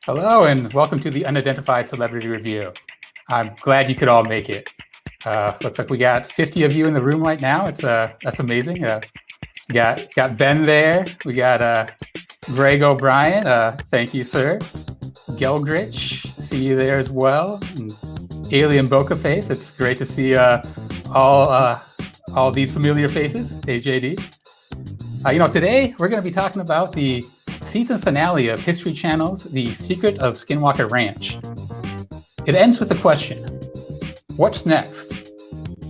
Hello, and welcome to the Unidentified Celebrity Review. I'm glad you could all make it. Looks like we got 50 of you in the room right now. That's amazing. Got Ben there. We got Greg O'Brien. Thank you, sir. Gelgrich, see you there as well. And Alien Boca Face. It's great to see all these familiar faces. Hey, JD. Today we're going to be talking about the season finale of History Channel's The Secret of Skinwalker Ranch. It ends with the question, what's next?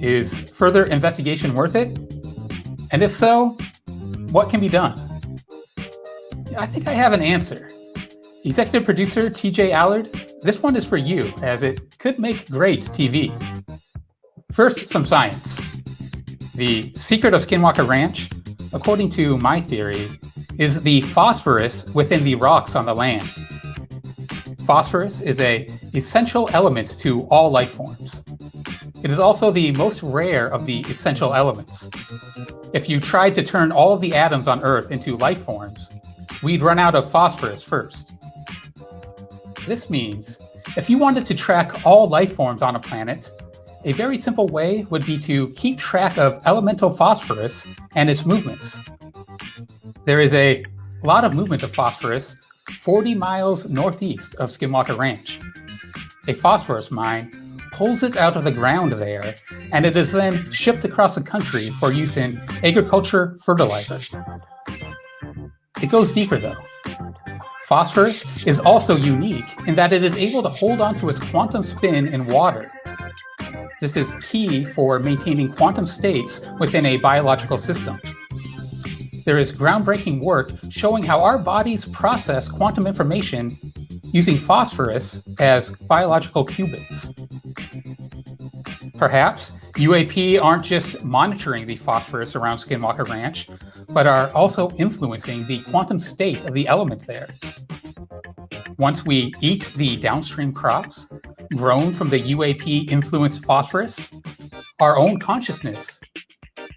Is further investigation worth it? And if so, what can be done? I think I have an answer. Executive producer TJ Allard, this one is for you, as it could make great TV. First, some science. The secret of Skinwalker Ranch, according to my theory, is the phosphorus within the rocks on the land. Phosphorus is an essential element to all life forms. It is also the most rare of the essential elements. If you tried to turn all of the atoms on Earth into life forms, we'd run out of phosphorus first. This means if you wanted to track all life forms on a planet, a very simple way would be to keep track of elemental phosphorus and its movements. There is a lot of movement of phosphorus 40 miles northeast of Skinwalker Ranch. A phosphorus mine pulls it out of the ground there, and it is then shipped across the country for use in agriculture fertilizer. It goes deeper though. Phosphorus is also unique in that it is able to hold on to its quantum spin in water. This is key for maintaining quantum states within a biological system. There is groundbreaking work showing how our bodies process quantum information using phosphorus as biological qubits. Perhaps UAP aren't just monitoring the phosphorus around Skinwalker Ranch, but are also influencing the quantum state of the element there. Once we eat the downstream crops grown from the UAP-influenced phosphorus, our own consciousness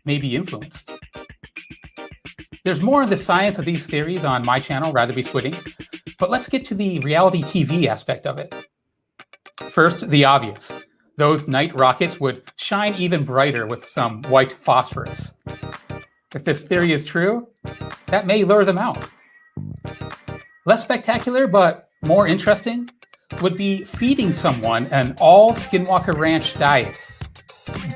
may be influenced. There's more on the science of these theories on my channel, Rather Be Squidding, but let's get to the reality TV aspect of it. First, the obvious. Those night rockets would shine even brighter with some white phosphorus. If this theory is true, that may lure them out. Less spectacular, but more interesting, would be feeding someone an all Skinwalker Ranch diet.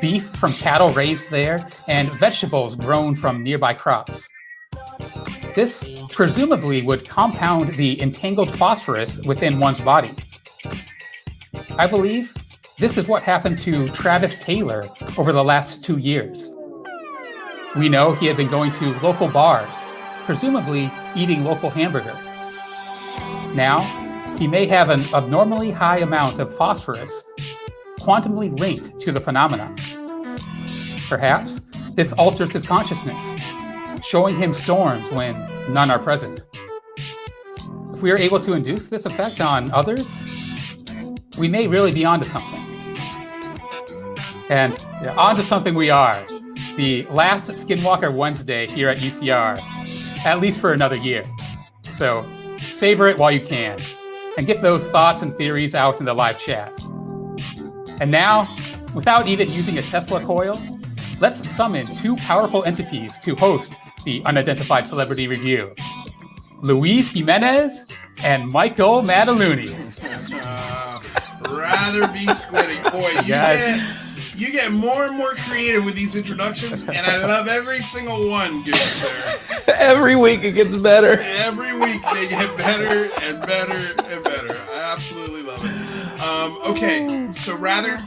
Beef from cattle raised there, and vegetables grown from nearby crops. This presumably would compound the entangled phosphorus within one's body. I believe this is what happened to Travis Taylor over the last 2 years. We know he had been going to local bars, presumably eating local hamburger. Now, he may have an abnormally high amount of phosphorus, quantumly linked to the phenomenon. Perhaps this alters his consciousness, showing him storms when none are present. If we are able to induce this effect on others, we may really be onto something. And onto something we are. The last Skinwalker Wednesday here at UCR, at least for another year. So savor it while you can, and get those thoughts and theories out in the live chat. And now, without even using a Tesla coil, let's summon two powerful entities to host the Unidentified Celebrity Review. Luis Jimenez and Michael Mataluni. Rather Be Squidding. Boy, you get more and more creative with these introductions, and I love every single one, good sir. Every week it gets better. Every week they get better and better and better. I absolutely love it. Okay, so Rather,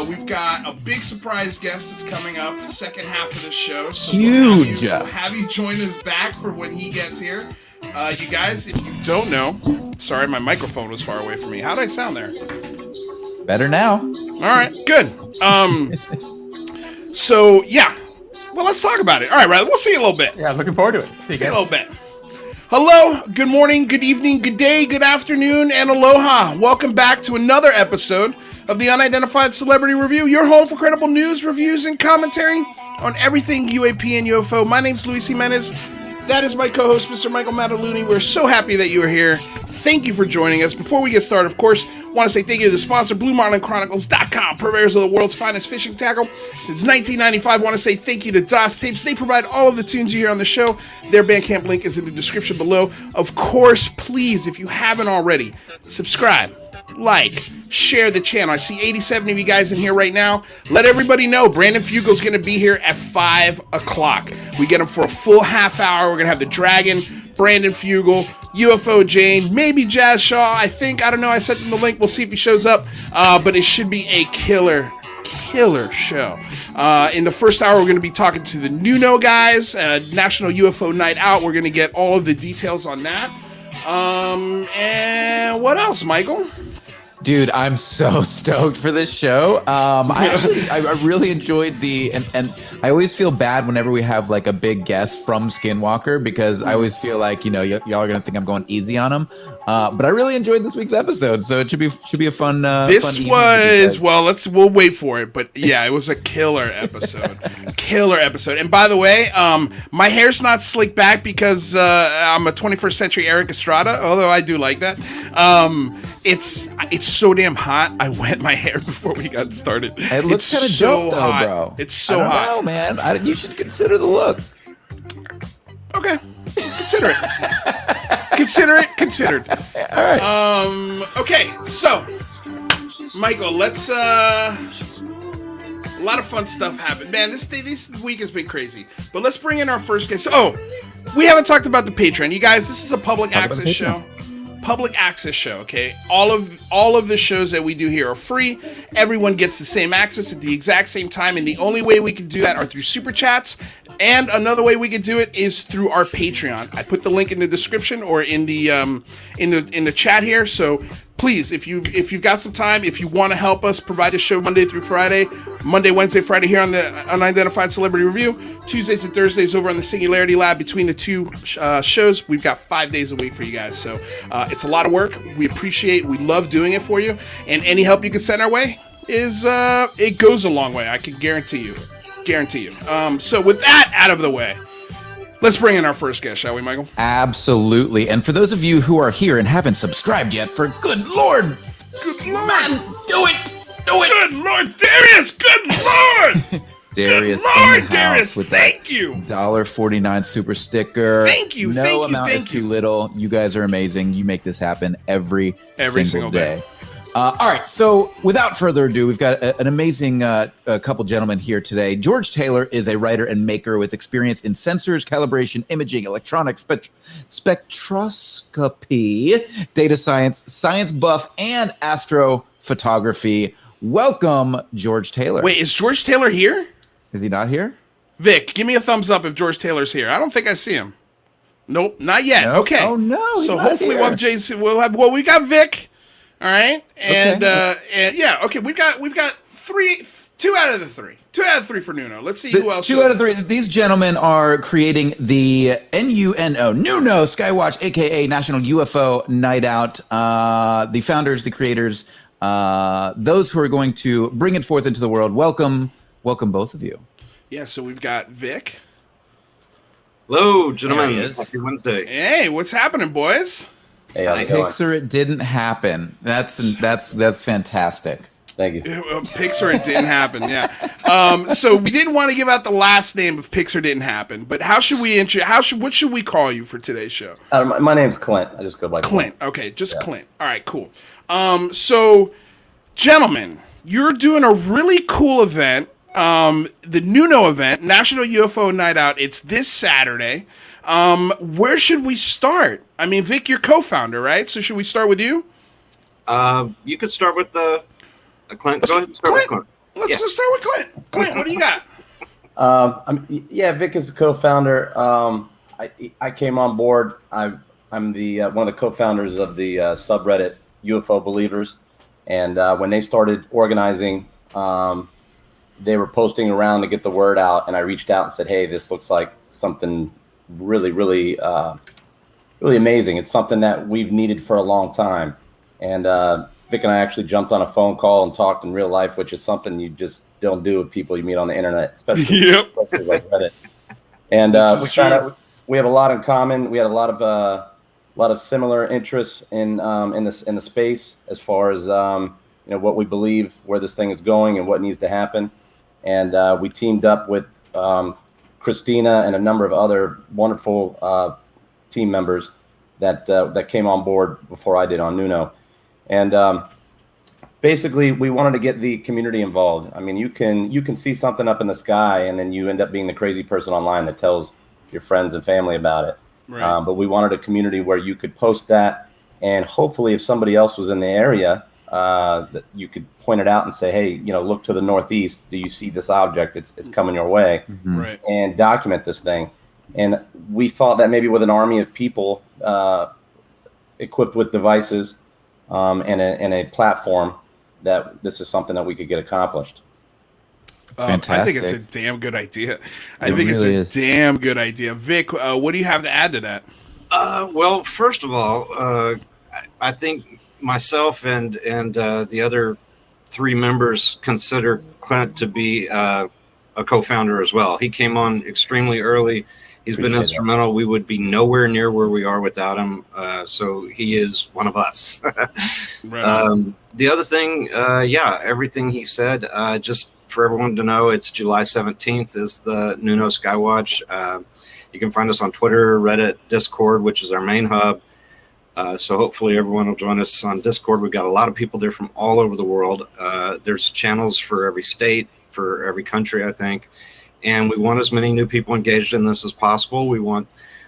we've got a big surprise guest that's coming up the second half of the show. So Huge. We'll have you join us back for when he gets here. You guys, if you don't know, sorry, my microphone was far away from me. How'd I sound there? Better now. All right, good. So yeah, well, let's talk about it. All right, Rather, we'll see you in a little bit. Yeah, looking forward to it. See you in a little bit. Hello, good morning, good evening, good day, good afternoon, and aloha. Welcome back to another episode of the Unidentified Celebrity Review, your home for credible news, reviews, and commentary on everything UAP and UFO. My name's Luis Jimenez. That is my co-host, Mr. Michael Mataluni. We're so happy that you are here. Thank you for joining us. Before we get started, of course, want to say thank you to the sponsor, BlueMarlinChronicles.com, purveyors of the world's finest fishing tackle. Since 1995, want to say thank you to DOS Tapes. They provide all of the tunes you hear on the show. Their Bandcamp link is in the description below. Of course, please, if you haven't already, subscribe, like, share the channel. I see 87 of you guys in here right now. Let everybody know Brandon Fugal's going to be here at 5 o'clock. We get him for a full half hour. We're going to have the Dragon, Brandon Fugal, UFO Jane, maybe Jazz Shaw. I don't know. I sent him the link. We'll see if he shows up. But it should be a killer show. In the first hour, we're going to be talking to the NUNO guys, National UFO Night Out. We're going to get all of the details on that. And what else, Michael? Dude, I'm so stoked for this show. I really enjoyed and I always feel bad whenever we have like a big guest from Skinwalker because I always feel like, y'all are going to think I'm going easy on them. But I really enjoyed this week's episode, so it should be a fun we'll wait for it, but yeah, it was a killer episode. And by the way, my hair's not slicked back because I'm a 21st century Eric Estrada, although I do like that. It's so damn hot. I wet my hair before we got started. It looks kind of dope, though, hot, bro. It's so hot. No, man. You should consider the look. Okay, consider it. Considered. All right. Okay, so Michael, let's a lot of fun stuff happened, man. This week has been crazy, but let's bring in our first guest. Oh, we haven't talked about the Patreon, you guys. This is a public access show. Okay, all of the shows that we do here are free. Everyone gets the same access at the exact same time, and the only way we can do that are through super chats. And another way we could do it is through our Patreon. I put the link in the description or in the chat here. So please, if you've got some time, if you want to help us provide the show Monday through Friday, Monday, Wednesday, Friday here on the Unidentified Celebrity Review, Tuesdays and Thursdays over on the Singularity Lab between the two shows. We've got 5 days a week for you guys. So it's a lot of work. We love doing it for you. And any help you can send our way it goes a long way. I can guarantee you. So with that out of the way, let's bring in our first guest, shall we, Michael? Absolutely. And for those of you who are here and haven't subscribed yet, for good Lord, man, do it. Good Lord, Darius, good Lord. Darius, good Lord, Darius, thank you. $1.49 super sticker. Thank you. No amount is too little. You guys are amazing. You make this happen every single day. All right, so without further ado, we've got an amazing couple gentlemen here today. George Taylor is a writer and maker with experience in sensors, calibration, imaging, electronics, spectroscopy, data science buff, and astrophotography. Welcome, George Taylor. Wait, is George Taylor here? Is he not here? Vic, give me a thumbs up if George Taylor's here. I don't think I see him. Nope, not yet. Nope. Okay. Oh, no. So hopefully we'll have Jason. We got Vic. All right, and okay. We've got 2 out of the 3. 2 out of 3 for NUNO. Let's see who else. 2 out of 3. These gentlemen are creating the NUNO Skywatch, aka National UFO Night Out. The founders, the creators, those who are going to bring it forth into the world. Welcome, both of you. Yeah. So we've got Vic. Hello, gentlemen. Happy Wednesday. Hey, what's happening, boys? Hey, how's it going? Pixar, it didn't happen. That's fantastic. Thank you. Pixar, it didn't happen. Yeah. So we didn't want to give out the last name if Pixar didn't happen. But how should we what should we call you for today's show? My name's Clint. I just go by Clint. Okay, just Clint. All right, cool. So, gentlemen, you're doing a really cool event. The NUNO event, National UFO Night Out. It's this Saturday. Where should we start? I mean, Vic, you're co-founder, right? So should we start with you? You could start with Clint. Go ahead and start with Clint. Let's start with Clint. Clint, what do you got? Vic is the co-founder. I came on board. I'm the one of the co-founders of the subreddit UFO Believers, and when they started organizing, they were posting around to get the word out, and I reached out and said, "Hey, this looks like something really, really, really amazing. It's something that we've needed for a long time." And Vic and I actually jumped on a phone call and talked in real life, which is something you just don't do with people you meet on the internet, especially places like Reddit. And we have a lot in common. We had a lot of similar interests in the space as far as what we believe, where this thing is going, and what needs to happen. And we teamed up with Cristina and a number of other wonderful team members that came on board before I did on NUNO. And basically, we wanted to get the community involved. I mean, you can see something up in the sky, and then you end up being the crazy person online that tells your friends and family about it. Right. But we wanted a community where you could post that, and hopefully, if somebody else was in the area, that you could point it out and say, "Hey, look to the northeast. Do you see this object? It's coming your way," Right. and document this thing. And we thought that maybe with an army of people equipped with devices and a platform, that this is something that we could get accomplished. I think it's a damn good idea. Damn good idea. Vic, what do you have to add to that? Well, first of all, I think myself and the other 3 members consider Clint to be a co-founder as well. He came on extremely early. He's been instrumental. We would be nowhere near where we are without him. So he is one of us. Right. The other thing, everything he said, just for everyone to know, it's July 17th is the NUNO Skywatch. You can find us on Twitter, Reddit, Discord, which is our main hub. So hopefully everyone will join us on Discord. We've got a lot of people there from all over the world. There's channels for every state, for every country, I think. And we want as many new people engaged in this as possible. We want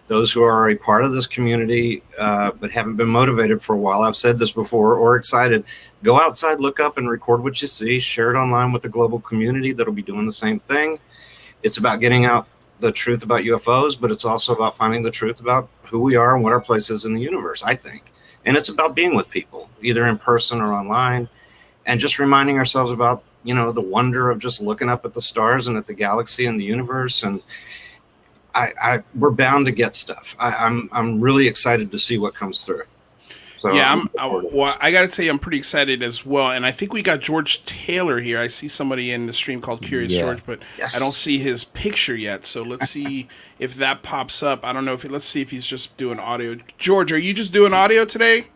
those who are a part of this community but haven't been motivated for a while. I've said this before, or excited. Go outside, look up and record what you see. Share it online with the global community that'll be doing the same thing. It's about getting out the truth about UFOs, but it's also about finding the truth about who we are and what our place is in the universe, I think. And it's about being with people, either in person or online, and just reminding ourselves about, the wonder of just looking up at the stars and at the galaxy and the universe. And we're bound to get stuff. I'm really excited to see what comes through. So yeah, I got to tell you, I'm pretty excited as well. And I think we got George Taylor here. I see somebody in the stream called Curious George, but I don't see his picture yet. So let's see if that pops up. I don't know let's see if he's just doing audio. George, are you just doing audio today?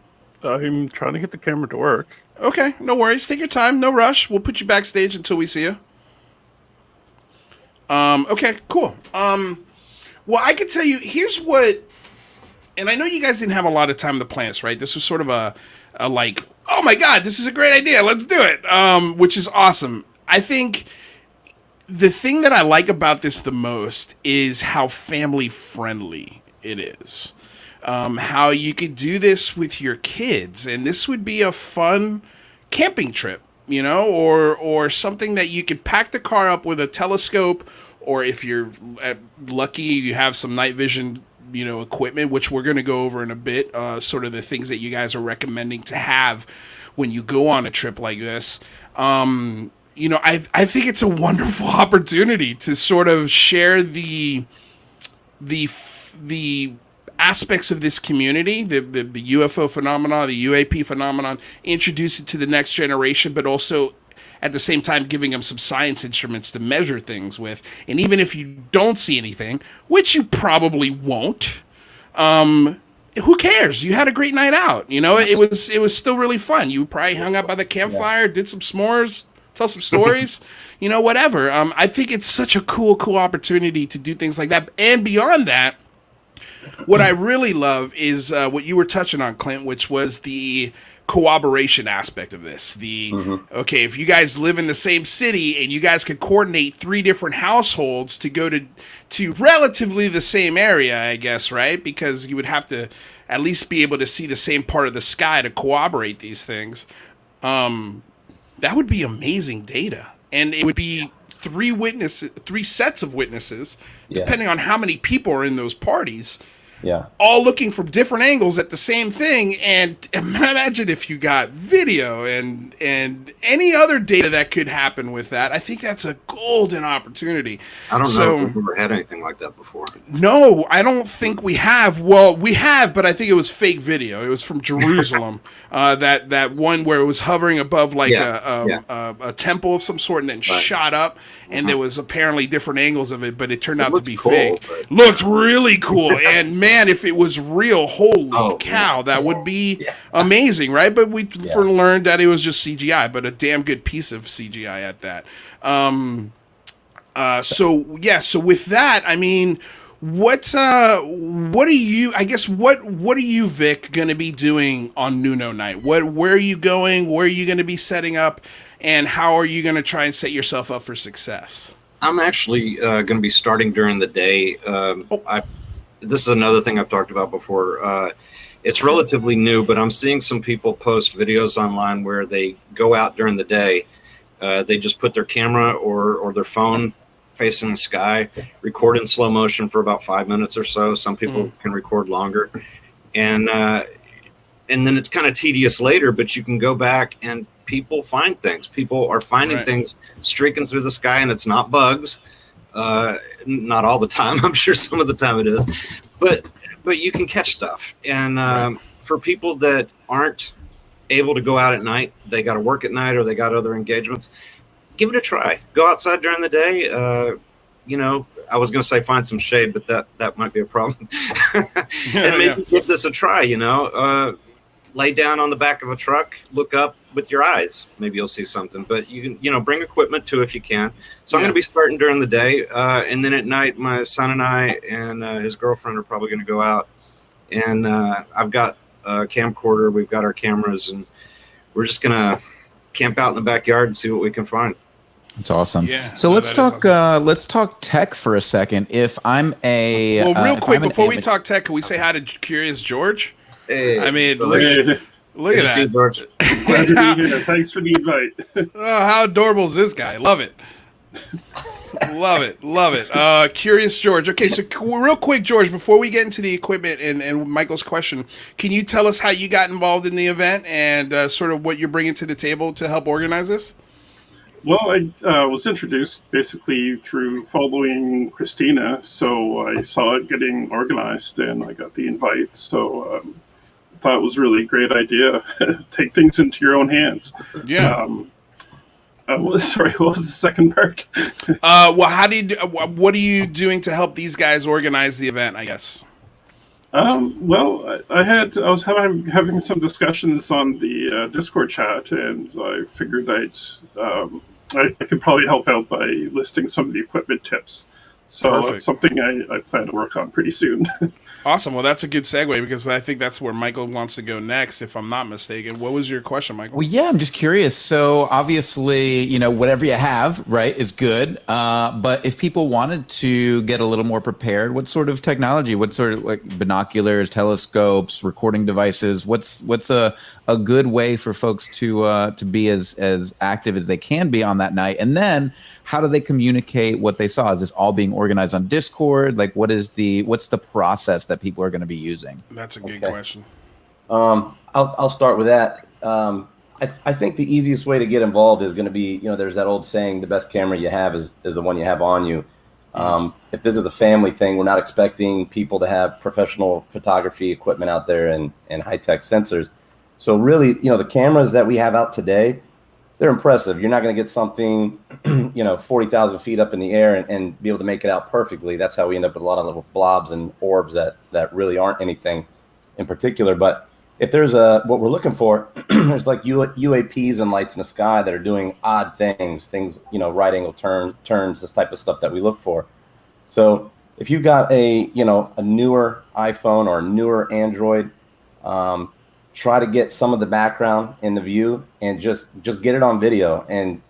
I'm trying to get the camera to work. Okay, no worries. Take your time. No rush. We'll put you backstage until we see you. Okay, cool. Well, I can tell you, here's what, and I know you guys didn't have a lot of time to plan this, right? This was sort of a like, oh my God, this is a great idea. Let's do it. Which is awesome. I think the thing that I like about this the most is how family friendly it is. How you could do this with your kids, and this would be a fun camping trip, or something that you could pack the car up with a telescope, or if you're lucky, you have some night vision, equipment, which we're going to go over in a bit, sort of the things that you guys are recommending to have when you go on a trip like this. I think it's a wonderful opportunity to sort of share the aspects of this community, the UFO phenomenon, the UAP phenomenon, introduce it to the next generation, but also at the same time giving them some science instruments to measure things with. And even if you don't see anything, which you probably won't, who cares? You had a great night out. It was still really fun. You probably hung out by the campfire, did some s'mores, tell some stories, whatever. I think it's such a cool opportunity to do things like that. And beyond that, what I really love is what you were touching on, Clint, which was the cooperation aspect of this. Okay, if you guys live in the same city and you guys could coordinate 3 different households to go to relatively the same area, I guess, right? Because you would have to at least be able to see the same part of the sky to corroborate these things. That would be amazing data. And it would be 3 sets of witnesses, depending on how many people are in those parties. Yeah. all looking from different angles at the same thing. And imagine if you got video and any other data that could happen with that. I think that's a golden opportunity. I don't know if we've ever had anything like that before. No, I don't think we have. Well, we have, but I think it was fake video. It was from Jerusalem. That one where it was hovering above like a temple of some sort and then shot up. And there was apparently different angles of it, but it turned out to be cool, fake. but... Looked really cool. And man, if it was real, holy cow, that would be amazing, right? But we learned that it was just CGI, but a damn good piece of CGI at that. So with that, I mean, what are you, I guess, what are you, Vic, going to be doing on NUNO night? Where are you going? Where are you going to be setting up? And how are you going to try and set yourself up for success? I'm actually going to be starting during the day. This is another thing I've talked about before. It's relatively new, but I'm seeing some people post videos online where they go out during the day. They just put their camera or their phone facing the sky, record in slow motion for about 5 minutes or so. Some people can record longer. And then it's kind of tedious later, but you can go back and people find things. People are finding things streaking through the sky, and it's not bugs. Not all the time. I'm sure some of the time it is, but you can catch stuff. And for people that aren't able to go out at night, they got to work at night or they got other engagements, give it a try. Go outside during the day. I was going to say find some shade, but that might be a problem. And maybe give this a try, lay down on the back of a truck, look up with your eyes. Maybe you'll see something, but you can, bring equipment too if you can. So I'm going to be starting during the day. And then at night, my son and I and his girlfriend are probably going to go out. And I've got a camcorder. We've got our cameras, and we're just going to camp out in the backyard and see what we can find. It's awesome. Yeah. So let's talk. Let's talk tech for a second. If I'm real quick before we talk tech, can we say hi to Curious George? Hey, I mean, look at that. George. Glad to be here. Thanks for the invite. Oh, how adorable is this guy? Love it. Love it. Curious George. Okay, so real quick, George, before we get into the equipment and Michael's question, can you tell us how you got involved in the event and sort of what you're bringing to the table to help organize this? Well, I was introduced basically through following Cristina, so I saw it getting organized and I got the invite. So I thought it was really a great idea. Take things into your own hands. Yeah. Sorry, what was the second part? What are you doing to help these guys organize the event, I guess? Well, I was having some discussions on the Discord chat, and I figured I could probably help out by listing some of the equipment tips. So it's something I plan to work on pretty soon. Awesome. Well, that's a good segue because I think that's where Michael wants to go next, if I'm not mistaken. What was your question, Michael? Well, yeah, I'm just curious. So obviously, whatever you have, right, is good. But if people wanted to get a little more prepared, what sort of technology, what sort of like binoculars, telescopes, recording devices, what's a good way for folks to be as active as they can be on that night? And then how do they communicate what they saw? Is this all being organized on Discord? Like, what's the process that people are going to be using? That's a good question. I'll start with that. I think the easiest way to get involved is going to be, there's that old saying, the best camera you have is the one you have on you. If this is a family thing, we're not expecting people to have professional photography equipment out there and high-tech sensors. So really, the cameras that we have out today, they're impressive. You're not going to get something, 40,000 feet up in the air and be able to make it out perfectly. That's how we end up with a lot of little blobs and orbs that really aren't anything in particular. But if there's what we're looking for, there's like UAPs and lights in the sky that are doing odd things, right angle turns, this type of stuff that we look for. So if you've got a newer iPhone or a newer Android, try to get some of the background in the view and just get it on video. And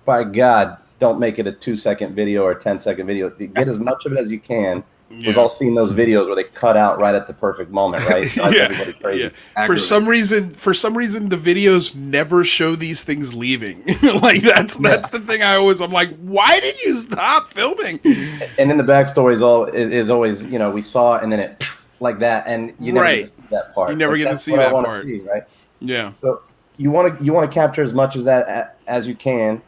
by God, don't make it a 2-second video or a 10-second video. Get as much of it as you can. Yeah. We've all seen those videos where they cut out right at the perfect moment, right? Everybody crazy. Yeah. For some reason, the videos never show these things leaving. Like that's the thing. I'm like, why did you stop filming? And then the backstory is always, we saw it and then it like that, and you never get to see that part. You never Like, get to that's see what that I want part. to see, right? Yeah. So you want to capture as much as that as you can.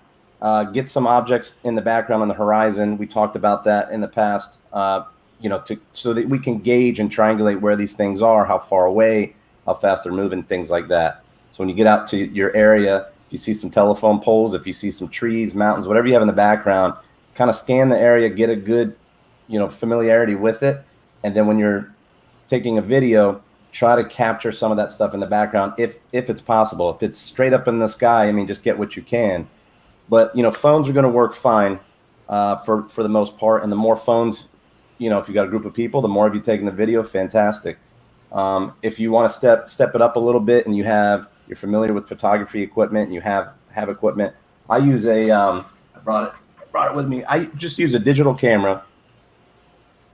Get some objects in the background on the horizon. We talked about that in the past. So that we can gauge and triangulate where these things are, how far away, how fast they're moving, things like that. So when you get out to your area, you see some telephone poles, if you see some trees, mountains, whatever you have in the background, kind of scan the area, get a good, familiarity with it. And then when you're taking a video, try to capture some of that stuff in the background if it's possible. If it's straight up in the sky, I mean, just get what you can. But, phones are going to work fine for the most part. And the more phones, if you got a group of people, the more of you taking the video, fantastic. If you want to step it up a little bit and you're familiar with photography equipment and you have equipment, I use I brought it with me. I just use a digital camera.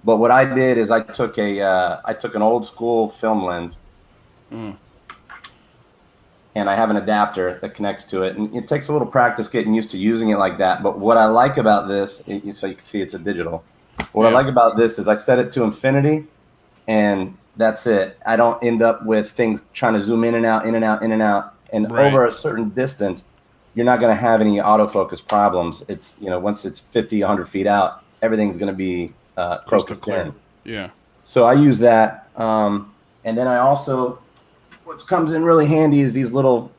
But what I did is I took an old school film lens. And I have an adapter that connects to it. And it takes a little practice getting used to using it like that. But what I like about this, so you can see it's a digital. What I like about this is I set it to infinity, and that's it. I don't end up with things trying to zoom in and out, in and out, in and out. And over a certain distance, you're not going to have any autofocus problems. It's, once it's 50, 100 feet out, everything's going to be focused in. Yeah. So I use that. And then I also, what comes in really handy is these little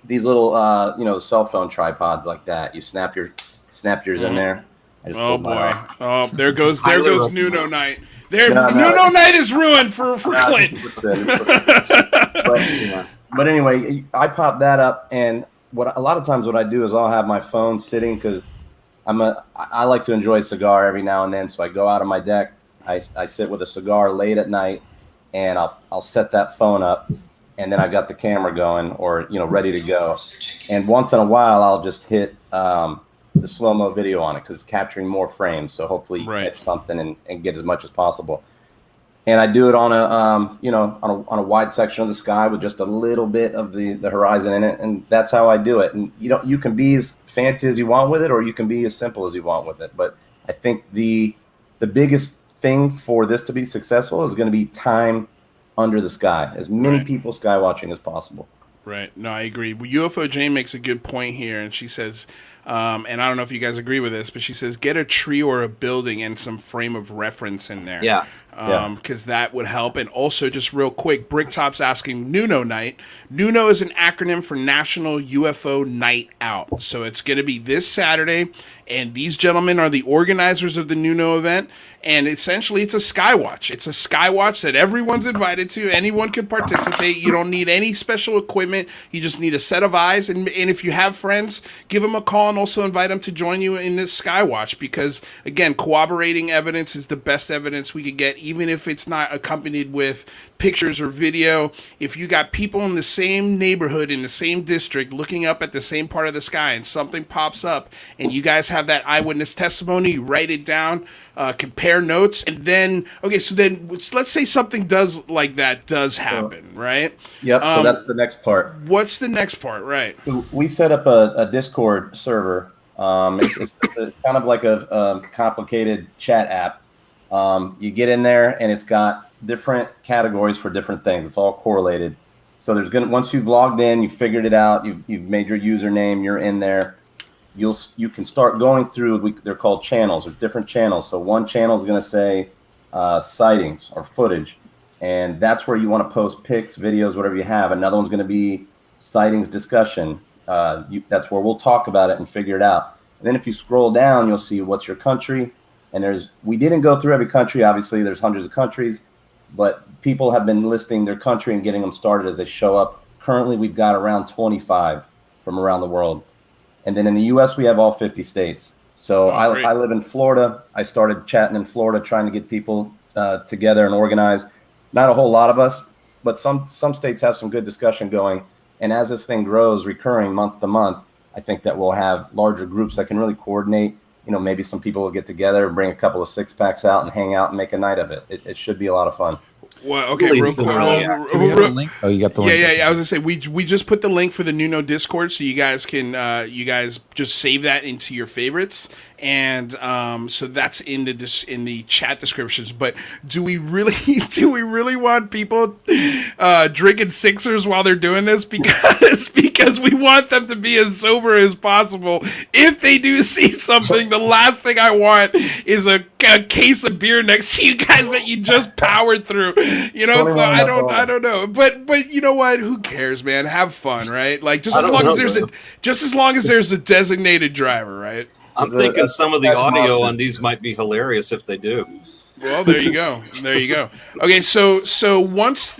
cell phone tripods like that. You snap yours in there. Oh boy! Oh, there goes NUNO night. NUNO night is ruined for Clint. But anyway, I pop that up, and a lot of times what I do is I'll have my phone sitting because I like to enjoy a cigar every now and then. So I go out on my deck, I sit with a cigar late at night, and I'll set that phone up, and then I've got the camera going or ready to go. And once in a while, I'll just hit the slow-mo video on it because it's capturing more frames. So hopefully you catch something and get as much as possible. And I do it on a wide section of the sky with just a little bit of the horizon in it, and that's how I do it. And you can be as fancy as you want with it, or you can be as simple as you want with it. But I think the biggest thing for this to be successful is going to be time under the sky, as many people sky watching as possible. Right. No, I agree. Well, UFO Jane makes a good point here, and she says, and I don't know if you guys agree with this, but she says, get a tree or a building and some frame of reference in there. Yeah. Because that would help. And also, just real quick, Bricktop's asking NUNO night. NUNO is an acronym for National UFO Night Out. So it's going to be this Saturday, and these gentlemen are the organizers of the NUNO event. And essentially, it's a skywatch. It's a skywatch that everyone's invited to. Anyone can participate. You don't need any special equipment. You just need a set of eyes. And if you have friends, give them a call and also invite them to join you in this skywatch. Because, again, corroborating evidence is the best evidence we could get, even if it's not accompanied with pictures or video. If you got people in the same neighborhood, in the same district, looking up at the same part of the sky and something pops up and you guys have that eyewitness testimony, you write it down, compare notes, and then, so let's say something does happen, right? Yep, so that's the next part. What's the next part, right? We set up a Discord server. It's kind of like a complicated chat app. You get in there and it's got different categories for different things. It's all correlated. So once you've logged in, you've figured it out, you've made your username, you're in there. You can start going through. They're called channels. There's different channels. So one channel is going to say sightings or footage, and that's where you want to post pics, videos, whatever you have. Another one's going to be sightings discussion. That's where we'll talk about it and figure it out. And then if you scroll down, you'll see what's your country. And we didn't go through every country. Obviously, there's hundreds of countries, but people have been listing their country and getting them started as they show up. Currently, we've got around 25 from around the world. And then in the U.S., we have all 50 states. So I live in Florida. I started chatting in Florida, trying to get people together and organized. Not a whole lot of us, but some states have some good discussion going. And as this thing grows, recurring month to month, I think that we'll have larger groups that can really coordinate. Maybe some people will get together and bring a couple of six-packs out and hang out and make a night of it. It should be a lot of fun. Well, okay, Please, real quick. Do we have a link? Oh, you got the link. Yeah. I was gonna say we just put the link for the NUNO Discord, so you guys can you guys just save that into your favorites, and so that's in the chat descriptions. But do we really want people drinking sixers while they're doing this? Because we want them to be as sober as possible. If they do see something, the last thing I want is a case of beer next to you guys that you just powered through. You know, so I don't know, but you know what? Who cares, man? Have fun, right? Like just as long as there's a designated driver, right? I'm thinking some of the audio on these might be hilarious if they do. Well, there you go. Okay, so once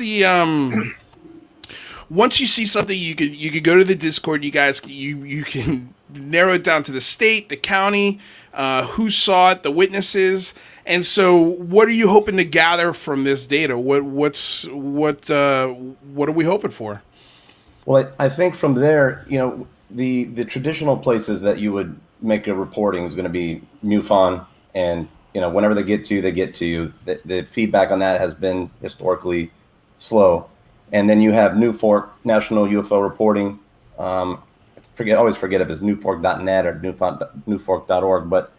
once you see something, you could go to the Discord. You guys, you can narrow it down to the state, the county, who saw it, the witnesses. And so, what are you hoping to gather from this data? What are we hoping for? Well, I think from there, you know, the traditional places that you would make a reporting is going to be MUFON, and you know, whenever they get to you. The feedback on that has been historically slow. And then you have NUFORC, National UFO Reporting. Always forget if it's NUFORC.net or NUFORC.org, but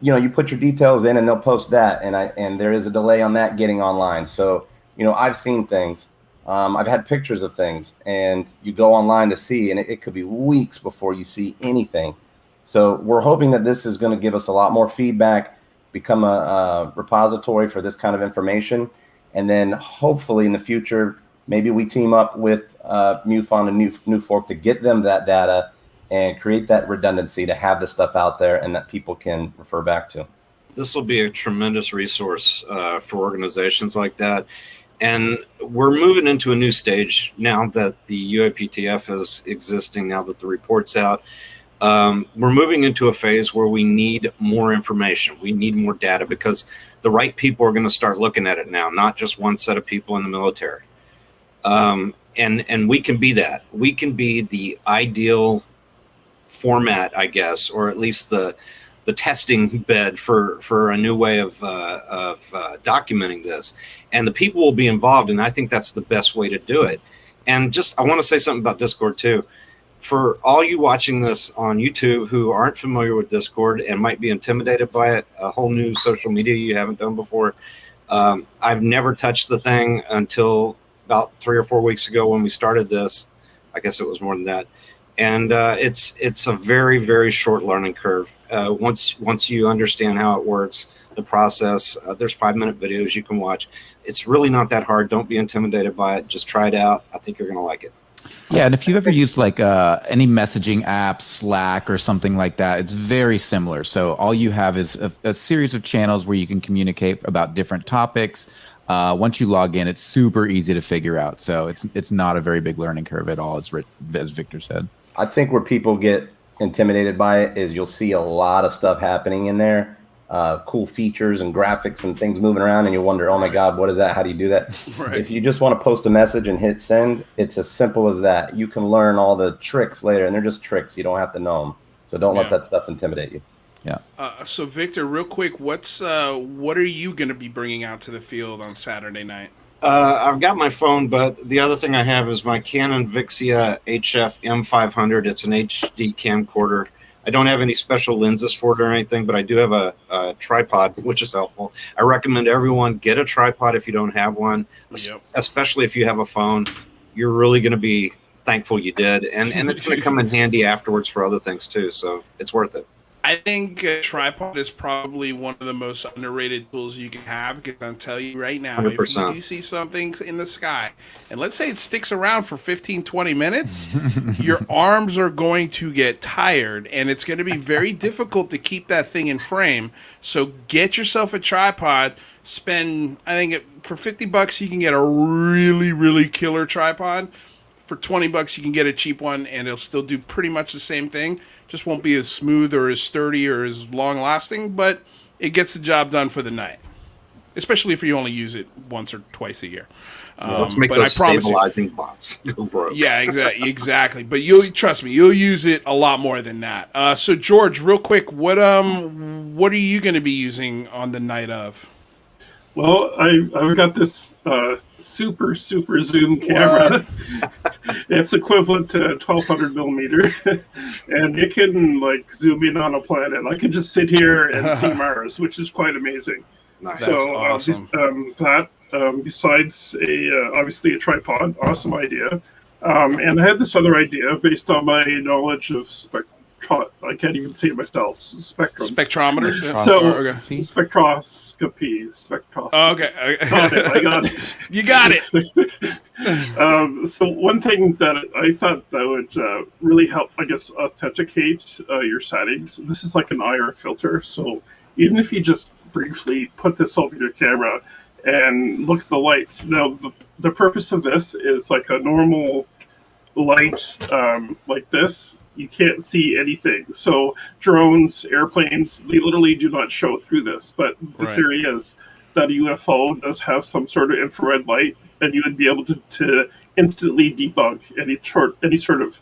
you know, you put your details in and they'll post that, and there is a delay on that getting online. So, you know, I've seen things. I've had pictures of things, and you go online to see, and it could be weeks before you see anything. So we're hoping that this is going to give us a lot more feedback, become a repository for this kind of information, and then hopefully in the future, maybe we team up with MUFON and NUFORC to get them that data and create that redundancy to have the stuff out there and that people can refer back to. This will be a tremendous resource for organizations like that. And we're moving into a new stage now that the UAPTF is existing, now that the report's out. We're moving into a phase where we need more information. We need more data because the right people are going to start looking at it now, not just one set of people in the military. And we can be that. We can be the ideal format, I guess, or at least the testing bed for a new way of documenting this. And the people will be involved, and I think that's the best way to do it. And I want to say something about Discord too. For all you watching this on YouTube who aren't familiar with Discord and might be intimidated by it, a whole new social media you haven't done before, I've never touched the thing until about 3 or 4 weeks ago when we started this. I guess it was more than that. And it's a very, very short learning curve. Once you understand how it works, the process, there's 5-minute videos you can watch. It's really not that hard. Don't be intimidated by it. Just try it out. I think you're going to like it. Yeah, and if you've ever used like any messaging app, Slack or something like that, it's very similar. So all you have is a series of channels where you can communicate about different topics. Once you log in, it's super easy to figure out. So it's not a very big learning curve at all, as Victor said. I think where people get intimidated by it is you'll see a lot of stuff happening in there, cool features and graphics and things moving around, and you wonder, oh my God, what is that? How do you do that? Right. If you just want to post a message and hit send, it's as simple as that. You can learn all the tricks later, and they're just tricks. You don't have to know them. So don't let that stuff intimidate you. Yeah. So Victor, real quick, what are you going to be bringing out to the field on Saturday night? I've got my phone, but the other thing I have is my Canon Vixia HF M500. It's an HD camcorder. I don't have any special lenses for it or anything, but I do have a tripod, which is helpful. I recommend everyone get a tripod if you don't have one, especially if you have a phone. You're really going to be thankful you did, and it's going to come in handy afterwards for other things too, so it's worth it. I think a tripod is probably one of the most underrated tools you can have, because I'll tell you right now, 100%. if you see something in the sky, and let's say it sticks around for 15, 20 minutes, your arms are going to get tired, and it's going to be very difficult to keep that thing in frame. So get yourself a tripod. Spend, I think for $50 you can get a really, really killer tripod. For $20 you can get a cheap one, and it'll still do pretty much the same thing. Just won't be as smooth or as sturdy or as long lasting, but it gets the job done for the night. Especially if you only use it once or twice a year. Let's make those stabilizing bots go broke. Yeah, exactly. But trust me, you'll use it a lot more than that. So George, real quick, what are you going to be using on the night of? Well, I've got this super zoom camera. It's equivalent to 1200 millimeter, and it can like zoom in on a planet. I can just sit here and see Mars, which is quite amazing. Nice. That's So awesome. Besides obviously a tripod, awesome idea. And I had this other idea based on my knowledge of I can't even say it myself. Spectrometers. Yeah. So Okay. spectroscopy. Oh, okay. I got it. You got it. So one thing that I thought that would really help, I guess, authenticate your settings. This is like an IR filter. So even if you just briefly put this over your camera and look at the lights. Now, the purpose of this is like a normal light like this. You can't see anything. So drones, airplanes, they literally do not show through this. But the theory is that a UFO does have some sort of infrared light, and you would be able to instantly debunk any sort of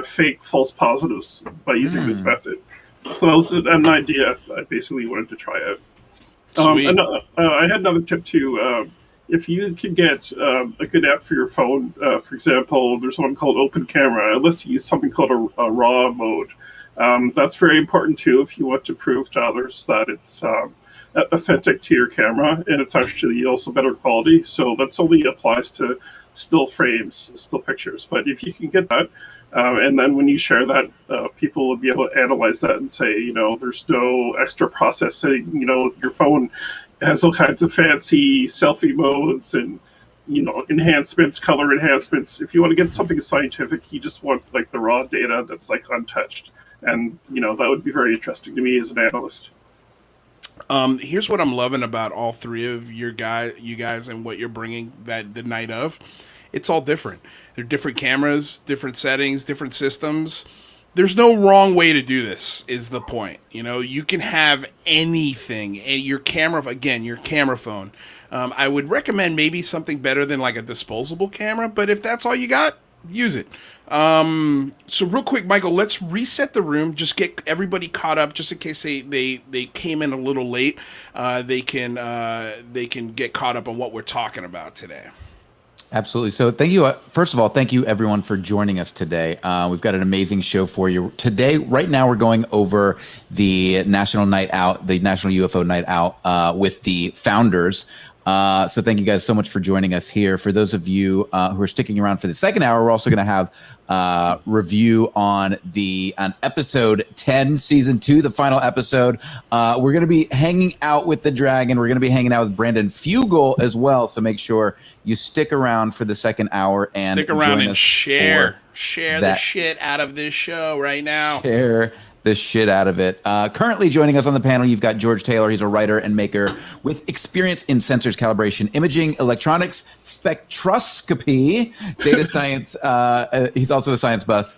fake false positives by using this method. So that was an idea I basically wanted to try out. I had another tip too. If you can get a good app for your phone, for example, there's one called Open Camera. It lets you use something called a RAW mode. That's very important too if you want to prove to others that it's authentic to your camera, and it's actually also better quality. So that's only applies to still frames, still pictures. But if you can get that, and then when you share that, people will be able to analyze that and say, there's no extra processing. Your phone has all kinds of fancy selfie modes and enhancements, color enhancements. If you want to get something scientific, you just want like the raw data that's like untouched, and that would be very interesting to me as an analyst. Here's what I'm loving about all three of you guys, and what you're bringing the night of. It's all different. They're different cameras, different settings, different systems. There's no wrong way to do this, is the point. You can have anything. And your camera phone. I would recommend maybe something better than like a disposable camera, but if that's all you got, use it. So real quick, Michael, let's reset the room. Just get everybody caught up, just in case they came in a little late. They can get caught up on what we're talking about today. Absolutely. So thank you. First of all, thank you everyone for joining us today. We've got an amazing show for you today. Right now, we're going over the National Night Out, the National UFO Night Out with the founders. So thank you guys so much for joining us here. For those of you who are sticking around for the second hour, we're also going to have review on episode 10, season 2, the final episode. We're going to be hanging out with the dragon. We're going to be hanging out with Brandon Fugal as well. So make sure you stick around for the second hour and stick around and share the shit out of this show right now. Share the shit out of it. Currently joining us on the panel, you've got George Taylor. He's a writer and maker with experience in sensors calibration, imaging, electronics, spectroscopy, data science. He's also a science buff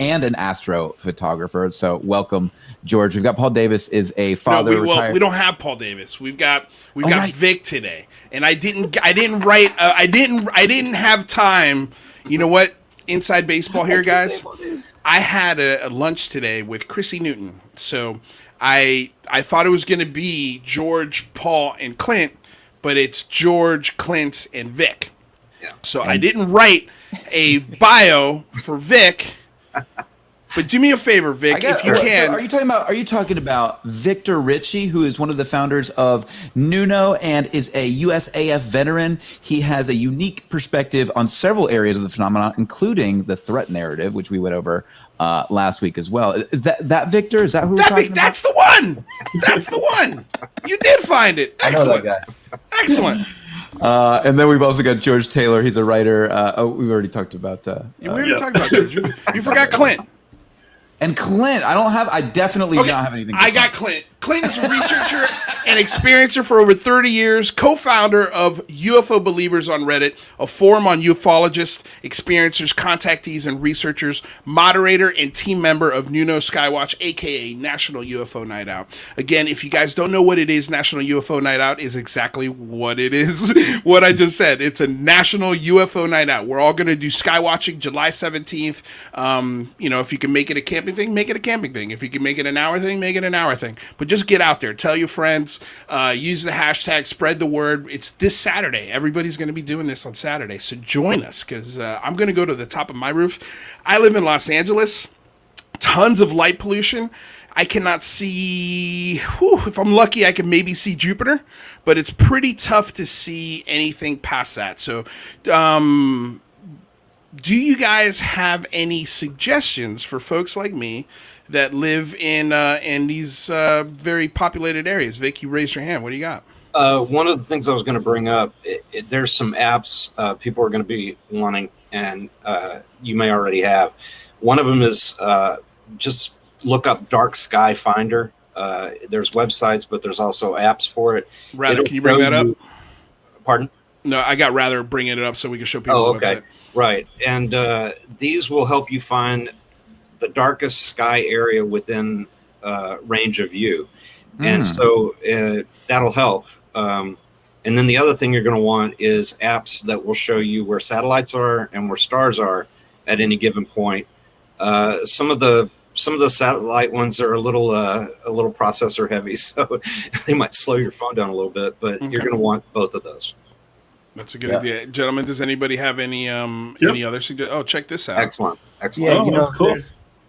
and an astrophotographer. So welcome, George. We've got Paul Davis, is a father. We don't have Paul Davis. We've got right. Vic today, and I didn't have time. You know what? Inside baseball here, guys. I had a lunch today with Chrissy Newton, so I thought it was going to be George, Paul, and Clint, but it's George, Clint, and Vic. Yeah. So I didn't write a bio for Vic, but do me a favor, Vic, if you can. So are you talking about Victor Ritchie, who is one of the founders of NUNO and is a USAF veteran? He has a unique perspective on several areas of the phenomena, including the threat narrative, which we went over last week as well. Is that Victor? Is that who we're talking about? That's the one. That's the one. You did find it. Excellent. I know that guy. Excellent. And then we've also got George Taylor. He's a writer. We've already talked about. We already talked about George. You forgot Clint. And Clint, I definitely don't have anything. I got Clint. Clint is a researcher and experiencer for over 30 years, co-founder of UFO Believers on Reddit, a forum on ufologists, experiencers, contactees, and researchers, moderator and team member of NUNO Skywatch, aka National UFO Night Out. Again, if you guys don't know what it is, National UFO Night Out is exactly what it is, what I just said. It's a National UFO Night Out. We're all going to do skywatching July 17th. If you can make it a camping thing, make it a camping thing. If you can make it an hour thing, make it an hour thing. But But just get out there, tell your friends, use the hashtag, spread the word. It's this Saturday. Everybody's going to be doing this on Saturday, so join us, because I'm going to go to the top of my roof. I live in Los Angeles. Tons of light pollution. I cannot see, if I'm lucky, I can maybe see Jupiter, but it's pretty tough to see anything past that. So, do you guys have any suggestions for folks like me that live in these very populated areas? Vic, you raised your hand. What do you got? One of the things I was going to bring up, there's some apps people are going to be wanting, and you may already have. One of them is just look up Dark Sky Finder. There's websites, but there's also apps for it. Rather, can you bring that up? Pardon? No, I got rather bringing it up so we can show people. Oh, the okay. website. Right. And these will help you find the darkest sky area within range of view. And so that'll help. And then the other thing you're going to want is apps that will show you where satellites are and where stars are at any given point. Some of the satellite ones are a little processor heavy, so they might slow your phone down a little bit, but you're going to want both of those. That's a good idea. Gentlemen, does anybody have any other suggestions? Oh, check this out. Excellent. Yeah, that's cool.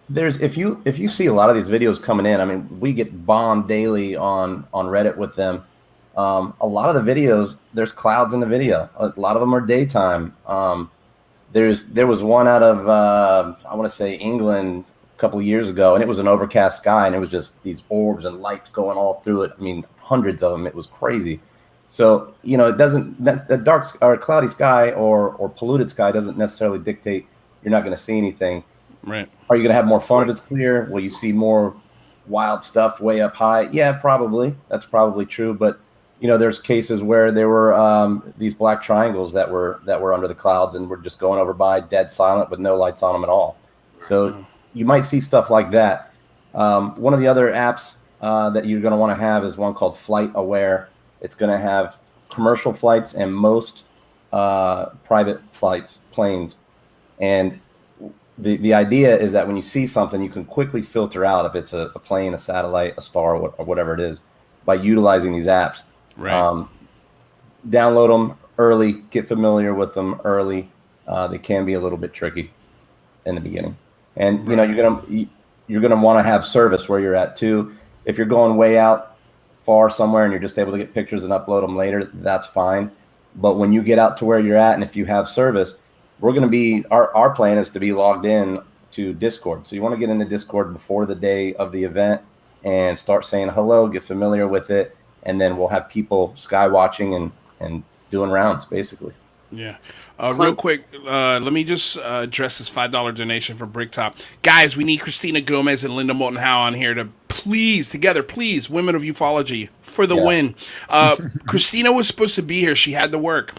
There's if you see a lot of these videos coming in, I mean, we get bombed daily on Reddit with them. A lot of the videos, there's clouds in the video. A lot of them are daytime. There was one out of I want to say England a couple of years ago, and it was an overcast sky, and it was just these orbs and lights going all through it. I mean, hundreds of them. It was crazy. So it doesn't, a dark or cloudy sky or polluted sky doesn't necessarily dictate you're not going to see anything. Right. Are you going to have more fun if it's clear? Will you see more wild stuff way up high? Yeah, probably. That's probably true. But there's cases where there were these black triangles that were under the clouds and were just going over by dead silent with no lights on them at all. So you might see stuff like that. One of the other apps that you're going to want to have is one called Flight Aware. It's going to have commercial flights and most private flights, planes. And the idea is that when you see something, you can quickly filter out if it's a plane, a satellite, a star, or whatever it is, by utilizing these apps. Right. Download them early, get familiar with them early. They can be a little bit tricky in the beginning. And, you're gonna want to have service where you're at too. If you're going way out far somewhere and you're just able to get pictures and upload them later, that's fine. But when you get out to where you're at, and if you have service, we're going to be, our plan is to be logged in to Discord. So you want to get into Discord before the day of the event and start saying hello, get familiar with it, and then we'll have people sky watching and doing rounds basically. Yeah. Real quick, let me just address this $5 donation from Bricktop. Guys, we need Cristina Gomez and Linda Moulton Howe on here to please, Women of Ufology for the win. Cristina was supposed to be here. She had to work.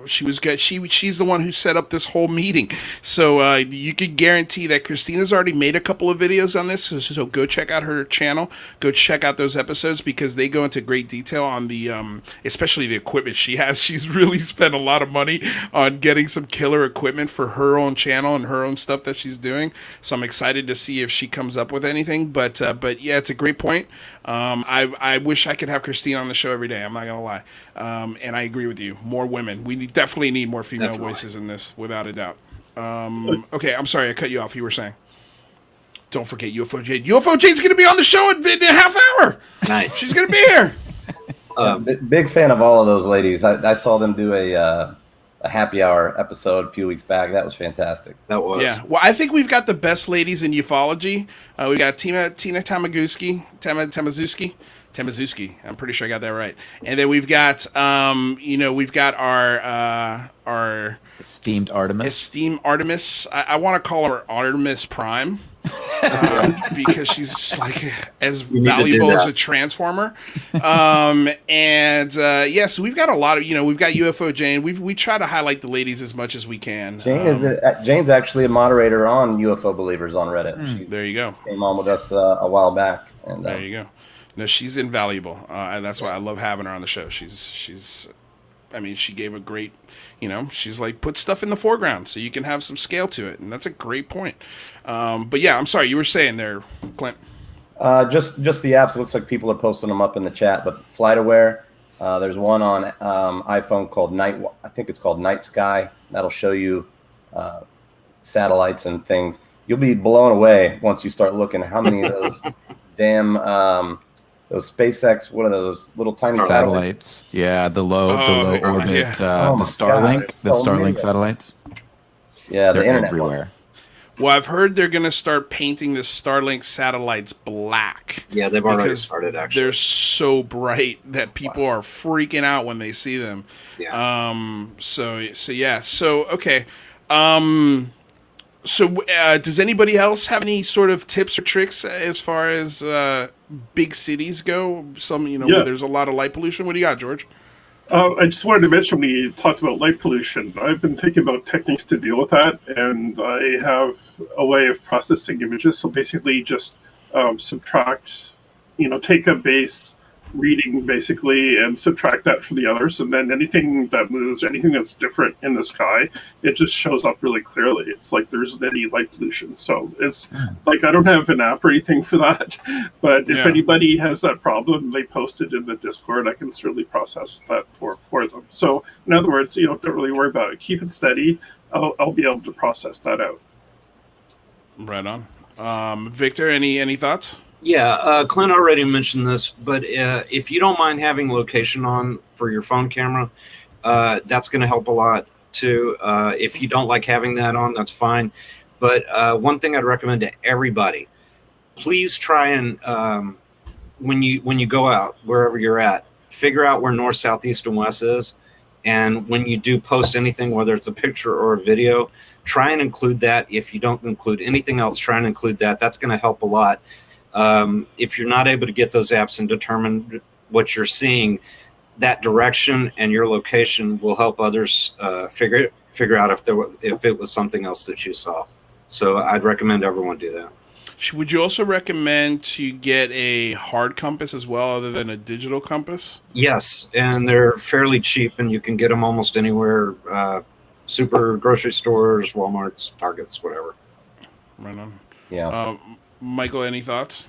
She was good. She's the one who set up this whole meeting. So you could guarantee that Christina's already made a couple of videos on this. So go check out her channel. Go check out those episodes because they go into great detail on the, especially the equipment she has. She's really spent a lot of money on getting some killer equipment for her own channel and her own stuff that she's doing. So I'm excited to see if she comes up with anything. But yeah, it's a great point. I wish I could have Christine on the show every day. I'm not gonna lie. And I agree with you. More women. We definitely need more female voices in this, without a doubt. Okay, I'm sorry I cut you off. You were saying. Don't forget UFO Jade. UFO Jade's gonna be on the show in a half hour. Nice. She's gonna be here. Big fan of all of those ladies. I saw them do a happy hour episode a few weeks back. That was fantastic. That was. Yeah. Well, I think we've got the best ladies in ufology. We got Tina Tamazuski. I'm pretty sure I got that right. And then we've got, we've got our esteemed Artemis. I want to call her Artemis Prime. Because she's like as valuable as a transformer. So we've got a lot of, we've got UFO Jane. We try to highlight the ladies as much as we can. Jane's actually a moderator on UFO Believers on Reddit. There you go. Came on with us a while back. And there you go. No, she's invaluable. And that's why I love having her on the show. She's she gave a great, she's like, put stuff in the foreground so you can have some scale to it. And that's a great point. But yeah, I'm sorry, you were saying there, Clint. Just the apps. It looks like people are posting them up in the chat. But FlightAware, there's one on iPhone called I think it's called Night Sky. That'll show you satellites and things. You'll be blown away once you start looking how many of those damn those SpaceX. What are those little tiny satellites? Yeah, the low orbit, Oh the my Starlink, God, the so Starlink many. satellites. Yeah, They're the internet everywhere. ones. Well, I've heard they're going to start painting the Starlink satellites black. Yeah, they've already because started, actually. they're so bright that people are freaking out when they see them. Yeah. So yeah. So okay. Does anybody else have any sort of tips or tricks as far as big cities go? Some, where there's a lot of light pollution. What do you got, George? I just wanted to mention when you talked about light pollution, I've been thinking about techniques to deal with that, and I have a way of processing images. So basically just subtract, take a base reading basically and subtract that from the others, and then anything that moves, anything that's different in the sky, it just shows up really clearly. It's like there isn't any light pollution. So it's like I don't have an app or anything for that, but if anybody has that problem, they post it in the Discord. I can certainly process that for them. So in other words, don't really worry about it. Keep it steady. I'll be able to process that out. Right on. Victor, any thoughts? Yeah, Clint already mentioned this, but if you don't mind having location on for your phone camera, that's going to help a lot too. If you don't like having that on, that's fine. But one thing I'd recommend to everybody, please try and when you go out, wherever you're at, figure out where north, south, east, and west is. And when you do post anything, whether it's a picture or a video, try and include that. If you don't include anything else, try and include that. That's going to help a lot. If you're not able to get those apps and determine what you're seeing, that direction and your location will help others figure out if it was something else that you saw. So I'd recommend everyone do that. Would you also recommend to get a hard compass as well, other than a digital compass? Yes, and they're fairly cheap, and you can get them almost anywhere. Super grocery stores, Walmarts, Targets, whatever. Right on. Yeah. Michael, any thoughts?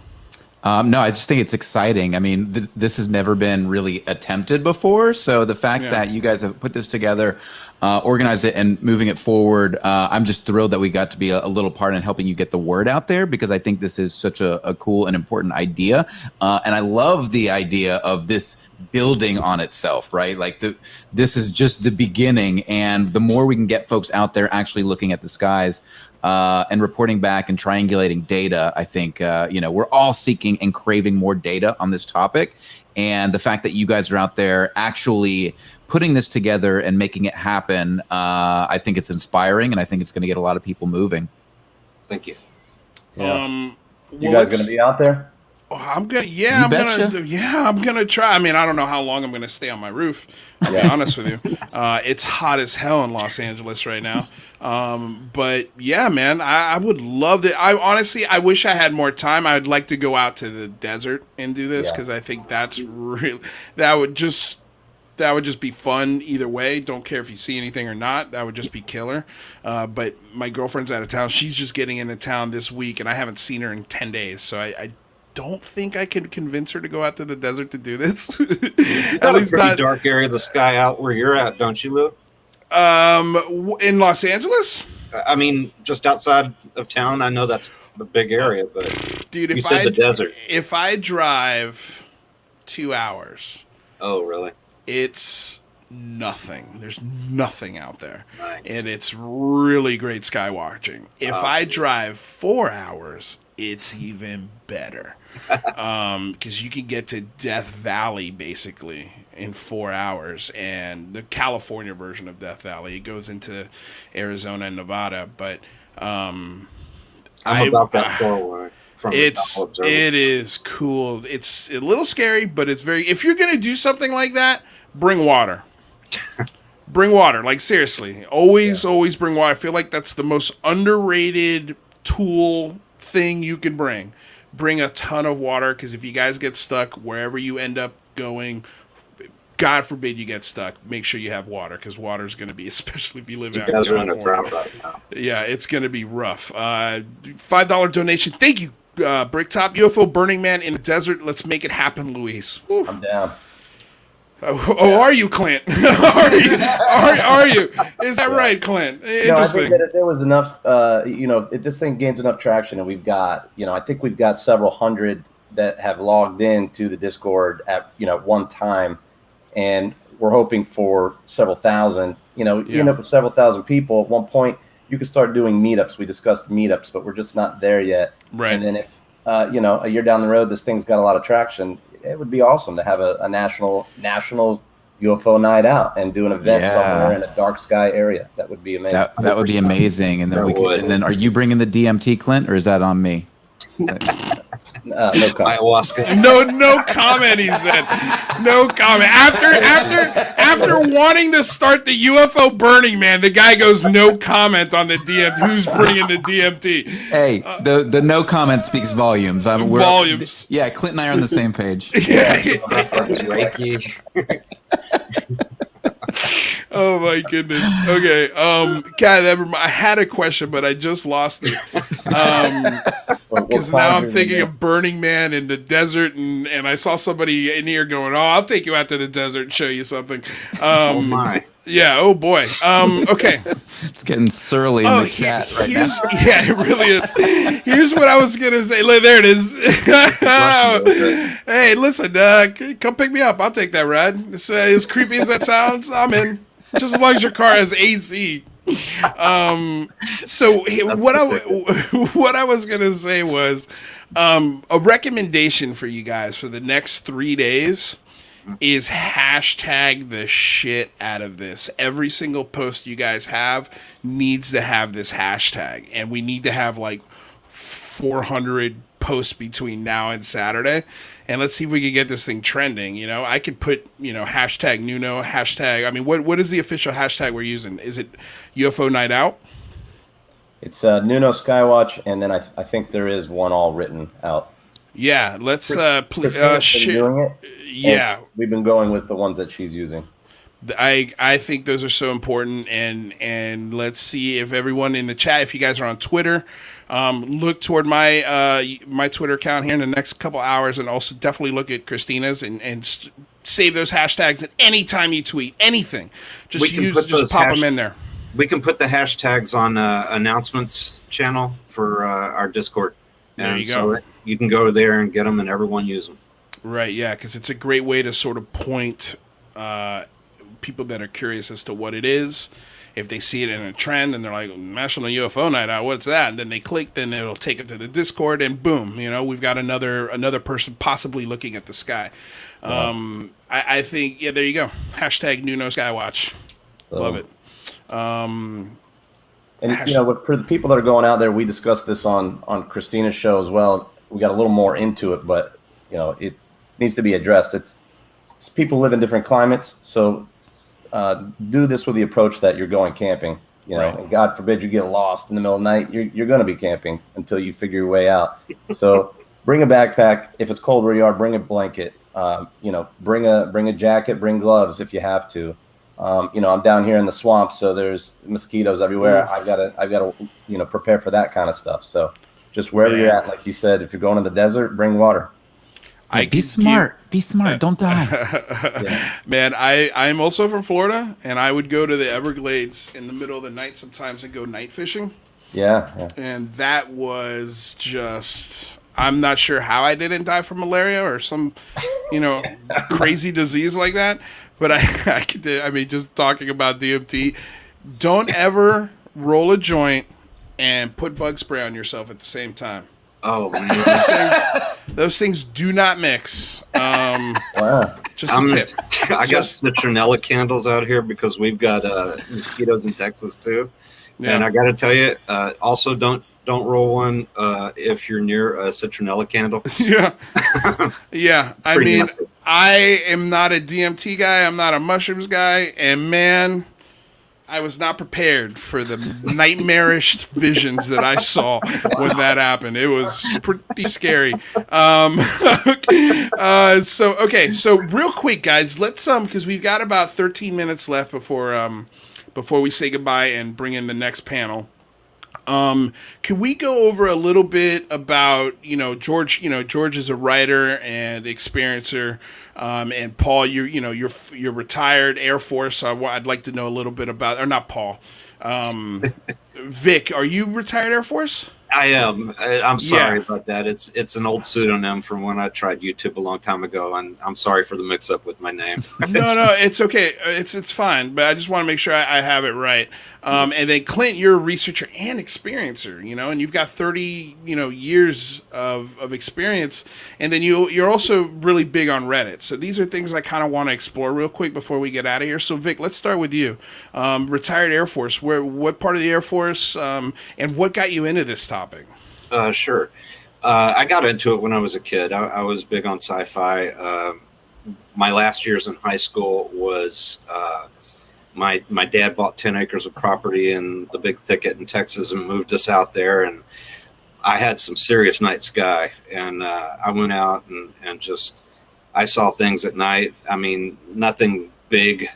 No, I just think it's exciting. I mean, this has never been really attempted before. So the fact that you guys have put this together, organized it, and moving it forward, I'm just thrilled that we got to be a little part in helping you get the word out there, because I think this is such a cool and important idea. And I love the idea of this building on itself, right? Like this is just the beginning. And the more we can get folks out there actually looking at the skies, and reporting back and triangulating data, I think, we're all seeking and craving more data on this topic. And the fact that you guys are out there actually putting this together and making it happen, I think it's inspiring, and I think it's going to get a lot of people moving. Thank you. Yeah. You guys going to be out there? I'm gonna try. I mean, I don't know how long I'm gonna stay on my roof. I'll be honest with you. It's hot as hell in Los Angeles right now. But yeah, man, I would love it. I wish I had more time. I'd like to go out to the desert and do this, because I think that would just be fun either way. Don't care if you see anything or not. That would just be killer. But my girlfriend's out of town. She's just getting into town this week, and I haven't seen her in 10 days. So I don't think I can convince her to go out to the desert to do this. At least not dark area of the sky out where you're at, don't you, Lou? In Los Angeles? I mean, just outside of town. I know that's a big area, but dude, you said the desert. If I drive 2 hours, oh really? It's nothing. There's nothing out there. Nice. And it's really great sky watching. If I drive 4 hours, it's even better. Because you can get to Death Valley basically in 4 hours, and the California version of Death Valley. It goes into Arizona and Nevada, but I'm about that far away. It is cool. It's a little scary, but it's very. If you're gonna do something like that, bring water. Bring water. Like seriously, always bring water. I feel like that's the most underrated tool thing you can bring. Bring a ton of water, because if you guys get stuck wherever you end up going, God forbid you get stuck, make sure you have water, because water is going to be, especially if you live out in California. Are in a drought right now. Yeah, it's going to be rough. $5 donation. Thank you Bricktop UFO Burning Man in the desert. Let's make it happen, Luis. Woo. I'm down. Oh, are you, Clint? are you? Is that right, Clint? No, I think Interesting. that if there was enough, if this thing gains enough traction, and we've got, I think we've got several hundred that have logged in to the Discord at, one time, and we're hoping for several thousand. You end up with several thousand people. At one point, you could start doing meetups. We discussed meetups, but we're just not there yet. Right. And then if, a year down the road, this thing's got a lot of traction, it would be awesome to have a national UFO night out and do an event somewhere in a dark sky area. That would be amazing. That would be amazing. And then and then are you bringing the DMT, Clint, or is that on me? No comment. Ayahuasca. No comment. He said, no comment. After wanting to start the UFO Burning Man, the guy goes no comment on the DMT. Who's bringing the DMT? Hey, the no comment speaks volumes. Volumes. Yeah, Clint and I are on the same page. Yeah. Reiki. Oh my goodness. Okay. God, I had a question, but I just lost it. Because now I'm thinking of Burning Man in the desert, and I saw somebody in here going, "Oh, I'll take you out to the desert and show you something." Oh my. Yeah. Oh boy. Okay. It's getting surly in the chat right now. Yeah, it really is. Here's what I was gonna say. Look, there it is. Hey, listen, come pick me up. I'll take that ride. It's, as creepy as that sounds, I'm in. Just as long as your car has AC. So what I was gonna say was a recommendation for you guys for the next 3 days is hashtag the shit out of this. Every single post you guys have needs to have this hashtag, and we need to have like 400 posts between now and Saturday. And let's see if we can get this thing trending. I could put, hashtag NUNO, hashtag. I mean, what is the official hashtag we're using? Is it UFO Night Out? It's NUNO Skywatch, and then I think there is one all written out. Yeah, let's please doing it. Yeah, we've been going with the ones that she's using. I think those are so important, and let's see if everyone in the chat, if you guys are on Twitter, look toward my my Twitter account here in the next couple hours, and also definitely look at Christina's and save those hashtags. And anytime you tweet anything, just pop them in there. We can put the hashtags on announcements channel for our Discord. There you so go. You can go there and get them, and everyone use them. Right, yeah, because it's a great way to sort of point people that are curious as to what it is. If they see it in a trend and they're like, National UFO Night Out, what's that? And then they click, then it'll take them to the Discord, and boom, we've got another person possibly looking at the sky. Wow. I think, there you go. Hashtag NUNO Skywatch. Love it. And for the people that are going out there, we discussed this on Christina's show as well. We got a little more into it, but it needs to be addressed. It's people live in different climates, so do this with the approach that you're going camping. Right. And God forbid you get lost in the middle of the night. You're going to be camping until you figure your way out. So bring a backpack. If it's cold where you are, bring a blanket. Bring a jacket. Bring gloves if you have to. I'm down here in the swamp, so there's mosquitoes everywhere. I've got to prepare for that kind of stuff. So just wherever you're at, like you said, if you're going to the desert, bring water. Be smart. Don't die. Yeah. Man, I'm also from Florida, and I would go to the Everglades in the middle of the night sometimes and go night fishing. Yeah. And that was just, I'm not sure how I didn't die from malaria or some, crazy disease like that. But I mean, just talking about DMT, don't ever roll a joint and put bug spray on yourself at the same time. Oh, man. Those things do not mix. Wow. Just a tip. I got citronella candles out here because we've got mosquitoes in Texas too. Yeah. And I got to tell you, also don't roll one if you're near a citronella candle. Yeah. I mean, nasty. I am not a DMT guy. I'm not a mushrooms guy. And man, I was not prepared for the nightmarish visions that I saw when that happened. It was pretty scary. So real quick, guys, let's because we've got about 13 minutes left before we say goodbye and bring in the next panel. Can we go over a little bit about, George? George is a writer and experiencer, and Paul, you're retired Air Force. So I'd like to know a little bit about, or not Paul, Vic. Are you retired Air Force? I am. I'm sorry Yeah. about that. It's an old pseudonym from when I tried YouTube a long time ago, and I'm sorry for the mix-up with my name. No, it's okay. It's fine, but I just want to make sure I have it right. And then Clint, you're a researcher and experiencer, and you've got 30, years of experience, and then you're also really big on Reddit. So these are things I kind of want to explore real quick before we get out of here. So Vic, let's start with you. Retired Air Force. What part of the Air Force, and what got you into this topic? Sure. I got into it when I was a kid. I was big on sci-fi. My last years in high school was my dad bought 10 acres of property in the big thicket in Texas and moved us out there. And I had some serious night sky. And I went out and just, I saw things at night. I mean, nothing big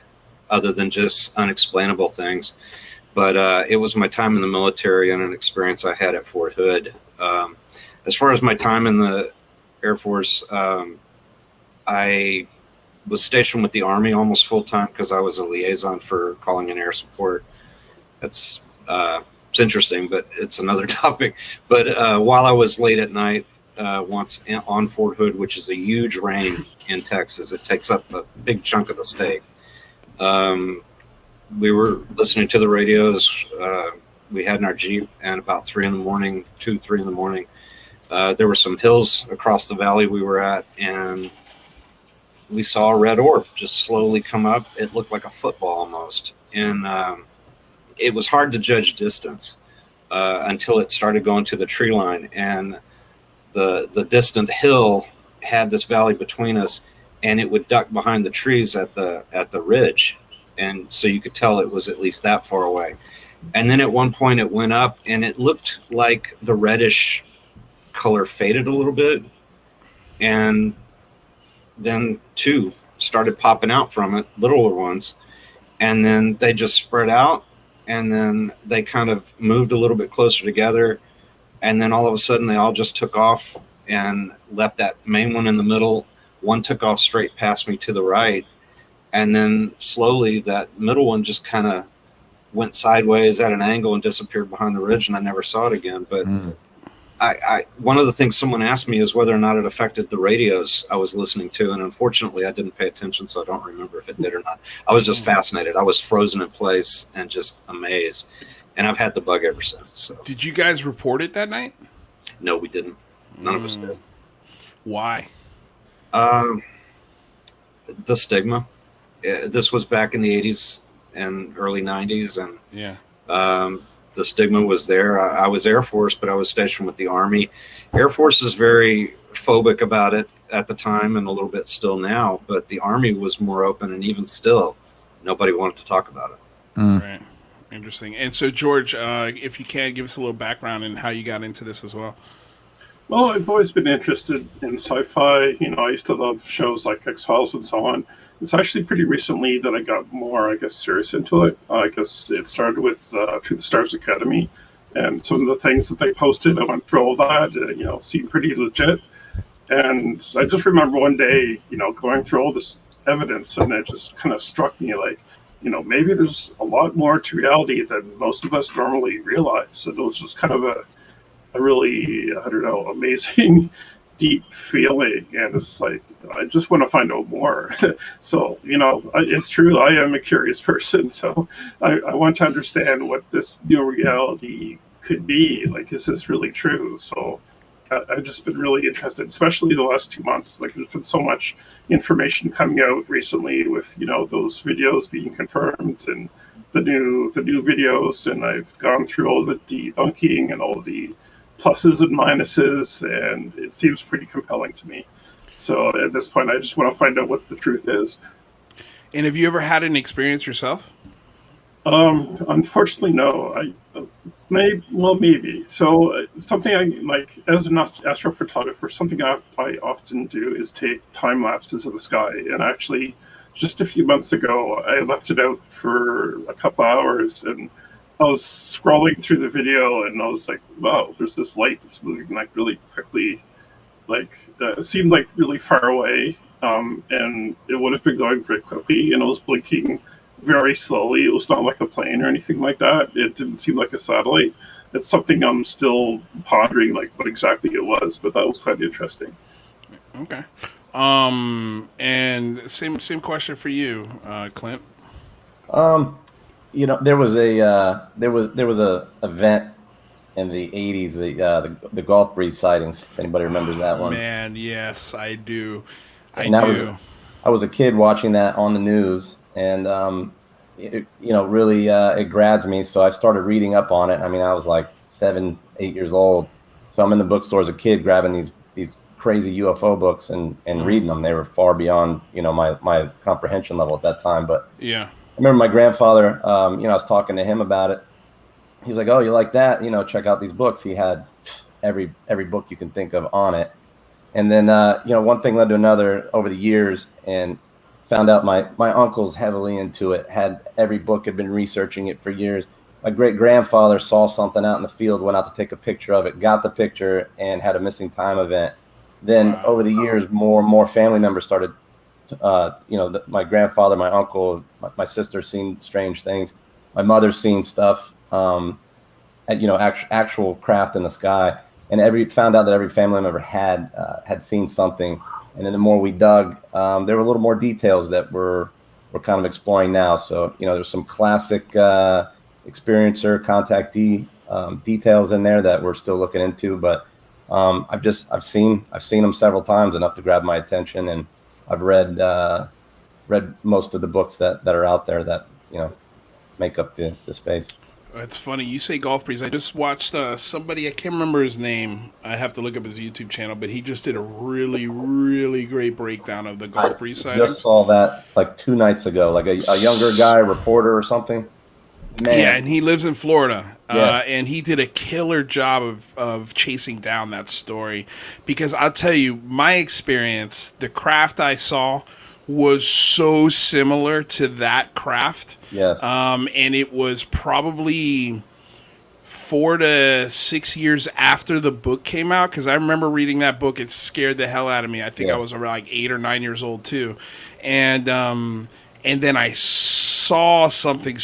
other than just unexplainable things. But it was my time in the military and an experience I had at Fort Hood. As far as my time in the Air Force, I was stationed with the Army almost full time because I was a liaison for calling in air support. It's interesting, but it's another topic. But while I was late at night, once on Fort Hood, which is a huge range in Texas, it takes up a big chunk of the state. We were listening to the radios we had in our Jeep, and about 3 in the morning, 2, 3 in the morning, there were some hills across the valley we were at, and we saw a red orb just slowly come up. It looked like a football almost. And it was hard to judge distance until it started going to the tree line. And the distant hill had this valley between us, and it would duck behind the trees at the ridge. And so you could tell it was at least that far away. And then at one point it went up, and it looked like the reddish color faded a little bit. And then 2 started popping out from it, littler ones, and then they just spread out, and then they kind of moved a little bit closer together, and then all of a sudden they all just took off and left that main one in the middle. One took off straight past me to the right, and then slowly that middle one just kind of went sideways at an angle and disappeared behind the ridge, and I never saw it again. But I one of the things someone asked me is whether or not it affected the radios I was listening to, and unfortunately I didn't pay attention, so I don't remember if it did or not. I was just fascinated. I was frozen in place and just amazed, and I've had the bug ever since. So. Did you guys report it that night? No, we didn't. None of us did. Why? The stigma. This was back in the 80s and early 90s, and the stigma was there. I was Air Force, but I was stationed with the Army. Air Force is very phobic about it at the time and a little bit still now, but the Army was more open, and even still, nobody wanted to talk about it. Right. Interesting. And so, George, if you can, give us a little background in how you got into this as well. Well, I've always been interested in sci-fi. I used to love shows like X-Files and so on. It's actually pretty recently that I got more, serious into it. I guess it started with To the Stars Academy, and some of the things that they posted, I went through all that, seemed pretty legit. And I just remember one day, going through all this evidence, and it just kind of struck me like, maybe there's a lot more to reality than most of us normally realize. And it was just kind of a really, amazing, deep feeling. And it's like, I just want to find out more. So, it's true. I am a curious person. So I want to understand what this new reality could be. Like, is this really true? So I've just been really interested, especially the last 2 months. Like, there's been so much information coming out recently with, those videos being confirmed and the new videos. And I've gone through all the debunking and all the pluses and minuses, and it seems pretty compelling to me. So at this point, I just want to find out what the truth is. And have you ever had an experience yourself? Unfortunately, no. Maybe. So something I like as an astrophotographer, something I often do is take time lapses of the sky. And actually, just a few months ago, I left it out for a couple hours, and I was scrolling through the video and I was like, wow, there's this light that's moving like really quickly. Like it seemed like really far away, and it would have been going very quickly, and it was blinking very slowly. It was not like a plane or anything like that. It didn't seem like a satellite. It's something I'm still pondering, like what exactly it was, but that was quite interesting. Okay. And same question for you, Clint. There was a event in the 80s, the Gulf Breeze sightings. If anybody remembers that one. Man, yes, I do. I was a kid watching that on the news, and it grabbed me. So I started reading up on it. I mean, I was like 7, 8 years old. So I'm in the bookstore as a kid, grabbing these crazy UFO books and reading them. They were far beyond my comprehension level at that time. But yeah, I remember my grandfather. I was talking to him about it. He's like, "Oh, you like that? Check out these books." He had every book you can think of on it. And then one thing led to another over the years, and found out my uncle's heavily into it. Had every book, had been researching it for years. My great grandfather saw something out in the field, went out to take a picture of it, got the picture, and had a missing time event. Then over the years, more and more family members started. My grandfather, my uncle, my sister seen strange things. My mother's seen stuff. Actual craft in the sky, and found out that every family member had seen something. And then the more we dug, there were a little more details that we're kind of exploring now. So there's some classic experiencer contactee details in there that we're still looking into. But I've seen them several times, enough to grab my attention, and I've read most of the books that are out there that make up the space. It's funny you say Gulf Breeze. I just watched somebody, I can't remember his name. I have to look up his YouTube channel, but he just did a really, really great breakdown of the Gulf Breeze sighting. I just saw that like 2 nights ago, like a younger guy, reporter or something. Man. Yeah, and he lives in Florida, Yes. and he did a killer job of chasing down that story. Because I'll tell you, my experience, the craft I saw was so similar to that craft. Yes. And it was probably 4 to 6 years after the book came out, because I remember reading that book. It scared the hell out of me. I think I was around like 8 or 9 years old too, and then I saw something.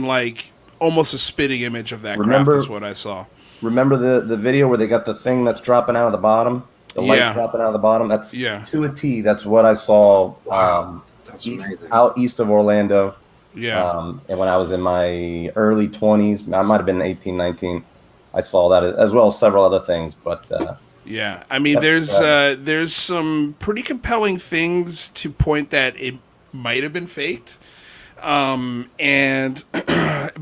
Like almost a spitting image of that craft is what I saw. Remember the video where they got the thing that's dropping out of the bottom? The light dropping out of the bottom? That's to a T. That's what I saw. Wow. That's amazing. Out east of Orlando. Yeah. And when I was in my early 20s, I might have been 18, 19, I saw that, as well as several other things. But yeah, I mean, there's some pretty compelling things to point that it might have been faked. And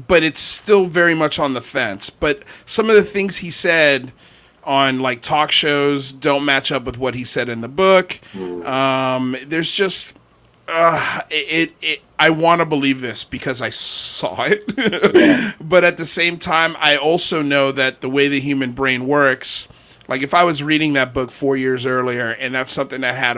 but it's still very much on the fence. But some of the things he said on like talk shows don't match up with what he said in the book. There's just I want to believe this because I saw it. But at the same time, I also know that the way the human brain works, like if I was reading that book 4 years earlier, and that's something that had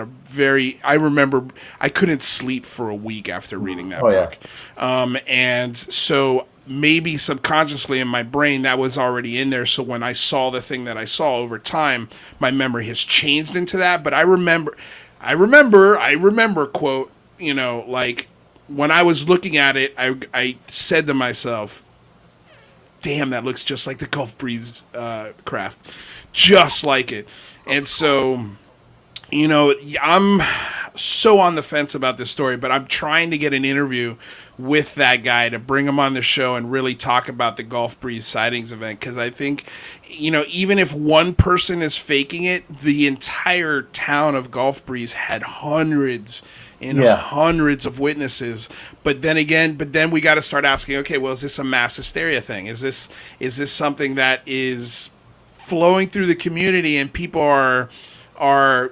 I remember I couldn't sleep for a week after reading that book. And so maybe subconsciously in my brain that was already in there. So when I saw the thing that I saw over time, my memory has changed into that. But I remember, quote, like when I was looking at it, I said to myself, damn, that looks just like the Gulf Breeze craft. Just like it. And so, I'm so on the fence about this story, but I'm trying to get an interview with that guy to bring him on the show and really talk about the Gulf Breeze sightings event. Because I think, even if one person is faking it, the entire town of Gulf Breeze had hundreds and hundreds of witnesses. But then we got to start asking, okay, well, is this a mass hysteria thing? Is this something that is flowing through the community and people are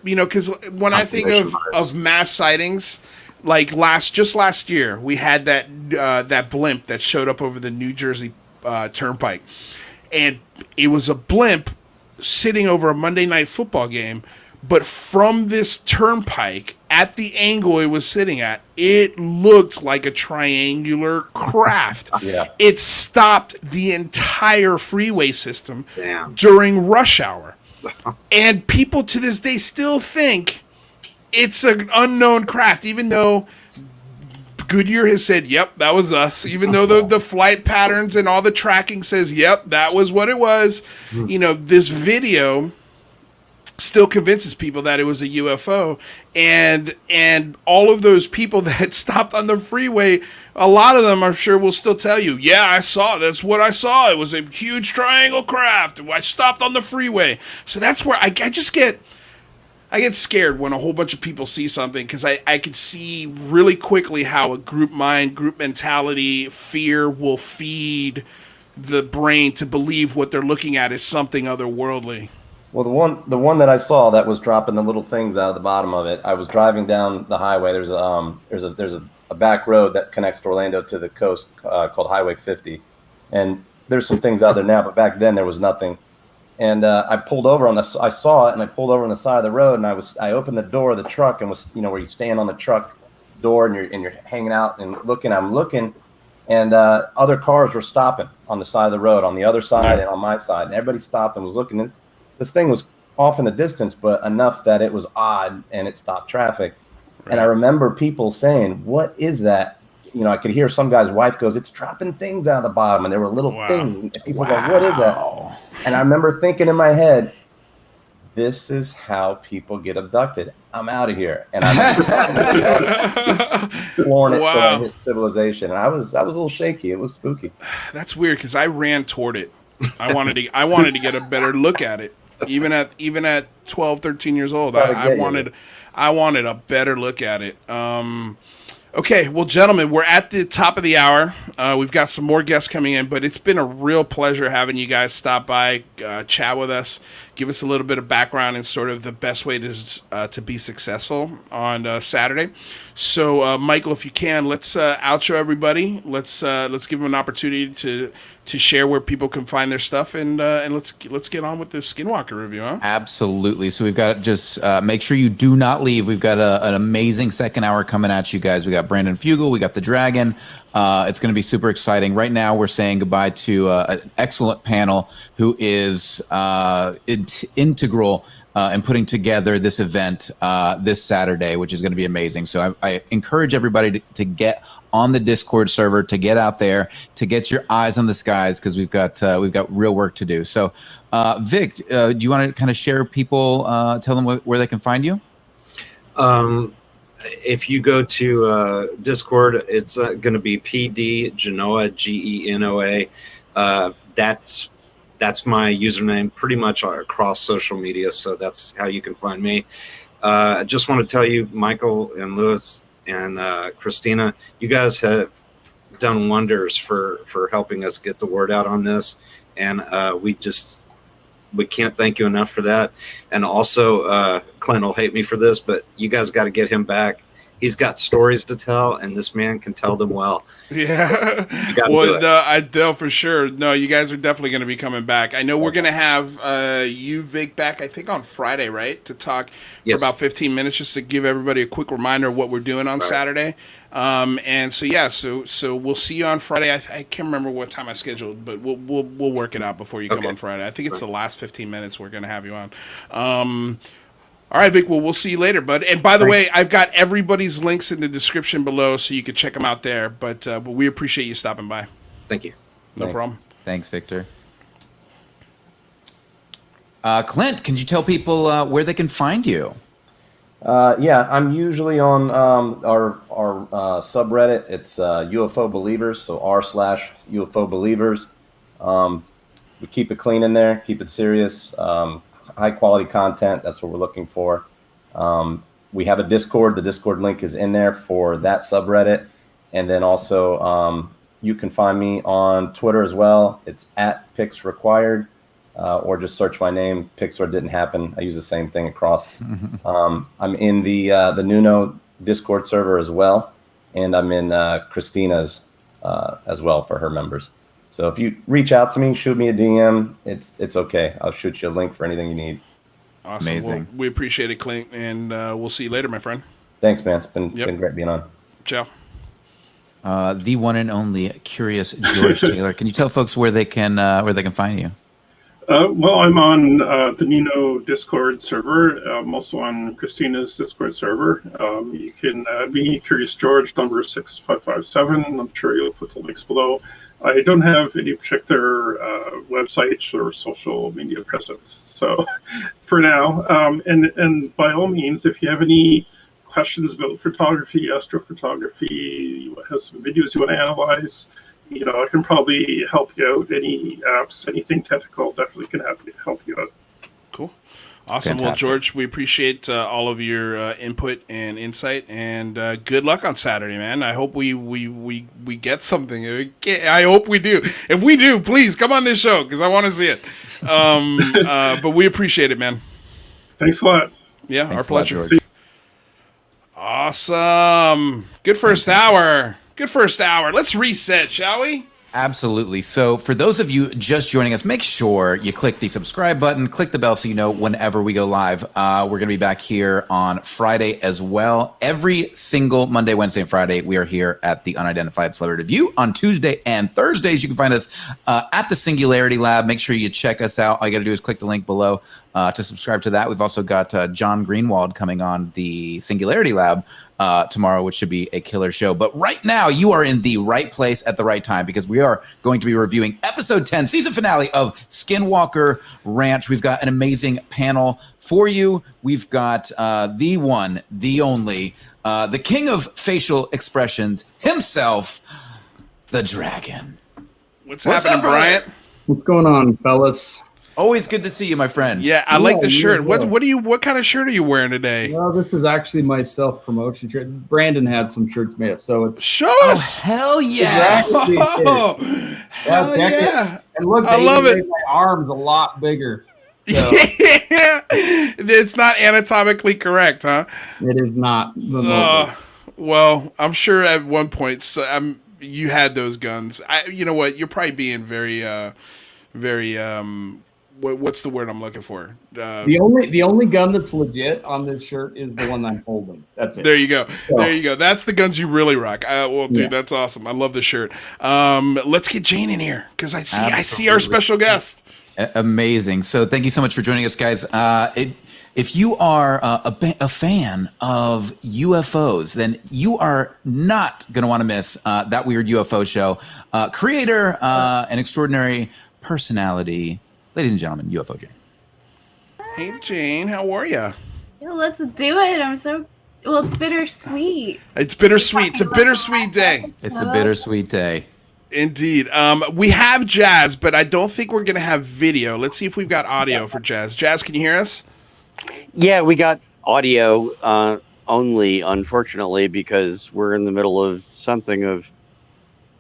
because when I think of mass sightings, like last year we had that blimp that showed up over the New Jersey Turnpike, and it was a blimp sitting over a Monday night football game, but from this turnpike at the angle it was sitting at, it looked like a triangular craft. Yeah. It stopped the entire freeway system Damn. during rush hour. And people to this day still think it's an unknown craft, even though Goodyear has said, yep, that was us. Even though the flight patterns and all the tracking says, yep, that was what it was. You know, this video still convinces people that it was a UFO. And all of those people that stopped on the freeway, a lot of them, I'm sure, will still tell you, yeah, I saw it. That's what I saw. It was a huge triangle craft. I stopped on the freeway. So that's where I get scared when a whole bunch of people see something, because I could see really quickly how a group mind, group mentality, fear will feed the brain to believe what they're looking at is something otherworldly. Well, the one that I saw that was dropping the little things out of the bottom of it. I was driving down the highway. There's a back road that connects to Orlando to the coast called Highway 50, and there's some things out there now, but back then there was nothing. And I pulled over I saw it, and I pulled over on the side of the road, and I opened the door of the truck, and was, you know, where you stand on the truck door and you're hanging out and looking. I'm looking, and other cars were stopping on the side of the road, on the other side and on my side, and everybody stopped and was looking. This thing was off in the distance, but enough that it was odd, and it stopped traffic. Right. And I remember people saying, "What is that?" You know, I could hear some guy's wife goes, "It's dropping things out of the bottom," and there were little things. And people go, "What is that?" And I remember thinking in my head, "This is how people get abducted. I'm out of here." And I'm flooring it till I hit civilization. And I was a little shaky. It was spooky. That's weird, because I ran toward it. I wanted to get a better look at it. Even at 12, 13 years old, I wanted a better look at it. Okay, well, gentlemen, we're at the top of the hour. We've got some more guests coming in, but it's been a real pleasure having you guys stop by, chat with us, give us a little bit of background and sort of the best way to be successful on Saturday. So, Michael, if you can, let's outro everybody. Let's give them an opportunity to share where people can find their stuff, and let's get on with the Skinwalker review, huh? Absolutely. So we've got just make sure you do not leave. We've got an amazing second hour coming at you guys. We got Brandon Fugal, we got the Dragon. It's going to be super exciting. Right now, we're saying goodbye to an excellent panel who is integral in putting together this event this Saturday, which is going to be amazing. So I encourage everybody to get on the Discord server, to get out there, to get your eyes on the skies, because we've got real work to do. So, Vic, do you want to kind of share people, tell them where they can find you? If you go to Discord, it's going to be PD Genoa, Genoa. That's my username pretty much across social media, so that's how you can find me. I just want to tell you, Michael and Louis and Cristina, you guys have done wonders for helping us get the word out on this, and we can't thank you enough for that. And also, Clint will hate me for this, but you guys got to get him back. He's got stories to tell, and this man can tell them well. Yeah. Well, no, I know for sure. No, you guys are definitely going to be coming back. I know we're going to have you, Vic, back, I think, on Friday, right? To talk for about 15 minutes, just to give everybody a quick reminder of what we're doing on Saturday. And so, yeah, so we'll see you on Friday. I can't remember what time I scheduled, but we'll work it out before you come on Friday. I think it's the last 15 minutes we're going to have you on. All right, Vic, well, we'll see you later, bud. And by the way, I've got everybody's links in the description below, so you can check them out there. But we appreciate you stopping by. Thank you. No problem. Thanks, Victor. Clint, can you tell people where they can find you? Yeah, I'm usually on our subreddit. It's UFO Believers, so r/UFO Believers. We keep it clean in there, keep it serious. High quality content. That's what we're looking for. We have a Discord. The Discord link is in there for that subreddit. And then also you can find me on Twitter as well. It's @PixRequired, or just search my name. Pixar didn't happen. I use the same thing across. I'm in the NUNO Discord server as well. And I'm in Christina's as well for her members. So if you reach out to me, shoot me a DM. It's okay. I'll shoot you a link for anything you need. Awesome. Amazing. Well, we appreciate it, Clint, and we'll see you later, my friend. Thanks, man. It's been great being on. Ciao. The one and only Curious George Taylor. Can you tell folks where they can find you? Well, I'm on the NUNO Discord server. I'm also on Christina's Discord server. You can add me, Curious George, number 6557. I'm sure you'll put the links below. I don't have any particular websites or social media presence, so for now. And by all means, if you have any questions about photography, astrophotography, you have some videos you want to analyze, I can probably help you out. Any apps, anything technical, definitely can help you out. Cool. Awesome. Fantastic. Well, George, we appreciate all of your input and insight, and good luck on Saturday, man. I hope we get something. I hope we do. If we do, please come on this show because I want to see it. But we appreciate it, man. Thanks a lot. Yeah, Thanks our a lot, pleasure. George. Awesome. Good first hour. Let's reset, shall we? Absolutely. So for those of you just joining us, make sure you click the subscribe button, click the bell so you know whenever we go live. We're going to be back here on Friday as well. Every single Monday, Wednesday, and Friday, we are here at the Unidentified Celebrity View. On Tuesday and Thursdays, you can find us at the Singularity Lab. Make sure you check us out. All you got to do is click the link below to subscribe to that. We've also got John Greenwald coming on the Singularity Lab tomorrow, which should be a killer show. But right now, you are in the right place at the right time because we are going to be reviewing episode 10, season finale of Skinwalker Ranch. We've got an amazing panel for you. We've got the one, the only, the king of facial expressions himself, the dragon. What's happening, up, brother? Bryant? What's going on, fellas? Always good to see you, my friend. Yeah, I like the you shirt. as well. What kind of shirt are you wearing today? Well, this is actually my self-promotion shirt. Brandon had some shirts made up, so it's Show us. Hell yeah. Exactly. Oh, hell check it. yeah. And look, I they love made it. my arms a lot bigger. So Yeah. It's not anatomically correct, huh? it is not remotely. Well, I'm sure at one point you had those guns. You know what? You're probably being very what's the word I'm looking for? The only gun that's legit on this shirt is the one I'm holding. That's it. There you go. So- There you go. That's the guns you really rock. Well, dude, Yeah. that's awesome. I love the shirt. Let's get Jane in here because I see our Absolutely. special guest. Amazing. So thank you so much for joining us, guys. If you are a fan of UFOs, then you are not going to want to miss That Weird UFO Show. Creator and extraordinary personality, ladies and gentlemen, UFO Jane. Hey, Jane, how are you? Yeah, let's do it. It's bittersweet. It's bittersweet. It's a bittersweet day. It's a bittersweet day. Indeed. We have Jazz, but I don't think we're going to have video. Let's see if we've got audio for Jazz. Jazz, can you hear us? Yeah, we got audio only, unfortunately, because we're in the middle of something of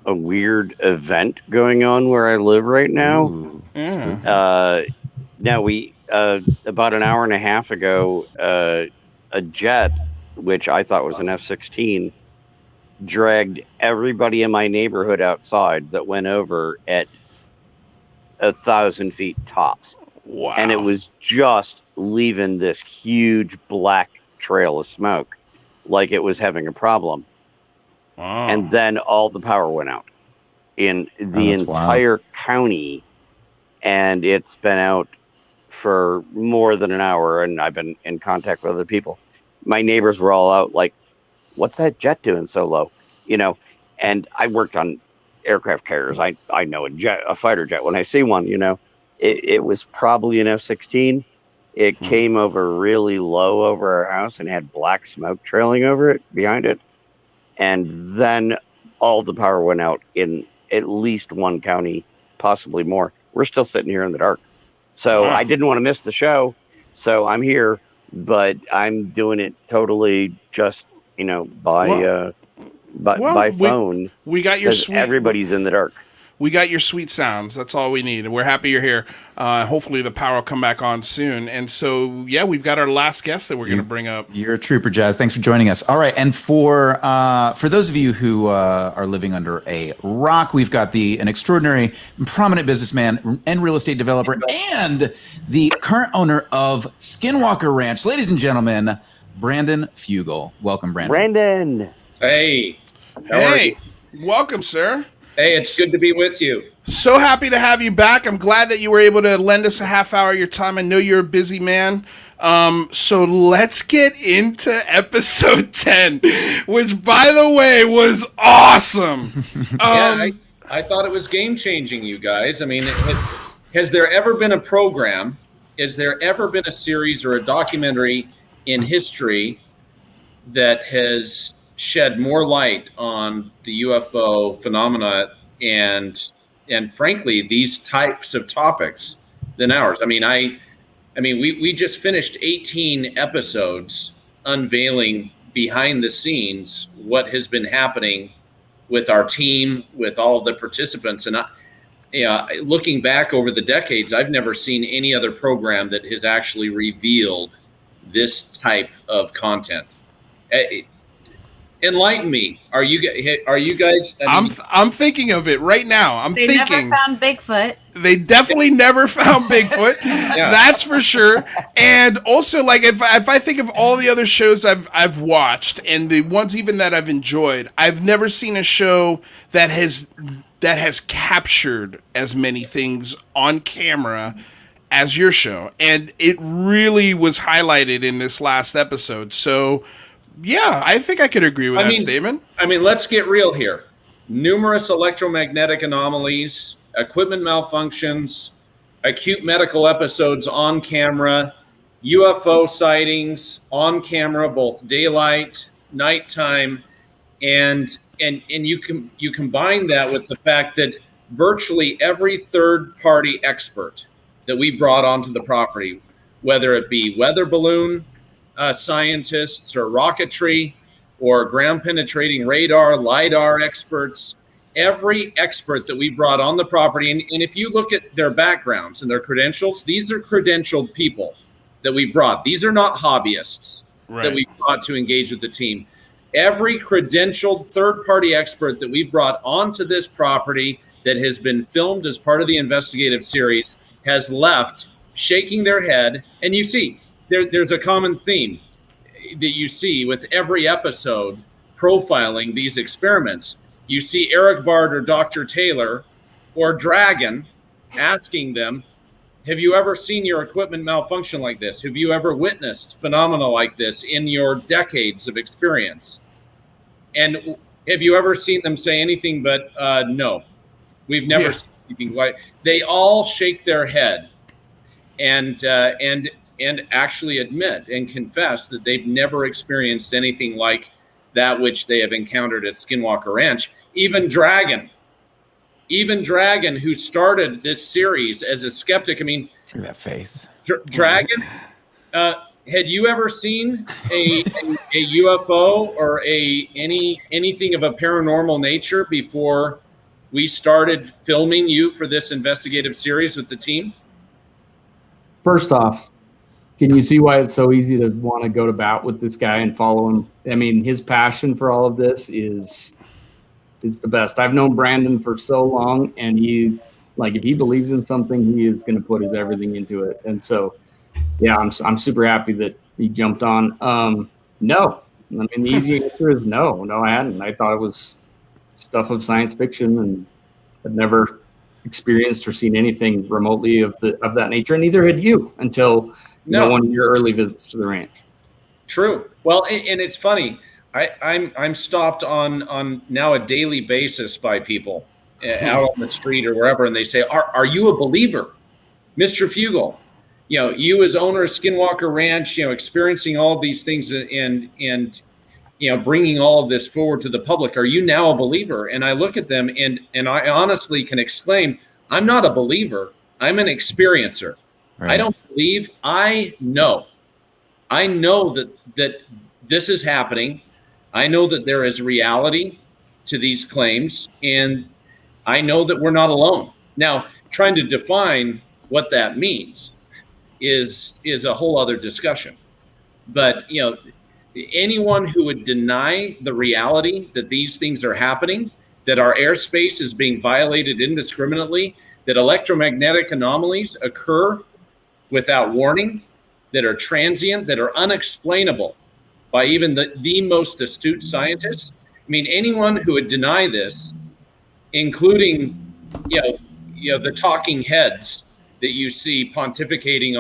a weird event going on where I live right now. Ooh. Yeah. Now, we about an hour and a half ago, a jet, which I thought was an F-16, dragged everybody in my neighborhood outside that went over at 1,000 feet tops. Wow. And it was just leaving this huge black trail of smoke like it was having a problem. Wow. And then all the power went out in the that's wild. entire county, and it's been out for more than an hour, and I've been in contact with other people. My neighbors were all out like, what's that jet doing so low? And I worked on aircraft carriers. I know a fighter jet when I see one. It was probably an F-16. It came over really low over our house and had black smoke trailing over it behind it. And then all the power went out in at least one county, possibly more. We're still sitting here in the dark. So Wow. I didn't want to miss the show. So I'm here, but I'm doing it totally just, by Well, phone. we got your Because sweet. everybody's in the dark. We got your sweet sounds. That's all we need. And we're happy you're here. Hopefully the power will come back on soon. And so, yeah, we've got our last guest that we're going to bring up. You're a trooper, Jazz. Thanks for joining us. All right. And for those of you who are living under a rock, we've got an extraordinary, prominent businessman and real estate developer and the current owner of Skinwalker Ranch. Ladies and gentlemen, Brandon Fugal. Welcome, Brandon. Brandon. Hey. Hey, welcome, sir. Hey, it's good to be with you. So happy to have you back. I'm glad that you were able to lend us a half hour of your time. I know you're a busy man. So let's get into episode 10, which, by the way, was awesome. I thought it was game-changing, you guys. I mean, has there ever been a program, has there ever been a series or a documentary in history that has shed more light on the UFO phenomena and frankly these types of topics than ours? I mean, we just finished 18 episodes unveiling behind the scenes what has been happening with our team, with all of the participants. And looking back over the decades, I've never seen any other program that has actually revealed this type of content. Enlighten me. Are you guys? I'm thinking of it right now. They never found Bigfoot. They definitely never found Bigfoot. Yeah. That's for sure. And also, like, if I think of all the other shows I've watched and the ones even that I've enjoyed, I've never seen a show that has captured as many things on camera as your show. And it really was highlighted in this last episode. So, yeah, I think I could agree with that statement. I mean, let's get real here. Numerous electromagnetic anomalies, equipment malfunctions, acute medical episodes on camera, UFO sightings on camera, both daylight, nighttime, and you combine that with the fact that virtually every third-party expert that we brought onto the property, whether it be weather balloon scientists or rocketry or ground penetrating radar, LIDAR experts, every expert that we brought on the property. And if you look at their backgrounds and their credentials, these are credentialed people that we brought. These are not hobbyists that we brought to engage with the team. Every credentialed third-party expert that we brought onto this property that has been filmed as part of the investigative series has left shaking their head. And you see, there's a common theme that you see with every episode profiling these experiments. You see Eric Bard or Dr. Taylor or Dragon asking them, have you ever seen your equipment malfunction like this? Have you ever witnessed phenomena like this in your decades of experience? And have you ever seen them say anything but no? We've never seen anything like. They all shake their head and actually admit and confess that they've never experienced anything like that which they have encountered at Skinwalker Ranch. Even Dragon, who started this series as a skeptic. I mean, see that face. Dragon, had you ever seen a UFO or anything of a paranormal nature before we started filming you for this investigative series with the team? First off, can you see why it's so easy to want to go to bat with this guy and follow him? I mean, his passion for all of this is the best. I've known Brandon for so long, and if he believes in something, he is going to put his everything into it. And so, yeah, I'm super happy that he jumped on. No, I mean, the easy answer is no. No, I hadn't. I thought it was stuff of science fiction, and I'd never experienced or seen anything remotely of that nature. And neither had you until one of your early visits to the ranch. True. Well, and it's funny. I'm stopped on now a daily basis by people out on the street or wherever, and they say, "Are you a believer, Mr. Fugal? You as owner of Skinwalker Ranch, experiencing all of these things and bringing all of this forward to the public. Are you now a believer?" And I look at them and I honestly can exclaim, "I'm not a believer. I'm an experiencer. Right. I don't believe. I know that this is happening. I know that there is reality to these claims, and I know that we're not alone. Now, trying to define what that means is a whole other discussion. But, anyone who would deny the reality that these things are happening, that our airspace is being violated indiscriminately, that electromagnetic anomalies occur without warning, that are transient, that are unexplainable by even the most astute scientists. I mean, anyone who would deny this, including, the talking heads that you see pontificating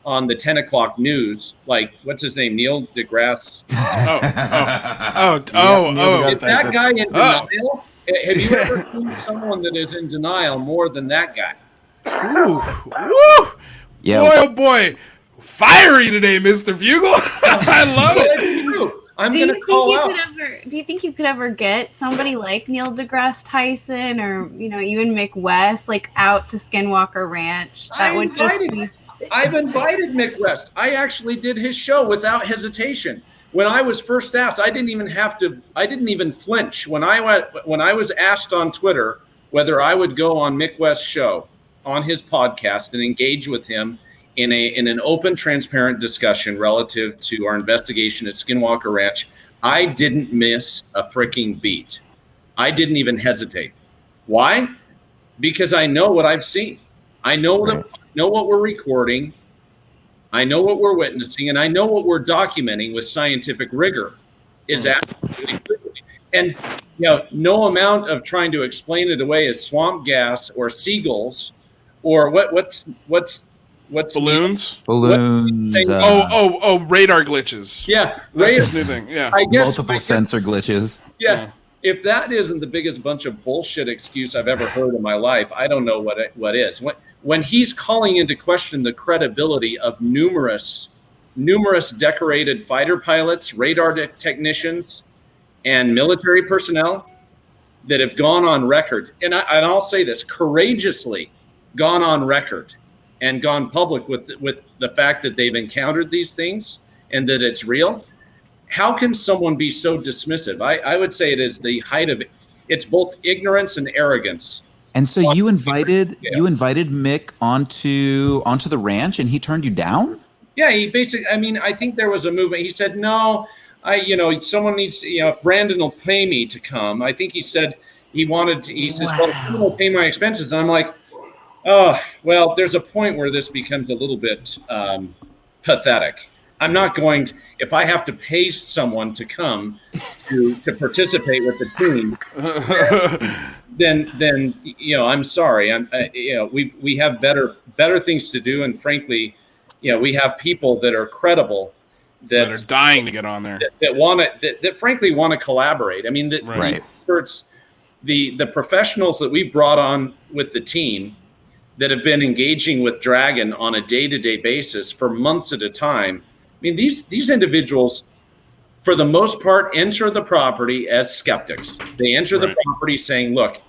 on the 10 o'clock news, like, what's his name? Neil deGrasse. Is that guy in denial? Have you ever seen someone that is in denial more than that guy? Woo! Yeah. Boy, oh boy. Fiery today, Mr. Fugal. I love it. It's true. I'm going to call out. Do you think you could ever get somebody like Neil deGrasse Tyson or, even Mick West, like, out to Skinwalker Ranch? That would just be... I've invited Mick West. I actually did his show without hesitation. When I was first asked, I didn't even flinch. When I was asked on Twitter whether I would go on Mick West's show, on his podcast, and engage with him in an open, transparent discussion relative to our investigation at Skinwalker Ranch, I didn't miss a freaking beat. I didn't even hesitate. Why? Because I know what I've seen. I know what we're recording. I know what we're witnessing, and I know what we're documenting with scientific rigor is absolutely clear. And no amount of trying to explain it away as swamp gas or seagulls or what's balloons? Balloons. Radar glitches. Yeah, that's his new thing. Yeah, I guess multiple sensor glitches. Yeah. If that isn't the biggest bunch of bullshit excuse I've ever heard in my life, I don't know what is. When he's calling into question the credibility of numerous decorated fighter pilots, radar technicians, and military personnel that have gone on record, and I'll say this, courageously gone on record and gone public with the fact that they've encountered these things and that it's real. How can someone be so dismissive? I would say it is the height of it. It's both ignorance and arrogance. And so you invited Mick onto the ranch, and he turned you down? Yeah, he basically. I mean, I think there was a movement. He said, "No, someone needs. If Brandon will pay me to come." I think he said he wanted to. He says, "Well, he will pay my expenses." And I'm like, "Oh, well, there's a point where this becomes a little bit pathetic. I'm not going to. If I have to pay someone to come to participate with the team." Then I'm sorry. We have better things to do, and frankly, we have people that are credible that are dying to get on there that frankly want to collaborate. I mean, the experts, the professionals that we brought on with the team that have been engaging with Dragon on a day-to-day basis for months at a time. I mean, these individuals, for the most part, enter the property as skeptics. They enter the property saying, look,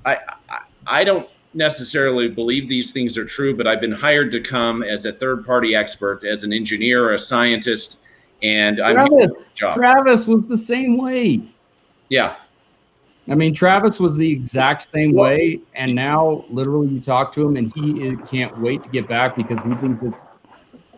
I don't necessarily believe these things are true, but I've been hired to come as a third-party expert, as an engineer or a scientist, and I'm doing the job. Travis was the same way. Yeah. I mean, Travis was the exact same way, and now literally you talk to him, and he can't wait to get back because he thinks it's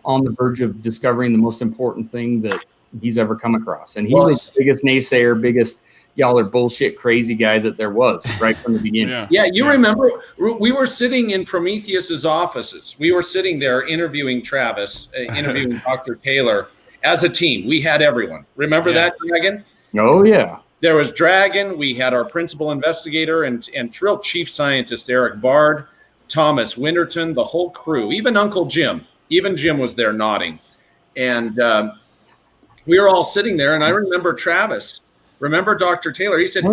on the verge of discovering the most important thing that he's ever come across. And he was the biggest naysayer, biggest y'all are bullshit crazy guy that there was right from the beginning. You remember we were sitting in Prometheus's offices. We were sitting there interviewing Travis, interviewing Dr. Taylor as a team. We had everyone. Remember that, Dragon? Oh, yeah. There was Dragon. We had our principal investigator and real chief scientist, Eric Bard, Thomas Winterton, the whole crew, even Uncle Jim. Even Jim was there nodding. And we were all sitting there, and I remember Travis. Remember Dr. Taylor? He said,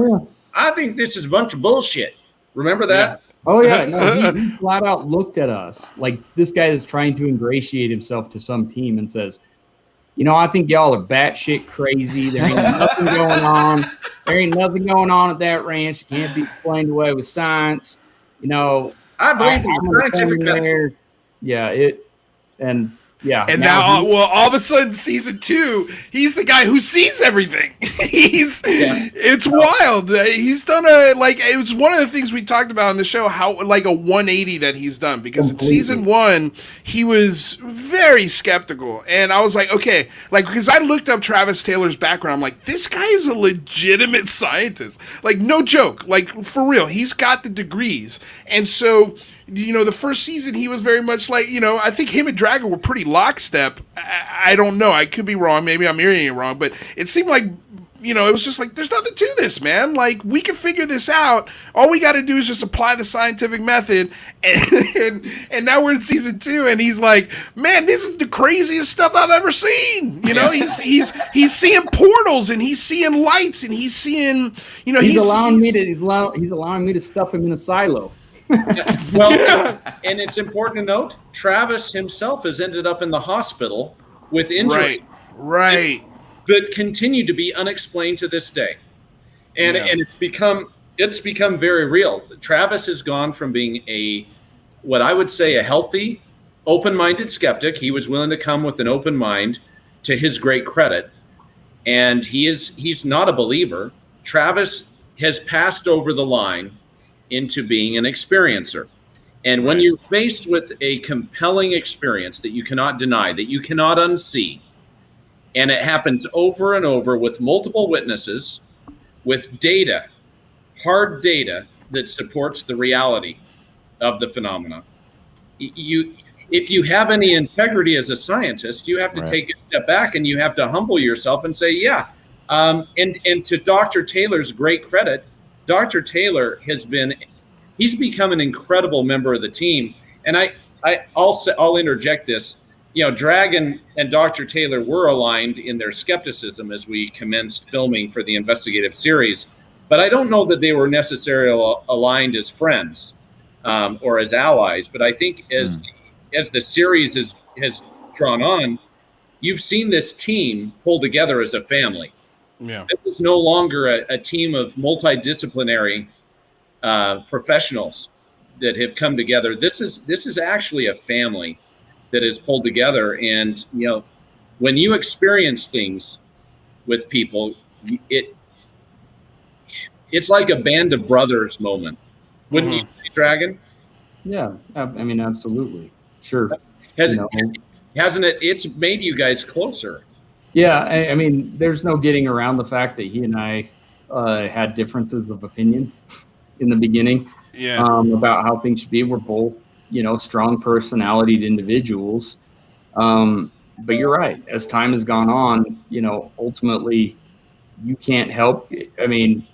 I think this is a bunch of bullshit. Remember that? Oh, yeah. No, he flat out looked at us like this guy is trying to ingratiate himself to some team and says, I think y'all are batshit crazy. There ain't nothing going on. There ain't nothing going on at that ranch. It can't be explained away with science. I believe in scientific. Yeah, and Yeah. And now all of a sudden, season 2, he's the guy who sees everything. It's wild. He's done it was one of the things we talked about on the show, how like a 180 that he's done, because Completely. in season 1, he was very skeptical. And I was like, okay, like, because I looked up Travis Taylor's background, I'm like, this guy is a legitimate scientist. Like, no joke. Like, for real, he's got the degrees. And so, the first season, he was very much like, I think him and Dragon were pretty lockstep. I don't know. I could be wrong. Maybe I'm hearing it wrong. But it seemed like, it was just like, there's nothing to this, man. Like, we can figure this out. All we got to do is just apply the scientific method. And now we're in season 2, and he's like, man, this is the craziest stuff I've ever seen. He's seeing portals, and he's seeing lights, and he's seeing, he's allowing me to stuff him in a silo. Well, and it's important to note, Travis himself has ended up in the hospital with injury. Right. That continue to be unexplained to this day. And it's become very real. Travis has gone from being what I would say a healthy, open-minded skeptic. He was willing to come with an open mind, to his great credit. And he's not a believer. Travis has passed over the line into being an experiencer. And when you're faced with a compelling experience that you cannot deny, that you cannot unsee, and it happens over and over with multiple witnesses, with data, hard data that supports the reality of the phenomena, if you have any integrity as a scientist, you have to take a step back, and you have to humble yourself and say, and to Dr. Taylor's great credit, Dr. Taylor he's become an incredible member of the team. And I'll interject this. Dragon and Dr. Taylor were aligned in their skepticism as we commenced filming for the investigative series, but I don't know that they were necessarily aligned as friends or as allies. But I think as the series has drawn on, you've seen this team pull together as a family. Yeah. It was no longer a team of multidisciplinary professionals that have come together. This is actually a family that is pulled together. And when you experience things with people, it's like a band of brothers moment, wouldn't you say, Dragon? Yeah, I mean, absolutely, sure. Hasn't it? It's made you guys closer. Yeah, I mean, there's no getting around the fact that he and I had differences of opinion in the beginning about how things should be. We're both, strong personalitied individuals. But you're right. As time has gone on, ultimately you can't help. I mean,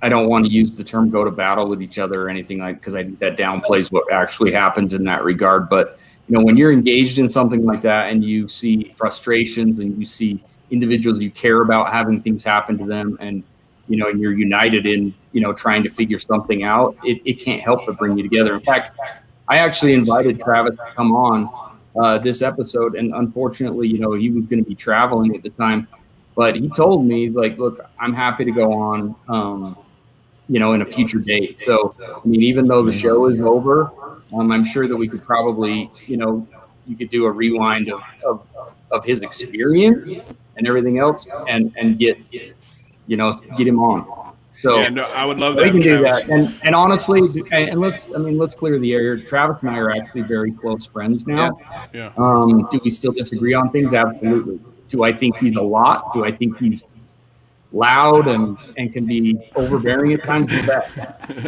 I don't want to use the term go to battle with each other or anything because I think that downplays what actually happens in that regard. But when you're engaged in something like that and you see frustrations and you see individuals you care about having things happen to them, and and you're united in trying to figure something out, it can't help but bring you together. In fact, I actually invited Travis to come on this episode, and unfortunately, he was going to be traveling at the time, but he told me, he's like, look, I'm happy to go on in a future date. So I mean, even though the show is over, I'm sure that we could probably, you could do a rewind of his experience and everything else, and get him on. So I would love that. We can do Travis. that. And honestly, and let's clear the air. Travis and I are actually very close friends now. Yeah. Do we still disagree on things? Absolutely. Do I think he's a lot? Do I think he's loud and can be overbearing at times? You bet.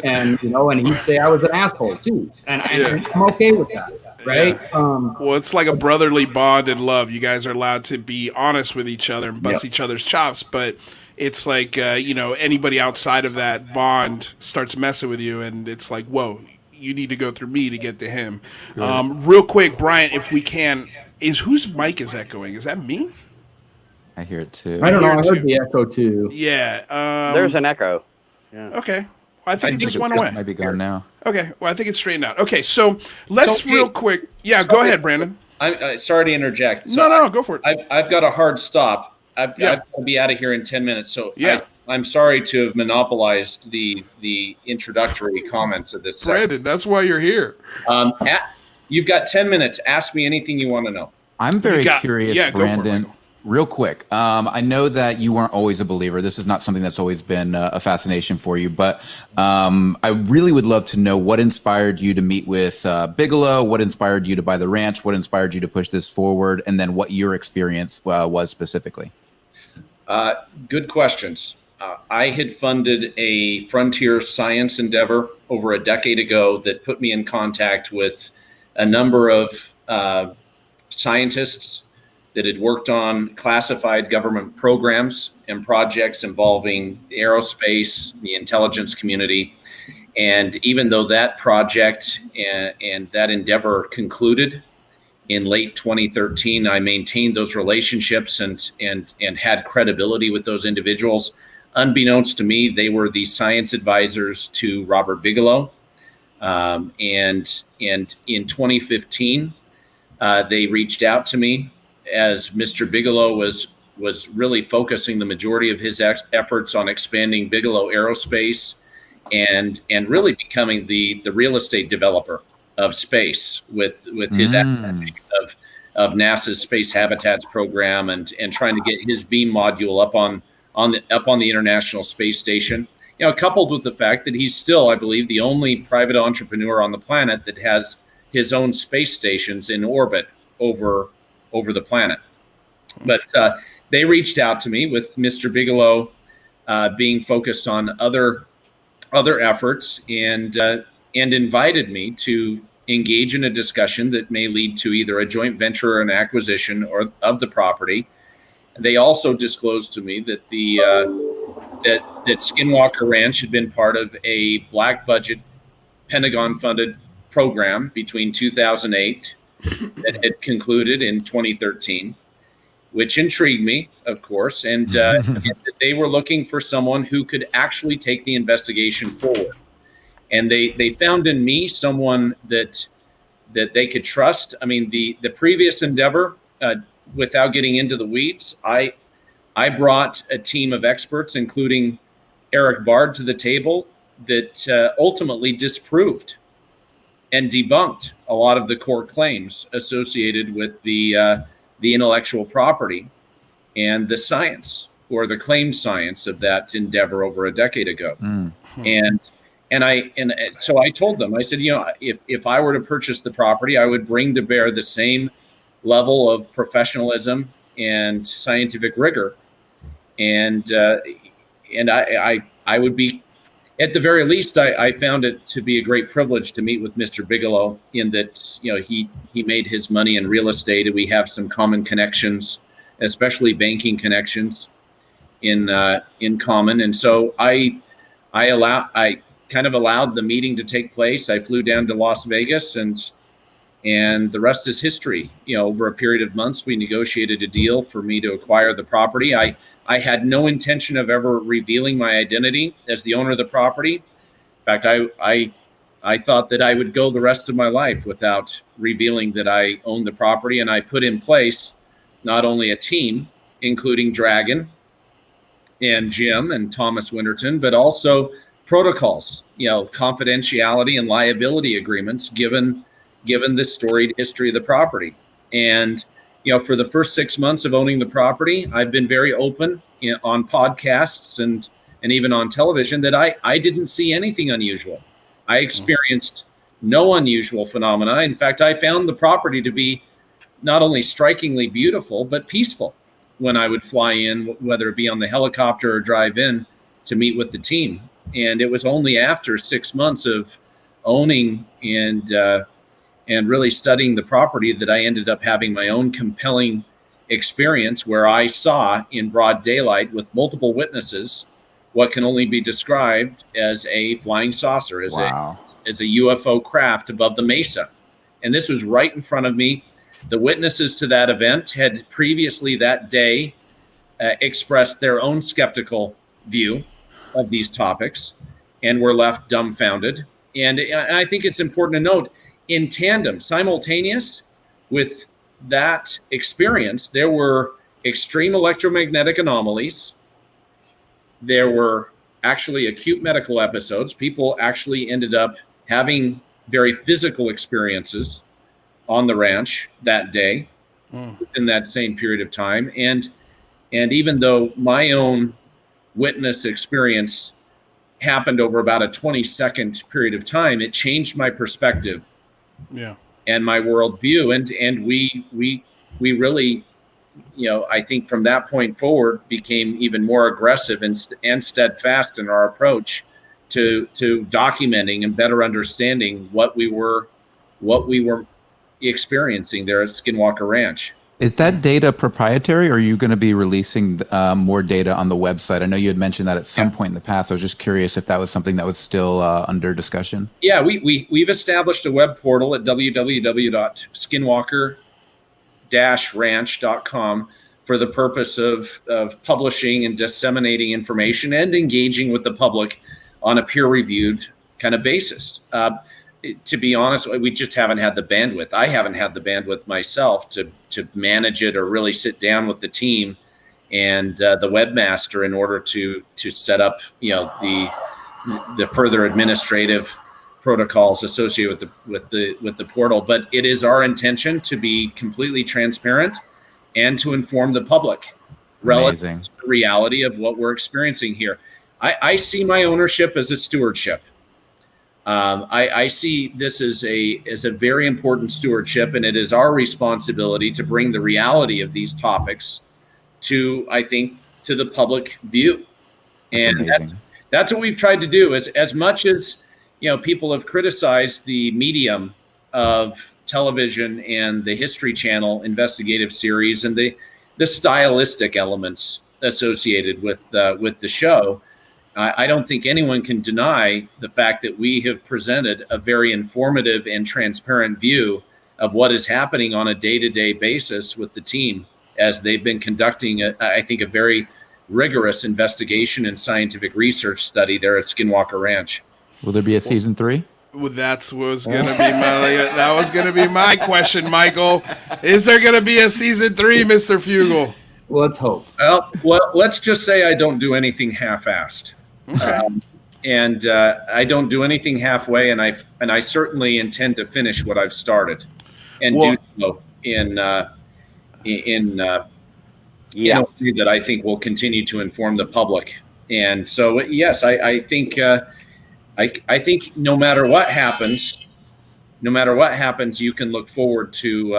And and he'd say I was an asshole too, and I'm okay with that. Right. Well, it's like a brotherly bond and love. You guys are allowed to be honest with each other and bust each other's chops, but it's like anybody outside of that bond starts messing with you, and it's like, whoa, you need to go through me to get to him. Real quick, Brian, if we can, whose mic is echoing? Is that me? I hear it too. I don't know. I heard the echo too. Yeah. There's an echo. Yeah. Okay. I think it just went away. It might be gone now. Okay. Well, I think it's straightened out. Okay. So let's real quick. Yeah. Go ahead, Brandon. I'm sorry to interject. So no, go for it. I've got a hard stop. I've got to be out of here in 10 minutes. So I'm sorry to have monopolized the introductory comments of this. Brandon, that's why you're here. You've got 10 minutes. Ask me anything you want to know. I'm very go for it, curious, Brandon. Michael. Real quick, I know that you weren't always a believer. This is not something that's always been a fascination for you, but I really would love to know what inspired you to meet with Bigelow, what inspired you to buy the ranch, what inspired you to push this forward, and then what your experience was specifically. Good questions. I had funded a frontier science endeavor over a decade ago that put me in contact with a number of scientists that had worked on classified government programs and projects involving aerospace, the intelligence community. And even though that project and that endeavor concluded in late 2013, I maintained those relationships and had credibility with those individuals. Unbeknownst to me, they were the science advisors to Robert Bigelow. And in 2015, they reached out to me as Mr. Bigelow was really focusing the majority of his efforts on expanding Bigelow Aerospace and really becoming the real estate developer of space with his acquisition of NASA's Space Habitats program and trying to get his beam module up on the International Space Station. You know, coupled with the fact that he's still, I believe, the only private entrepreneur on the planet that has his own space stations in orbit over the planet. But they reached out to me with Mr. Bigelow being focused on other efforts and invited me to engage in a discussion that may lead to either a joint venture or an acquisition or of the property. They also disclosed to me that that Skinwalker Ranch had been part of a black budget Pentagon funded program between 2008 that had concluded in 2013, which intrigued me, of course, and they were looking for someone who could actually take the investigation forward. And they found in me someone that they could trust. I mean, the previous endeavor, without getting into the weeds, I brought a team of experts, including Eric Bard, to the table that ultimately disproved and debunked a lot of the core claims associated with the intellectual property and the science or the claimed science of that endeavor over a decade ago. And so I told them, I said, you know, if I were to purchase the property, I would bring to bear the same level of professionalism and scientific rigor. And I would be, at the very least, I found it to be a great privilege to meet with Mr. Bigelow in that, you know, he made his money in real estate and we have some common connections, especially banking connections in common. And so I kind of allowed the meeting to take place. I flew down to Las Vegas and the rest is history. You know, over a period of months, we negotiated a deal for me to acquire the property. I had no intention of ever revealing my identity as the owner of the property. In fact, I thought that I would go the rest of my life without revealing that I owned the property. And I put in place not only a team, including Dragon and Jim and Thomas Winterton, but also protocols, you know, confidentiality and liability agreements given the storied history of the property. And you know, for the first 6 months of owning the property, I've been very open on podcasts and even on television that I didn't see anything unusual. I experienced no unusual phenomena. In fact, I found the property to be not only strikingly beautiful, but peaceful when I would fly in, whether it be on the helicopter or drive in to meet with the team. And it was only after 6 months of owning and really studying the property that I ended up having my own compelling experience where I saw in broad daylight with multiple witnesses what can only be described as a flying saucer, as a UFO craft above the mesa. And this was right in front of me. The witnesses to that event had previously that day expressed their own skeptical view of these topics and were left dumbfounded. And I think it's important to note, in tandem, simultaneous with that experience, there were extreme electromagnetic anomalies. There were actually acute medical episodes. People actually ended up having very physical experiences on the ranch that day. within that same period of time. And even though my own witness experience happened over about a 20-second period of time, it changed my perspective and my worldview. And we really, I think from that point forward became even more aggressive and steadfast in our approach to documenting and better understanding what we were experiencing there at Skinwalker Ranch. Is that data proprietary, or are you going to be releasing more data on the website? I know you had mentioned that at some point in the past. I was just curious if that was something that was still under discussion. Yeah, we've established a web portal at www.skinwalker-ranch.com for the purpose of publishing and disseminating information and engaging with the public on a peer-reviewed kind of basis. To be honest, we just haven't had the bandwidth. I haven't had the bandwidth myself to manage it or really sit down with the team and the webmaster in order to set up, the further administrative protocols associated with the portal. But it is our intention to be completely transparent and to inform the public relative to the reality of what we're experiencing here. I see my ownership as a stewardship. I see this as a very important stewardship, and it is our responsibility to bring the reality of these topics to the public view. And that's what we've tried to do. As much as people have criticized the medium of television and the History Channel investigative series and the stylistic elements associated with the show, I don't think anyone can deny the fact that we have presented a very informative and transparent view of what is happening on a day-to-day basis with the team as they've been conducting, a very rigorous investigation and scientific research study there at Skinwalker Ranch. Will there be a season 3? Well, that was gonna be my question, Michael. Is there gonna be a season 3, Mr. Fugal? Let's hope. Well, let's just say I don't do anything half-assed. And I don't do anything halfway, and I certainly intend to finish what I've started, and do so in a way that I think will continue to inform the public. And so, yes, I think no matter what happens, you can look forward to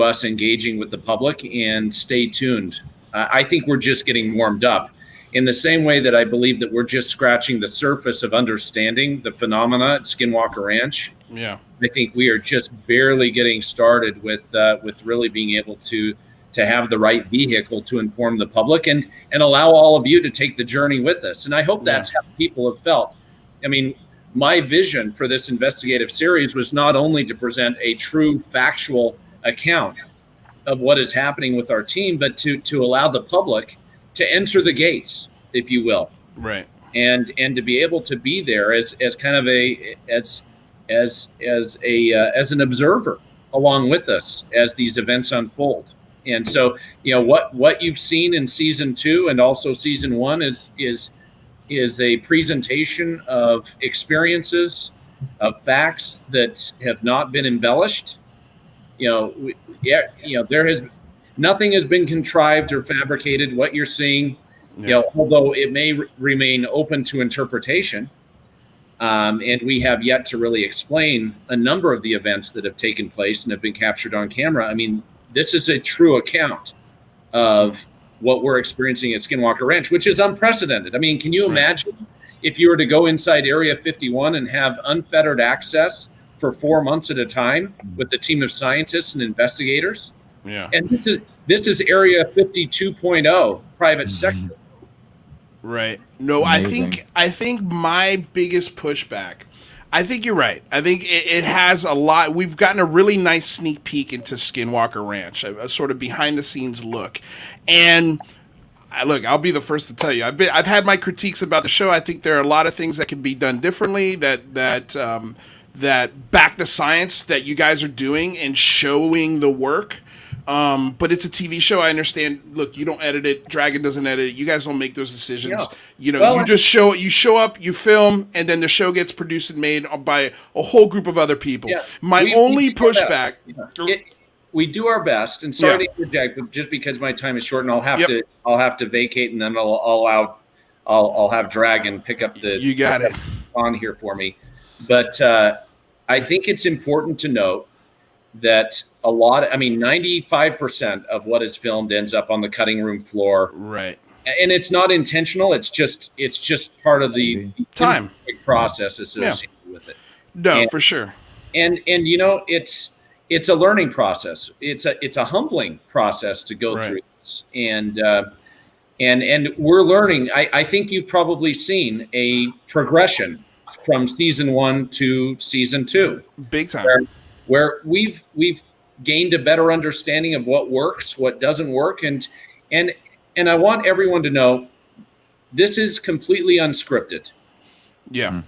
us engaging with the public, and stay tuned. I think we're just getting warmed up. In the same way that I believe that we're just scratching the surface of understanding the phenomena at Skinwalker Ranch. Yeah, I think we are just barely getting started with really being able to have the right vehicle to inform the public and allow all of you to take the journey with us. And I hope that's how people have felt. I mean, my vision for this investigative series was not only to present a true factual account of what is happening with our team, but to allow the public to enter the gates, if you will, right, and to be able to be there as kind of as an observer along with us as these events unfold. And so, what you've seen in season 2 and also season 1 is a presentation of experiences, of facts that have not been embellished. Nothing has been contrived or fabricated. What you're seeing, although it may remain open to interpretation, and we have yet to really explain a number of the events that have taken place and have been captured on camera. I mean, this is a true account of what we're experiencing at Skinwalker Ranch, which is unprecedented. I mean, can you imagine if you were to go inside Area 51 and have unfettered access for 4 months at a time with a team of scientists and investigators? Yeah. And this is Area 52.0, private sector. Right. No, Amazing. I think my biggest pushback, I think you're right. I think it has a lot. We've gotten a really nice sneak peek into Skinwalker Ranch, a sort of behind the scenes look. And look, I'll be the first to tell you, I've had my critiques about the show. I think there are a lot of things that can be done differently that back the science that you guys are doing and showing the work. But it's a TV show. I understand. Look, you don't edit it. Dragon doesn't edit it. You guys don't make those decisions. Yeah. You just show it. You show up, you film, and then the show gets produced and made by a whole group of other people. Yeah. My only pushback. we do our best. And sorry to interject, but just because my time is short, and I'll have to vacate, and then I'll have Dragon pick up the you got it on here for me. But I think it's important to note that 95% of what is filmed ends up on the cutting room floor. Right. And it's not intentional. It's just part of the time process associated with it. No, for sure. And it's a learning process. It's a humbling process to go through this. And we're learning. I think you've probably seen a progression from season 1 to season 2. Big time. Where we've gained a better understanding of what works, what doesn't work, and I want everyone to know this is completely unscripted. Yeah.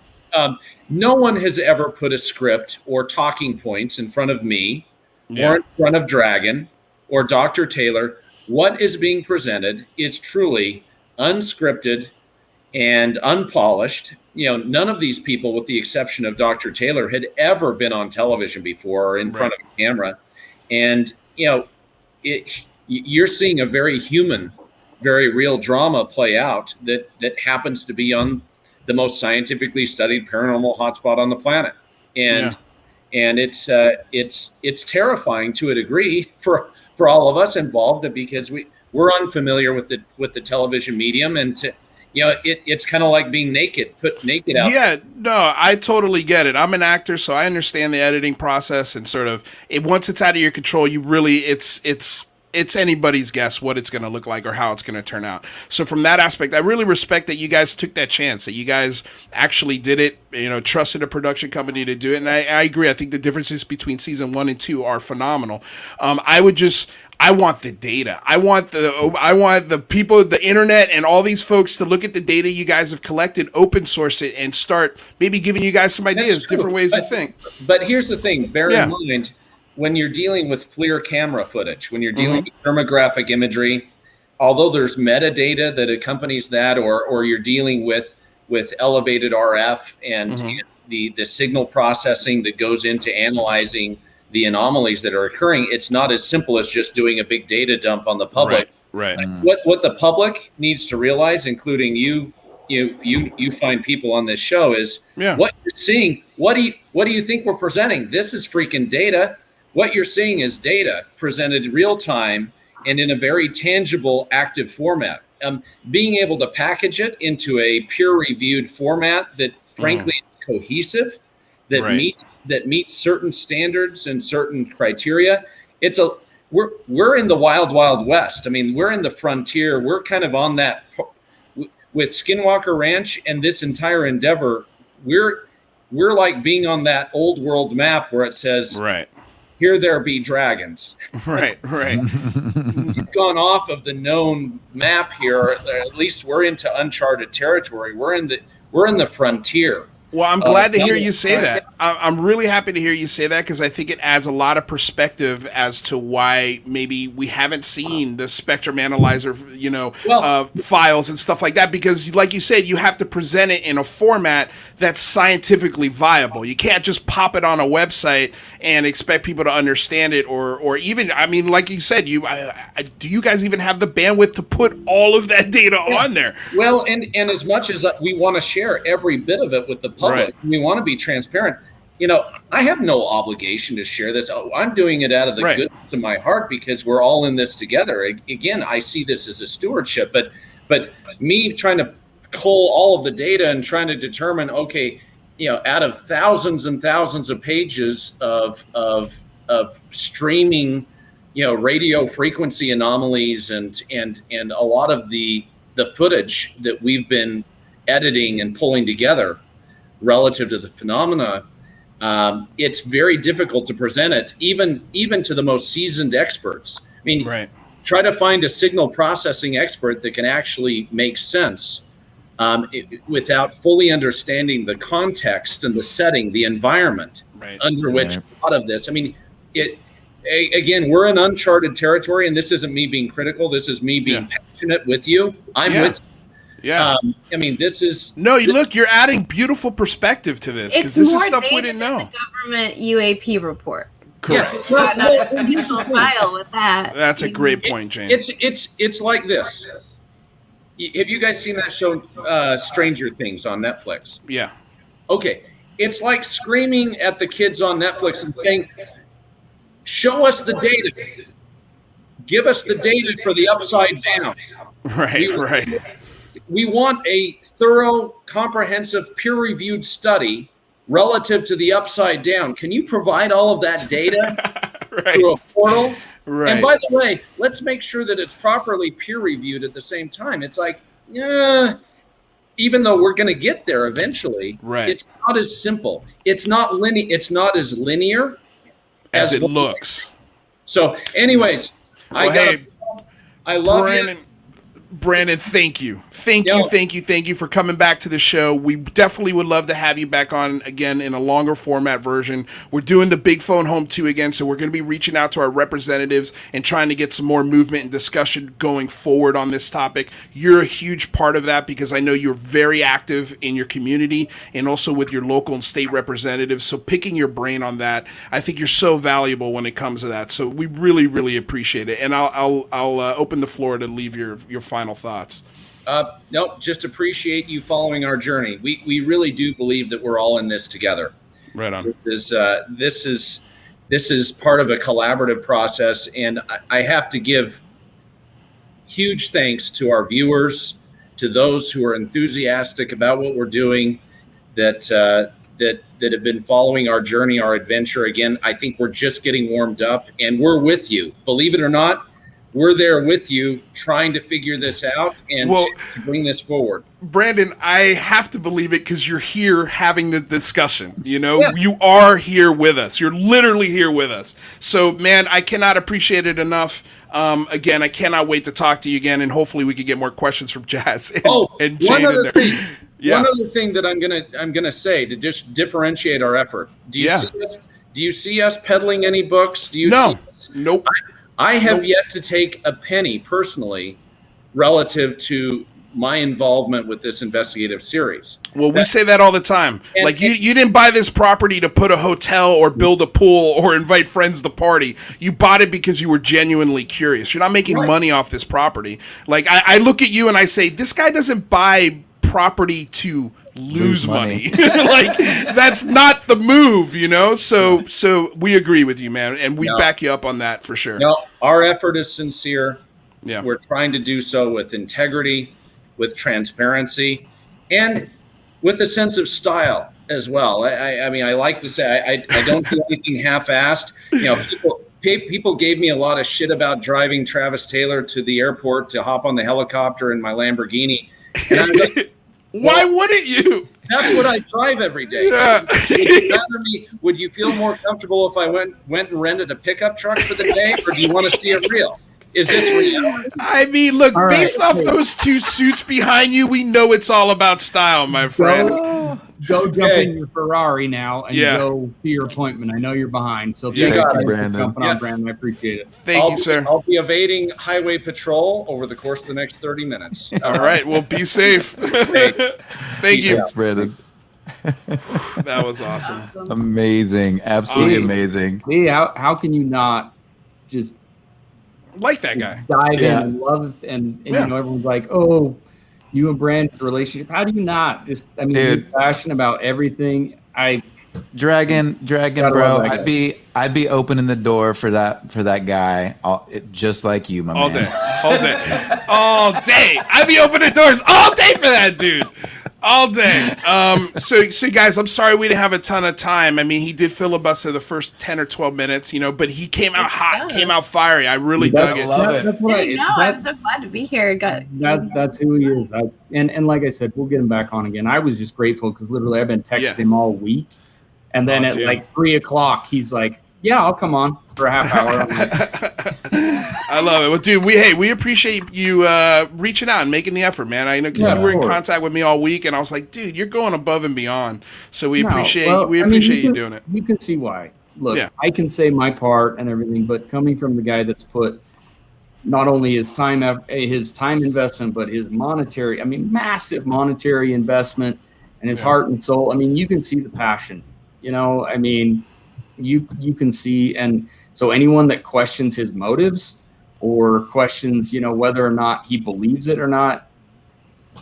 No one has ever put a script or talking points in front of me or in front of Dragon or Dr. Taylor. What is being presented is truly unscripted and unpolished. None of these people, with the exception of Dr. Taylor, had ever been on television before or in front of a camera. And, you're seeing a very human, very real drama play out that happens to be on the most scientifically studied paranormal hotspot on the planet. And it's terrifying to a degree for all of us involved, because we're unfamiliar with the television medium, and it's kind of like being put naked out. Yeah, no, I totally get it. I'm an actor, so I understand the editing process, and sort of once it's out of your control, you really it's anybody's guess what it's going to look like or how it's going to turn out. So from that aspect, I really respect that you guys took that chance, that you guys actually did it, trusted a production company to do it. And I agree. I think the differences between season 1 and 2 are phenomenal. I want the data. I want the people, the internet, and all these folks to look at the data you guys have collected, open source it, and start maybe giving you guys some ideas, different ways to think. But here's the thing: bear in mind, when you're dealing with FLIR camera footage, when you're dealing with thermographic imagery, although there's metadata that accompanies that, or you're dealing with elevated RF and the signal processing that goes into analyzing the anomalies that are occurring, it's not as simple as just doing a big data dump on the public. Right. What the public needs to realize, including you find people on this show, is what you're seeing. What do you think we're presenting? This is freaking data. What you're seeing is data presented real time and in a very tangible, active format. Being able to package it into a peer-reviewed format that, frankly, is cohesive, that meets certain standards and certain criteria. We're in the wild, wild west. I mean, we're in the frontier. We're kind of on that with Skinwalker Ranch and this entire endeavor. We're like being on that old world map where it says, "Here there be dragons." Right. You've gone off of the known map here. Or at least we're into uncharted territory. We're in the frontier. Well, I'm glad to hear you say that. I'm really happy to hear you say that, because I think it adds a lot of perspective as to why maybe we haven't seen the spectrum analyzer, files and stuff like that. Because, like you said, you have to present it in a format that's scientifically viable. You can't just pop it on a website and expect people to understand it, or even, I mean, like you said, do you guys even have the bandwidth to put all of that data on there? Well, and as much as we want to share every bit of it with the public, we want to be transparent. I have no obligation to share this. I'm doing it out of the goodness of my heart, because we're all in this together. Again, I see this as a stewardship, but me trying to cull all of the data and trying to determine, out of thousands and thousands of pages of streaming, radio frequency anomalies and a lot of the footage that we've been editing and pulling together relative to the phenomena, it's very difficult to present it, even to the most seasoned experts. I mean, try to find a signal processing expert that can actually make sense without fully understanding the context and the setting, the environment under which a lot of this. I mean, again, we're in uncharted territory, and this isn't me being critical. This is me being passionate with you. I'm with you. Yeah. I mean, this is... you're adding beautiful perspective to this, because this is stuff we didn't know. The government UAP report. Correct. Yeah. Not a digital file with that. That's a great point, James. It's like this. Have you guys seen that show, Stranger Things, on Netflix? Yeah. Okay. It's like screaming at the kids on Netflix and saying, show us the data. Give us the data for the upside down. Right. We want a thorough, comprehensive, peer-reviewed study relative to the upside down. Can you provide all of that data through a portal? Right. And by the way, let's make sure that it's properly peer-reviewed at the same time. It's like, even though we're going to get there eventually, it's not as simple. It's not linear. It's not as linear as it looks. So, anyways, I love you. Brandon, thank you. Thank you for coming back to the show. We definitely would love to have you back on again in a longer format version. We're doing the Big Phone Home 2 again, so we're going to be reaching out to our representatives and trying to get some more movement and discussion going forward on this topic. You're a huge part of that because I know you're very active in your community and also with your local and state representatives. So picking your brain on that, I think you're so valuable when it comes to that. So we really, really appreciate it. And I'll open the floor to leave your final thoughts. No, just appreciate you following our journey. We really do believe that we're all in this together. Right on. This is part of a collaborative process, and I have to give huge thanks to our viewers, to those who are enthusiastic about what we're doing, that have been following our journey, our adventure. Again, I think we're just getting warmed up, and we're with you. Believe it or not, we're there with you trying to figure this out and to bring this forward. Brandon, I have to believe it because you're here having the discussion. You are here with us. You're literally here with us. So, man, I cannot appreciate it enough. Again, I cannot wait to talk to you again, and hopefully we could get more questions from Jazz and Jane in there. One other thing that I'm gonna say to just differentiate our effort. Do you see us peddling any books? Nope. I have yet to take a penny personally relative to my involvement with this investigative series. Well, we say that all the time. You didn't buy this property to put a hotel or build a pool or invite friends to party. You bought it because you were genuinely curious. You're not making money off this property. Like, I look at you and I say, this guy doesn't buy property to lose money. Like, that's not the move, So we agree with you, man, and we back you up on that for sure. No, our effort is sincere. Yeah, we're trying to do so with integrity, with transparency, and with a sense of style as well. I mean, I like to say I don't do anything half-assed. People gave me a lot of shit about driving Travis Taylor to the airport to hop on the helicopter in my Lamborghini. And I'm like, why wouldn't you? That's what I drive every day. Yeah. Would you feel more comfortable if I went and rented a pickup truck for the day, or do you want to see it real? Is this reality? I mean, look, based off those two suits behind you, we know it's all about style, my friend. Go jump in your Ferrari now and go to your appointment. I know you're behind, so thank you, Brandon. Jumping on, Brandon. I appreciate it. Thank you, sir. I'll be evading highway patrol over the course of the next 30 minutes. All right. Well, be safe. Thank you. Thanks, Brandon. That was awesome. Amazing. Absolutely amazing. See, how can you not just like that guy? Dive in and love and everyone's like, oh, you and Brandon's relationship. How do you not just? I mean, you're passionate about everything. Dragon, bro. I'd be opening the door for that guy, just like you, my man. All day. I'd be opening doors all day for that dude. All day. So guys, I'm sorry we didn't have a ton of time. I mean, he did filibuster the first 10 or 12 minutes, but he came out hot, came out fiery. I really dug it. I'm so glad to be here. That's who he is. And like I said, we'll get him back on again. I was just grateful because literally I've been texting him all week. And then at like 3:00, he's like, yeah, I'll come on for a half hour. I love it. Well, dude, we appreciate you reaching out and making the effort, man. I know because you were in contact with me all week, and I was like, dude, you're going above and beyond. So we appreciate you doing it. You can see why. Look, I can say my part and everything, but coming from the guy that's put not only his time investment, but his massive monetary investment and his heart and soul. I mean, you can see the passion. you can see, and so anyone that questions his motives or questions, whether or not he believes it or not,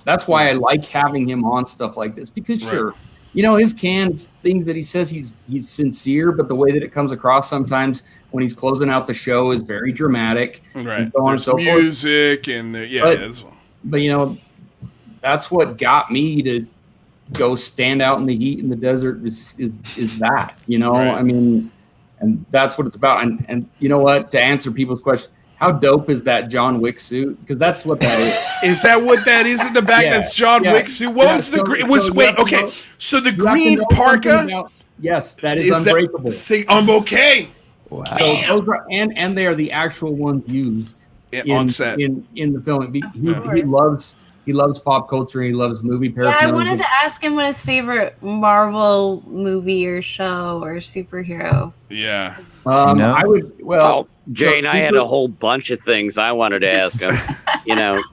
that's why I like having him on stuff like this, because sure, his canned things that he says he's sincere, but the way that it comes across sometimes when he's closing out the show is very dramatic. Right. And so on and There's so music forth. and But that's what got me to go stand out in the heat in the desert is that, Right. I mean, and that's what it's about. And you know what, to answer people's questions, how dope is that John Wick suit? Because that's what that is. Is that what that is in the back? Yeah, That's John yeah, Wick's suit. What yeah, was the so- green? so you have to Okay. know- So the You have to green know something parka about- yes, that is unbreakable. I'm okay. Wow. So those are, and they are the actual ones used On set. in the film. He loves pop culture. And he loves movie Yeah, I paraphernalia. wanted to ask him what his favorite Marvel movie or show or superhero. Yeah. I would. Well, Jane, I had a whole bunch of things I wanted to ask him.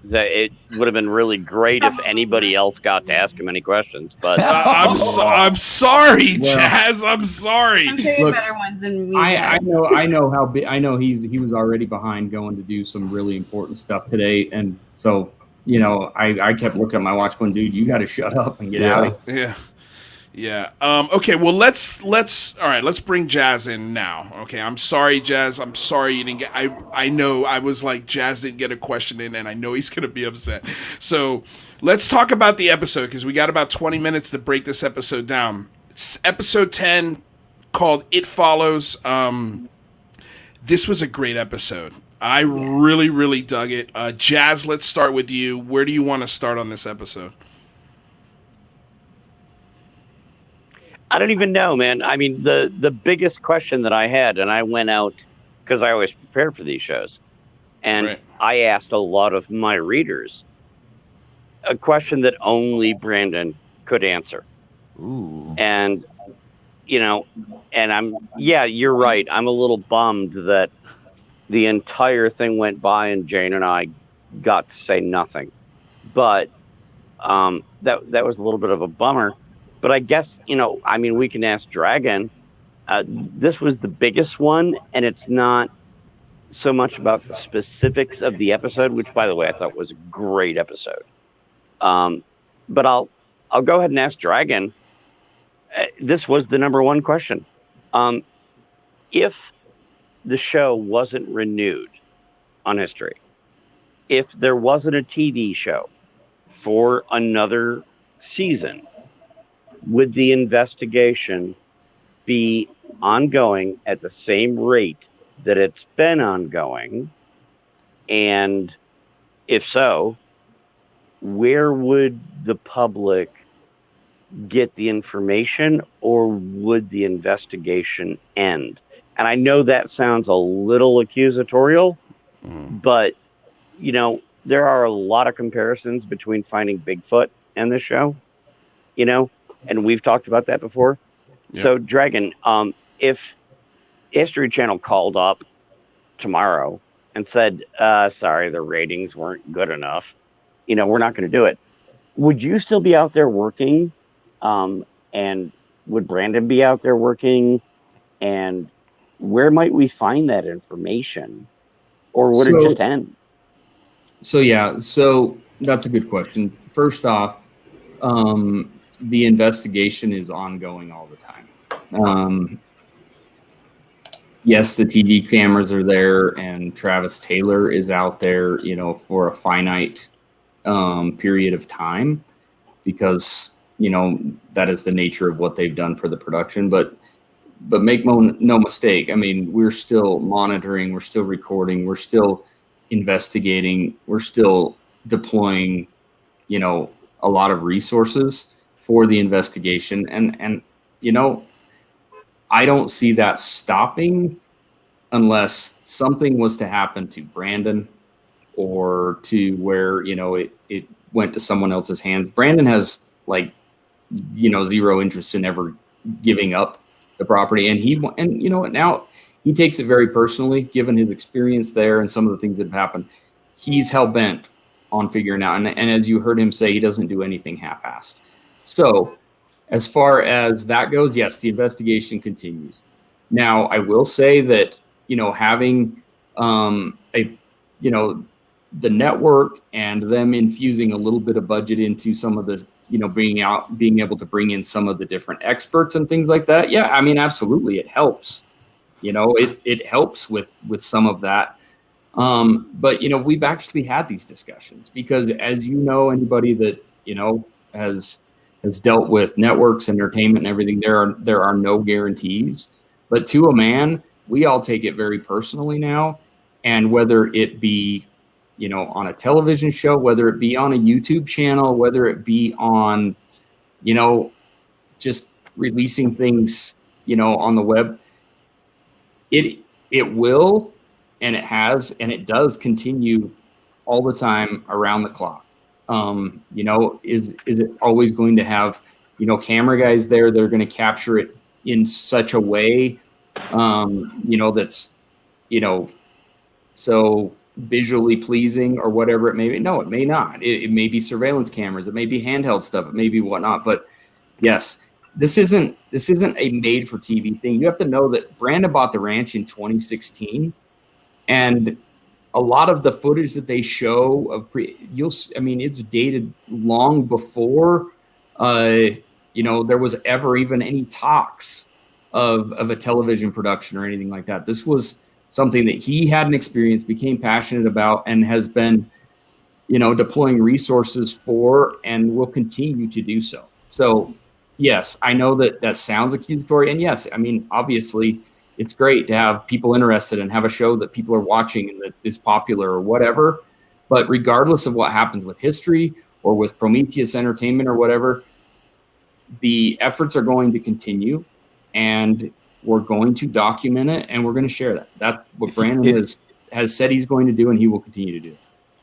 That it would have been really great if anybody else got to ask him any questions. But I'm sorry, Well, Jazz. I'm sorry. I'm sure you Look, have better ones than me. I guys. know how big. I know he was already behind going to do some really important stuff today, and so I kept looking at my watch, going, "Dude, you got to shut up and get out of here." Yeah. Okay. Well, let's bring Jazz in now. Okay. I'm sorry, Jazz. I'm sorry you didn't get. I know. I was like, Jazz didn't get a question in, and I know he's gonna be upset. So let's talk about the episode, because we got about 20 minutes to break this episode down. It's episode 10, called "It Follows." This was a great episode. I really, really dug it. Jazz, let's start with you. Where do you want to start on this episode? I don't even know, man. I mean, the biggest question that I had, and I went out because I always prepare for these shows, and I asked a lot of my readers a question that only Brandon could answer. Ooh. And you're right. I'm a little bummed that the entire thing went by and Jane and I got to say nothing. But that was a little bit of a bummer. But I guess, we can ask Dragon. This was the biggest one, and it's not so much about the specifics of the episode, which, by the way, I thought was a great episode. But I'll go ahead and ask Dragon. This was the number one question. If the show wasn't renewed on History, if there wasn't a TV show for another season, would the investigation be ongoing at the same rate that it's been ongoing? And if so, where would the public get the information, or would the investigation end? And I know that sounds a little accusatorial, but there are a lot of comparisons between Finding Bigfoot and the show, and we've talked about that before. Yeah. So Dragon, if History Channel called up tomorrow and said, sorry, the ratings weren't good enough, we're not going to do it, would you still be out there working? And would Brandon be out there working? And where might we find that information? Or would it just end? So that's a good question. First off, the investigation is ongoing all the time. Yes, the TV cameras are there, and Travis Taylor is out there, for a finite period of time, because that is the nature of what they've done for the production. But make no mistake, I mean, we're still monitoring, we're still recording, we're still investigating, we're still deploying, a lot of resources for the investigation. And I don't see that stopping unless something was to happen to Brandon, or to where, it went to someone else's hands. Brandon has zero interest in ever giving up the property. And now he takes it very personally, given his experience there and some of the things that have happened. He's hell-bent on figuring out. And as you heard him say, he doesn't do anything half-assed. So as far as that goes, yes, the investigation continues. Now, I will say that, having the network and them infusing a little bit of budget into some of the, being able to bring in some of the different experts and things like that. Yeah, I mean, absolutely, it helps. It helps with some of that. But we've actually had these discussions because, as anybody that has dealt with networks, entertainment, and everything, there are no guarantees. But to a man, we all take it very personally now, and whether it be on a television show, whether it be on a YouTube channel, whether it be on just releasing things on the web, it will, and it has, and it does continue all the time around the clock. Is it always going to have camera guys there that are going to capture it in such a way that's so visually pleasing or whatever it may be? No, it may not. It may be surveillance cameras, it may be handheld stuff, it may be whatnot. But yes, this isn't a made for TV thing. You have to know that Brandon bought the ranch in 2016, and a lot of the footage that they show of it's dated long before there was ever even any talks of a television production or anything like that. This was something that he had an experience, became passionate about, and has been deploying resources for, and will continue to do so. So yes, I know that sounds accusatory, and yes, I mean, obviously it's great to have people interested and have a show that people are watching and that is popular or whatever. But regardless of what happens with history or with Prometheus Entertainment or whatever, the efforts are going to continue, and we're going to document it, and we're going to share that. That's what Brandon has said he's going to do, and he will continue to do.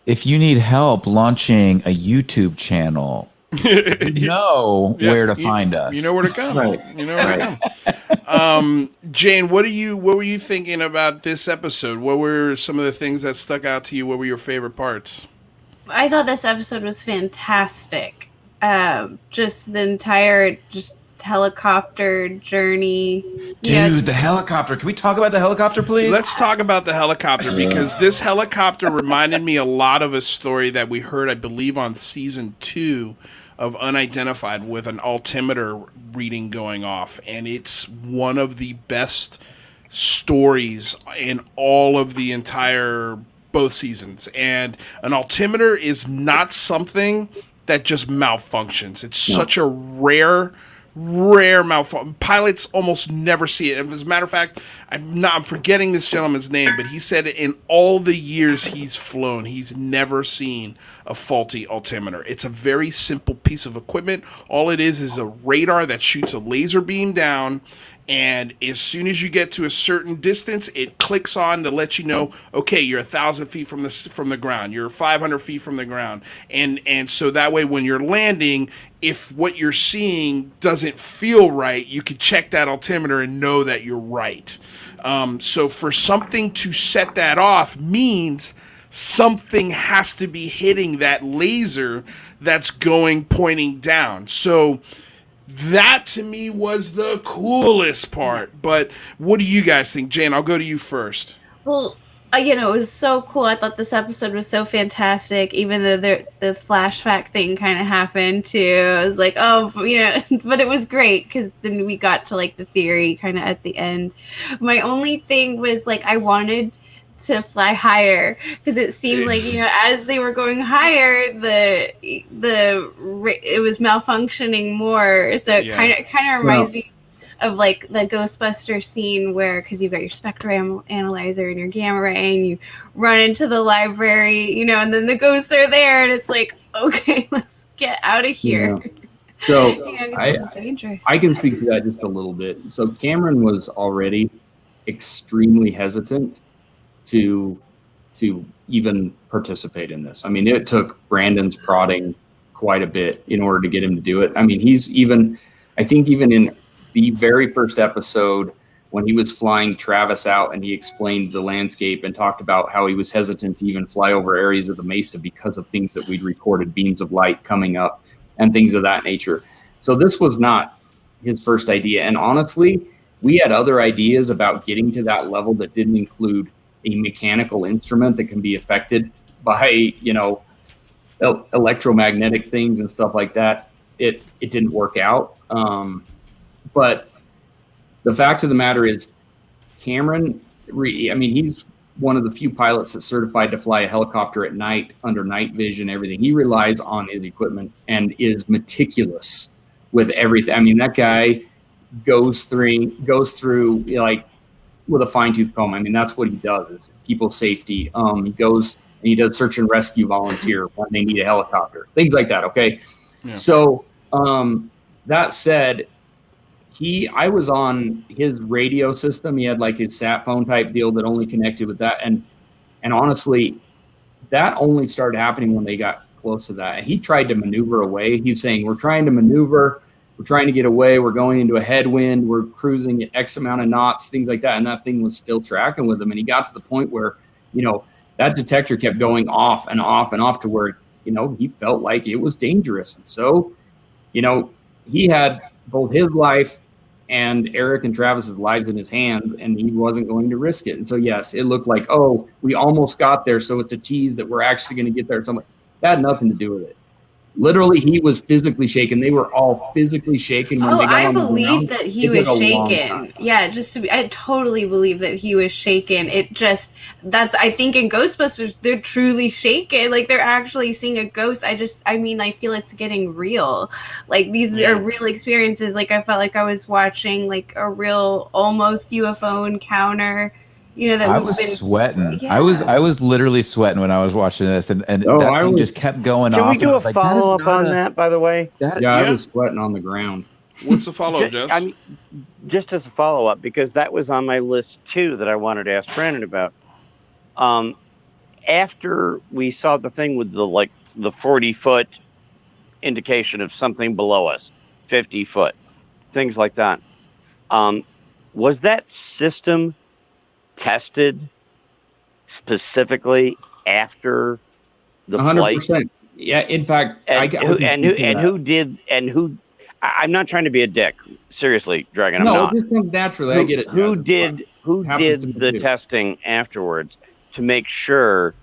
If you need help launching a YouTube channel, where to find us. You know where to come. Right. You know where to come. Jane, what were you thinking about this episode? What were some of the things that stuck out to you? What were your favorite parts? I thought this episode was fantastic. Just the entire helicopter journey. Dude, the helicopter. Can we talk about the helicopter, please? Let's talk about the helicopter, because this helicopter reminded me a lot of a story that we heard, I believe, on season 2 of Unidentified, with an altimeter reading going off. And it's one of the best stories in all of the entire both seasons. And an altimeter is not something that just malfunctions. It's such a rare malfunction. Pilots almost never see it. As a matter of fact, I'm forgetting this gentleman's name, but he said in all the years he's flown, he's never seen a faulty altimeter. It's a very simple piece of equipment. All it is a radar that shoots a laser beam down, and as soon as you get to a certain distance, it clicks on to let you know, okay, you're 1,000 feet from the ground, you're 500 feet from the ground, and so that way when you're landing, if what you're seeing doesn't feel right, you can check that altimeter and know that you're right. So for something to set that off means something has to be hitting that laser that's pointing down. So that to me was the coolest part. But what do you guys think? Jane, I'll go to you first. Well, it was so cool. I thought this episode was so fantastic, even though the flashback thing kind of happened too. I was like, but it was great because then we got to the theory kind of at the end. My only thing was I wanted to fly higher, because it seemed like as they were going higher, it was malfunctioning more. So it kind of reminds me of the Ghostbuster scene where, because you've got your spectrum analyzer and your gamma ray, and you run into the library, and then the ghosts are there, and it's okay, let's get out of here. Yeah. So this is dangerous. I can speak to that just a little bit. So Cameron was already extremely hesitant to even participate in this. I mean, it took Brandon's prodding quite a bit in order to get him to do it. I mean, I think even in the very first episode, when he was flying Travis out and he explained the landscape and talked about how he was hesitant to even fly over areas of the mesa because of things that we'd recorded, beams of light coming up, and things of that nature. So this was not his first idea. And honestly, We had other ideas about getting to that level that didn't include a mechanical instrument that can be affected by, electromagnetic things and stuff like that. It didn't work out. But the fact of the matter is, Cameron, he's one of the few pilots that's certified to fly a helicopter at night under night vision, everything. He relies on his equipment and is meticulous with everything. That guy goes through like with a fine-tooth comb. That's what he does, is people's safety. He goes and he does search and rescue volunteer when they need a helicopter, things like that. Okay. Yeah. So that said, I was on his radio system. He had like his sat phone type deal that only connected with that. And honestly, that only started happening when they got close to that. And he tried to maneuver away. He's saying, we're trying to maneuver. We're trying to get away. We're going into a headwind. We're cruising at X amount of knots, things like that. And that thing was still tracking with him. And he got to the point where, that detector kept going off and off and off to where, he felt like it was dangerous. And so, he had both his life and Eric and Travis's lives in his hands, and he wasn't going to risk it. And so, yes, it looked like, we almost got there, so it's a tease that we're actually going to get there. That had nothing to do with it. Literally, he was physically shaken. They were all physically shaken when they got on the ground. I believe that he was shaken. Yeah, I totally believe that he was shaken. I think in Ghostbusters, they're truly shaken. Like, they're actually seeing a ghost. I feel it's getting real. Like, these are real experiences. Like, I felt like I was watching, like, a real almost UFO encounter. That I was sweating. Yeah. I was literally sweating when I was watching this, and that thing just kept going off. Can we do a follow-up on that, by the way? I was sweating on the ground. What's the follow-up, Jess? Just as a follow-up, because that was on my list, too, that I wanted to ask Brandon about. After we saw the thing with the 40-foot indication of something below us, 50-foot, things like that, was that system tested specifically after the 100%. Flight? Yeah, in fact, I'm not trying to be a dick. Seriously, Dragon, I'm not. No, it just comes naturally. I get it. Who did the testing afterwards to make sure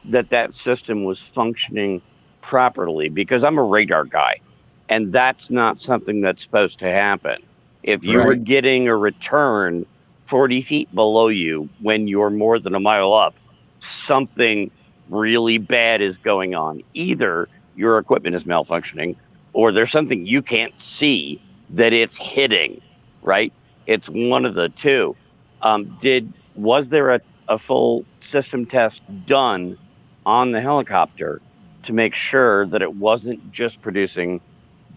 that system was functioning properly? Because I'm a radar guy, and that's not something that's supposed to happen. If you were getting a return 40 feet below you when you're more than a mile up, something really bad is going on. Either your equipment is malfunctioning or there's something you can't see that it's hitting, right? It's one of the two. Was there a full system test done on the helicopter to make sure that it wasn't just producing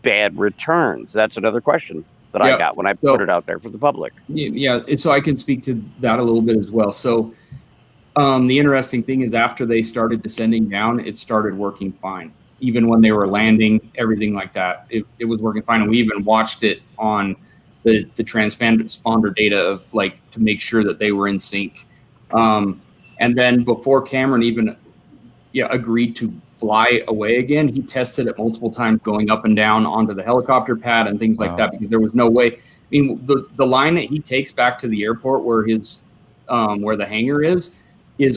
bad returns? That's another question that I got when I put it out there for the public. Yeah, so I can speak to that a little bit as well. So the interesting thing is, after they started descending down, it started working fine. Even when they were landing, everything like that, it was working fine. And we even watched it on the transponder data of to make sure that they were in sync. And then before Cameron even agreed to fly away again, he tested it multiple times going up and down onto the helicopter pad and things like that, because there was no way. The line that he takes back to the airport where his where the hangar is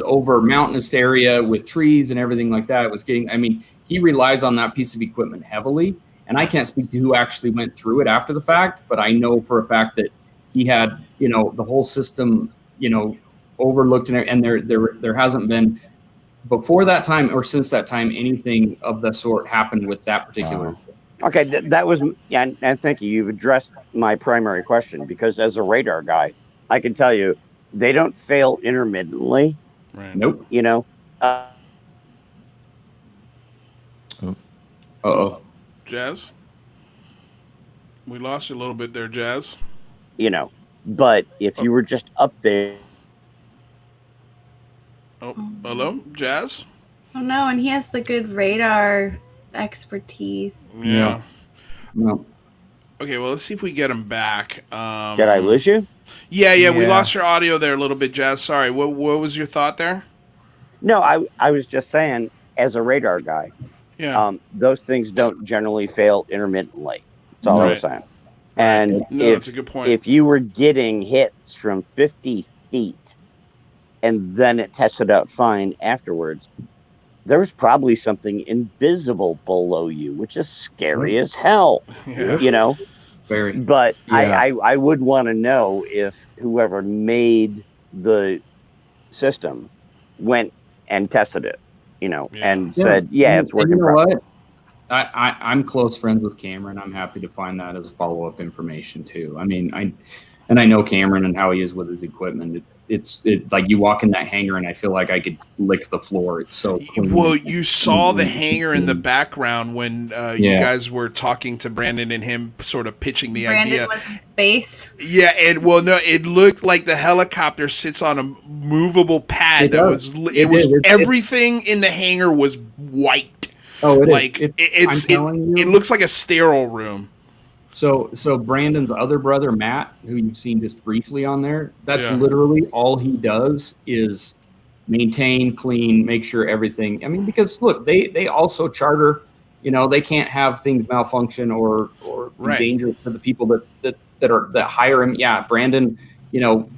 over mountainous area with trees and everything like that. It was he relies on that piece of equipment heavily, and I can't speak to who actually went through it after the fact, but I know for a fact that he had the whole system overlooked, and there hasn't been before that time or since that time anything of the sort happened with that particular. Okay, that was, and thank you. You've addressed my primary question, because as a radar guy, I can tell you they don't fail intermittently. Right. Nope. Jazz? We lost you a little bit there, Jazz. But if you were just up there. Oh, hello, Jazz? Oh, no, and he has the good radar expertise. Yeah. No. Okay, well, let's see if we get him back. Did I lose you? Yeah, we lost your audio there a little bit, Jazz. Sorry, what was your thought there? No, I was just saying, as a radar guy, those things don't generally fail intermittently. That's all I was saying. And that's a good point. If you were getting hits from 50 feet and then it tested out fine afterwards, there was probably something invisible below you, which is scary as hell. Yeah. You know? Very. But Yeah. I would want to know if whoever made the system went and tested it, you know, and said, it's working. You know what? I'm close friends with Cameron. I'm happy to find that as follow-up information too. I mean, I know Cameron and how he is with his equipment. It's like you walk in that hangar and I feel like I could lick the floor. It's so clean. Well, you saw the hangar in the background when you guys were talking to Brandon and him sort of pitching the idea. Was in space. Yeah, it looked like the helicopter sits on a movable pad. Everything in the hangar was white. Oh, it like is. It looks like a sterile room. So Brandon's other brother, Matt, who you've seen just briefly on there, that's literally all he does is maintain, clean, make sure everything. I mean, because look, they also charter, you know, they can't have things malfunction or be dangerous for the people that hire him. Yeah, Brandon, you know,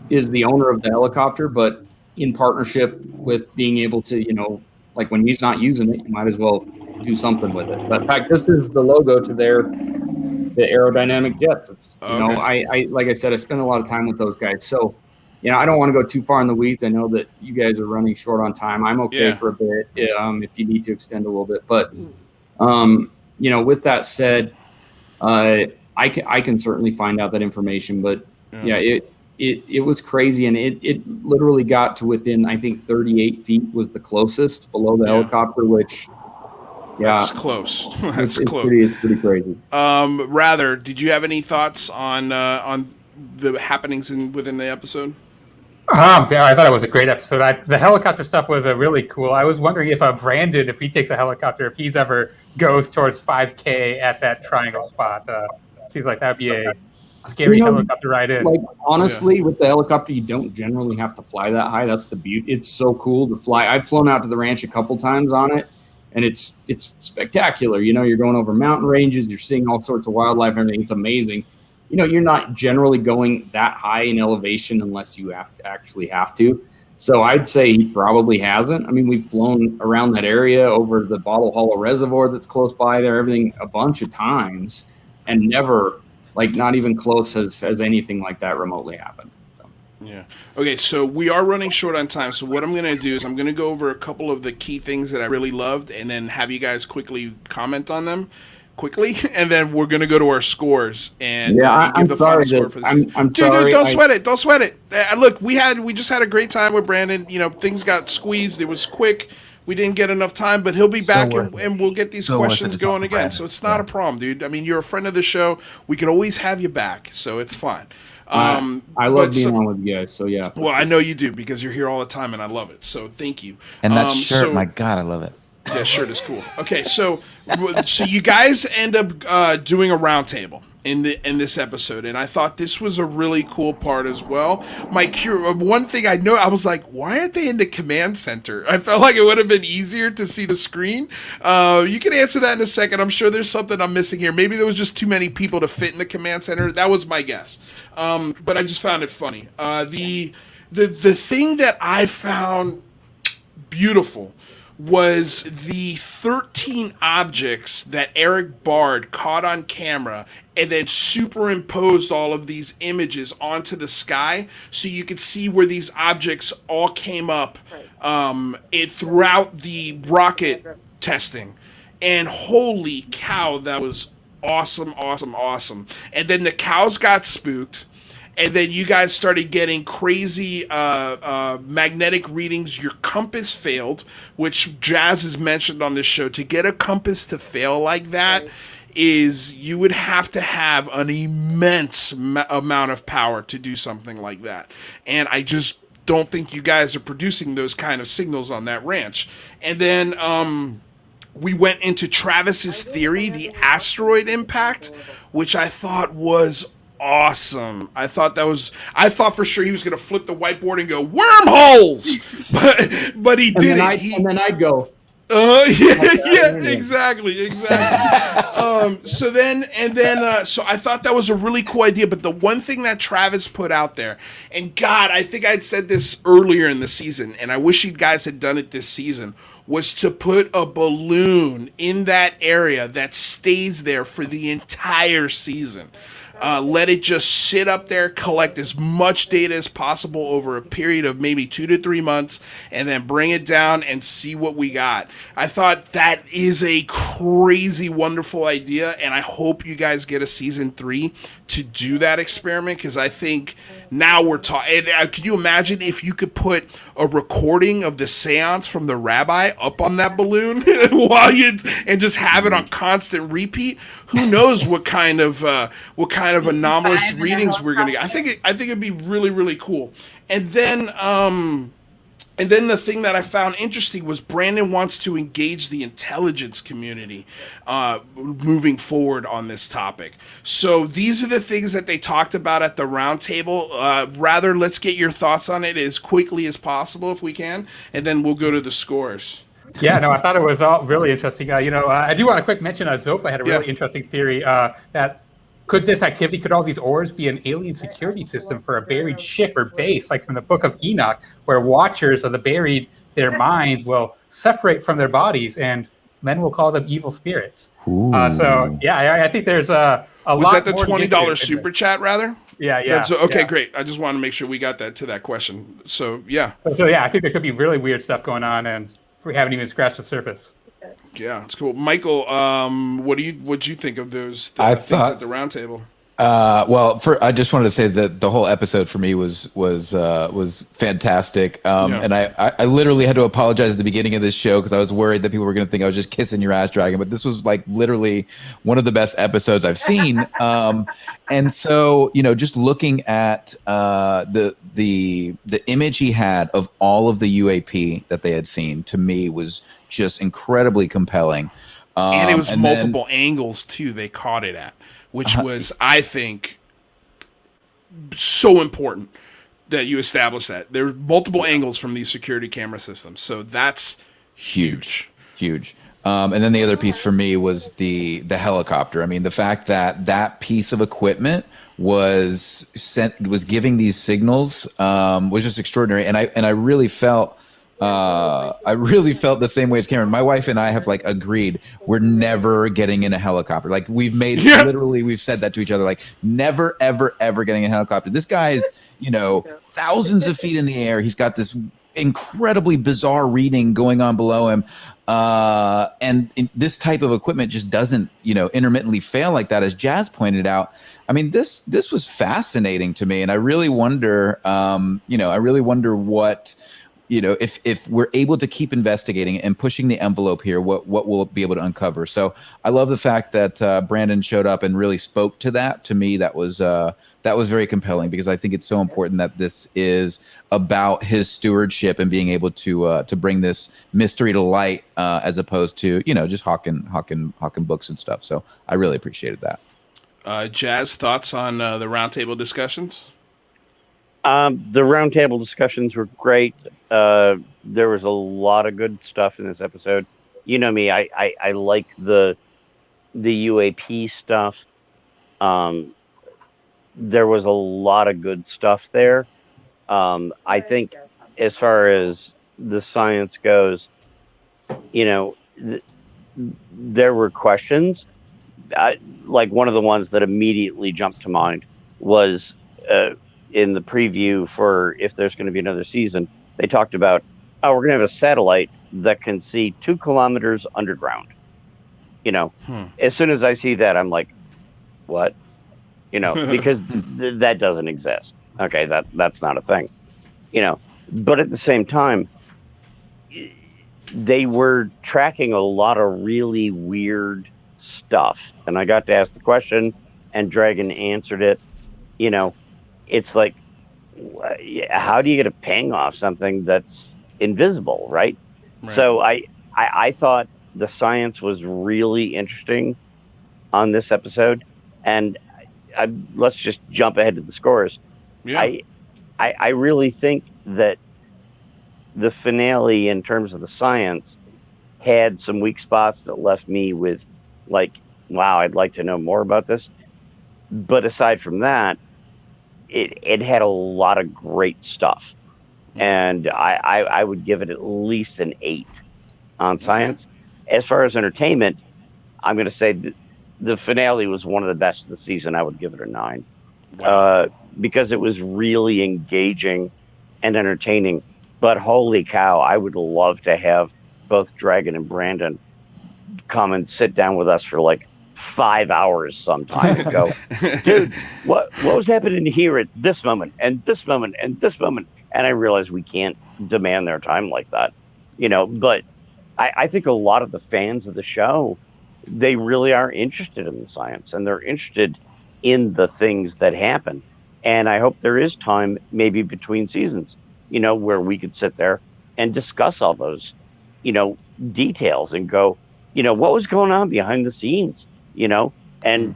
is the owner of the helicopter, but in partnership with being able to, you know, like when he's not using it, you might as well do something with it. But in fact, this is the logo to the aerodynamic jets. It's, you know, I like I said, I spend a lot of time with those guys. So, you know, I don't want to go too far in the weeds. I know that you guys are running short on time. I'm okay for a bit if you need to extend a little bit. But, you know, with that said, I can certainly find out that information. But, it was crazy. And it literally got to within, I think, 38 feet was the closest below the helicopter, which... Yeah, that's close. That's close. It's pretty crazy. Rather, did you have any thoughts on the happenings within the episode? I thought it was a great episode. The helicopter stuff was really cool. I was wondering if Brandon, if he takes a helicopter, if he's ever goes towards 5K at that triangle spot. Seems like that'd be a scary helicopter ride in. Like honestly, with the helicopter, you don't generally have to fly that high. That's the beauty. It's so cool to fly. I've flown out to the ranch a couple times on it. And it's spectacular. You know, you're going over mountain ranges, you're seeing all sorts of wildlife and everything. It's amazing. You know, you're not generally going that high in elevation unless you actually have to. So I'd say he probably hasn't. I mean, we've flown around that area over the Bottle Hollow Reservoir that's close by there, everything a bunch of times, and never, like not even close has anything like that remotely happened. Yeah. Okay, so we are running short on time. So what I'm going to do is I'm going to go over a couple of the key things that I really loved and then have you guys quickly comment on them quickly. And then we're going to go to our scores and give the final score for this. I'm sorry. Don't sweat it. Don't sweat it. Look, we just had a great time with Brandon. You know, things got squeezed. It was quick. We didn't get enough time, but he'll be back and we'll get these questions going again. So it's not a problem, dude. I mean, you're a friend of the show. We could always have you back. So it's fine. I love being on with you guys, so yeah. Well, I know you do because you're here all the time, and I love it. So thank you. And that shirt, my God, I love it. Yeah, shirt is cool. Okay, so you guys end up doing a roundtable in this episode, and I thought this was a really cool part as well. One thing I know, I was like, why aren't they in the command center? I felt like it would have been easier to see the screen. You can answer that in a second. I'm sure there's something I'm missing here. Maybe there was just too many people to fit in the command center. That was my guess. But I just found it funny. The thing that I found beautiful was the 13 objects that Eric Bard caught on camera and then superimposed all of these images onto the sky so you could see where these objects all came up throughout the rocket testing. And holy cow, that was awesome. And then the cows got spooked. And then you guys started getting crazy magnetic readings. Your compass failed, which Jazz has mentioned on this show. To get a compass to fail like that is you would have to have an immense amount of power to do something like that. And I just don't think you guys are producing those kind of signals on that ranch. And then we went into Travis's theory, the asteroid impact, which I thought was awesome. I thought for sure he was going to flip the whiteboard and go wormholes, but he didn't. And then I'd go Yeah, exactly. So I thought that was a really cool idea. But the one thing that Travis put out there, and God, I think I'd said this earlier in the season, and I wish you guys had done it this season, was to put a balloon in that area that stays there for the entire season. Let it just sit up there, collect as much data as possible over a period of maybe 2 to 3 months, and then bring it down and see what we got. I thought that is a crazy, wonderful idea, and I hope you guys get a season 3 to do that experiment, because I think now we're talking. Can you imagine if you could put a recording of the seance from the rabbi up on that balloon and just have it on constant repeat? Who knows what kind of anomalous readings we're gonna get? I think it'd be really, really cool. And then the thing that I found interesting was Brandon wants to engage the intelligence community moving forward on this topic. So these are the things that they talked about at the roundtable. Rather, let's get your thoughts on it as quickly as possible if we can, and then we'll go to the scores. Yeah, no, I thought it was all really interesting. I do want to quick mention Zofa had a really interesting theory that could all these orbs be an alien security system for a buried ship or base, like from the Book of Enoch, where watchers of the buried, their minds will separate from their bodies, and men will call them evil spirits. I think there's a lot. Was that the $20 super chat, rather? Yeah. Okay, great. I just want to make sure we got that to that question. So yeah. So I think there could be really weird stuff going on, and we haven't even scratched the surface. Yeah, it's cool. Michael, what'd you think of those things at the roundtable? I just wanted to say that the whole episode for me was fantastic. And I literally had to apologize at the beginning of this show because I was worried that people were going to think I was just kissing your ass, Dragon. But this was like literally one of the best episodes I've seen. And so, just looking at the image he had of all of the UAP that they had seen, to me was just incredibly compelling. And it was multiple angles too. They caught it at, which was, I think, so important that you establish that there are multiple angles from these security camera systems. So that's huge. And then the other piece for me was the helicopter. I mean, the fact that piece of equipment was giving these signals was just extraordinary. And I really felt the same way as Cameron. My wife and I have agreed we're never getting in a helicopter. Like we've said that to each other, like never, ever, ever getting in a helicopter. This guy's, thousands of feet in the air. He's got this incredibly bizarre reading going on below him. And this type of equipment just doesn't, intermittently fail like that, as Jazz pointed out. I mean, this was fascinating to me. And I really wonder, what, if we're able to keep investigating and pushing the envelope here, what we'll be able to uncover. So I love the fact that Brandon showed up and really spoke to that. To me, that was very compelling, because I think it's so important that this is about his stewardship and being able to bring this mystery to light, as opposed to just hawking books and stuff. So I really appreciated that. Jazz, thoughts on the roundtable discussions? The roundtable discussions were great. There was a lot of good stuff in this episode. You know me, I like the UAP stuff. There was a lot of good stuff there. I think as far as the science goes, there were questions. Like one of the ones that immediately jumped to mind was in the preview for if there's going to be another season, they talked about, we're going to have a satellite that can see 2 kilometers underground. As soon as I see that, I'm like, what? Because that doesn't exist. Okay, that's not a thing. But at the same time, they were tracking a lot of really weird stuff. And I got to ask the question, and Dragon answered it. It's like, how do you get a ping off something that's invisible, right? So I thought the science was really interesting on this episode, and let's just jump ahead to the scores. Yeah. I really think that the finale, in terms of the science, had some weak spots that left me with like, wow, I'd like to know more about this. But aside from that, it had a lot of great stuff. And I would give it at least an 8 on science. As far as entertainment, I'm going to say the finale was one of the best of the season. I would give it a 9. Because it was really engaging and entertaining. But holy cow, I would love to have both Dragon and Brandon come and sit down with us for like 5 hours sometime and go, dude, what was happening here at this moment and this moment and this moment? And I realize we can't demand their time like that, but I think a lot of the fans of the show, they really are interested in the science and they're interested in the things that happen. And I hope there is time maybe between seasons, where we could sit there and discuss all those, details and go, what was going on behind the scenes, and,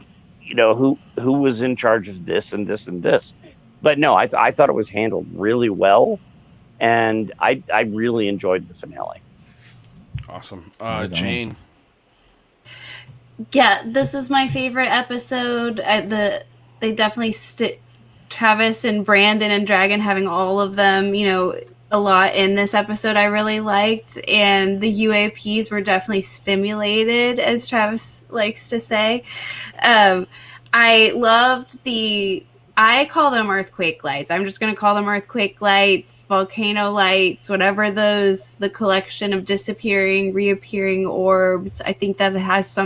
who was in charge of this and this and this. But no, I thought it was handled really well. And I really enjoyed the finale. Awesome. Jane. Yeah, this is my favorite episode. They definitely Travis and Brandon and Dragon having all of them, a lot in this episode I really liked. And the UAPs were definitely stimulated, as Travis likes to say. I loved I call them earthquake lights. I'm just going to call them earthquake lights, volcano lights, whatever the collection of disappearing, reappearing orbs. I think that it has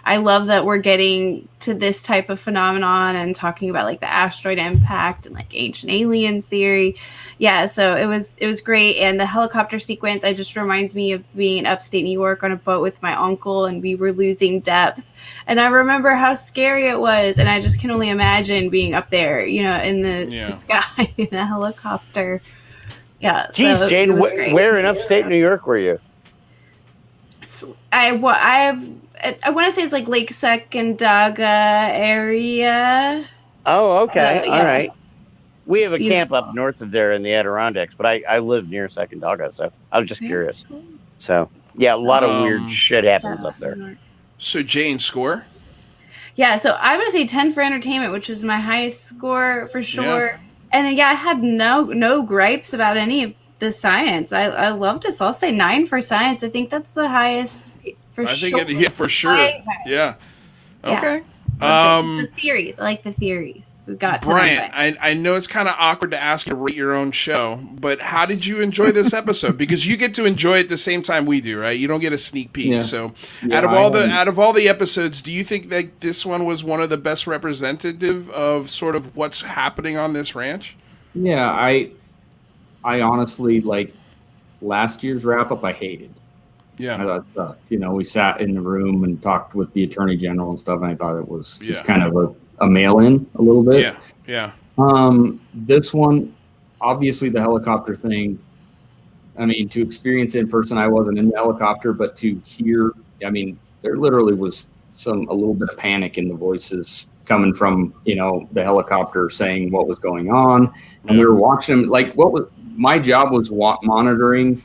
I love that we're getting to this type of phenomenon and talking about like the asteroid impact and like ancient aliens theory. Yeah, so it was great. And the helicopter sequence, it just reminds me of being in upstate New York on a boat with my uncle and we were losing depth. And I remember how scary it was. And I just can only imagine being up there, in the sky in a helicopter. Yeah. Geez, so Jane, where in upstate New York were you? I want to say it's like Lake Sacandaga area. Oh, okay. So, yeah. All right. We have a camp up north of there in the Adirondacks, but I live near Sacandaga, so I was just curious. So, yeah, a lot of weird shit happens up there. So, Jane, score? Yeah, so I'm going to say 10 for entertainment, which is my highest score for sure. Yeah. And then, I had no gripes about any of the science. I loved it, so I'll say 9 for science. I think that's the highest for sure. For sure. Yeah. Okay. The theories. I like the theories. We've got Brian, I know it's kind of awkward to ask you to rate your own show, but how did you enjoy this episode? Because you get to enjoy it the same time we do, right? You don't get a sneak peek. Yeah. So, out of all the episodes, do you think that this one was one of the best representative of sort of what's happening on this ranch? Yeah, I honestly, like last year's wrap up, I hated. Yeah, I thought it sucked. We sat in the room and talked with the attorney general and stuff, and I thought it was just kind of a mail-in a little bit. Yeah. This one, obviously the helicopter thing, I mean, to experience it in person, I wasn't in the helicopter, but to hear, I mean, there literally was a little bit of panic in the voices coming from, the helicopter saying what was going on. And we were watching, like, my job was monitoring,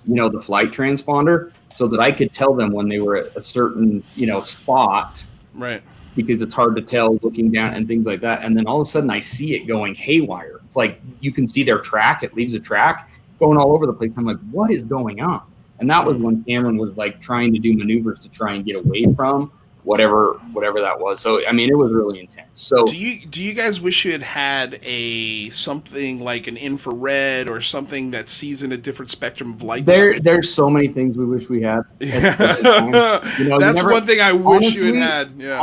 the flight transponder so that I could tell them when they were at a certain, spot. Right. Because it's hard to tell looking down and things like that. And then all of a sudden I see it going haywire. It's like you can see their track. It leaves a track going all over the place. I'm like, what is going on? And that was when Cameron was like trying to do maneuvers to try and get away from whatever that was. So, I mean, it was really intense. So do you guys wish you had something like an infrared or something that sees in a different spectrum of light? There's so many things we wish we had. That's one thing I wish you had. Yeah.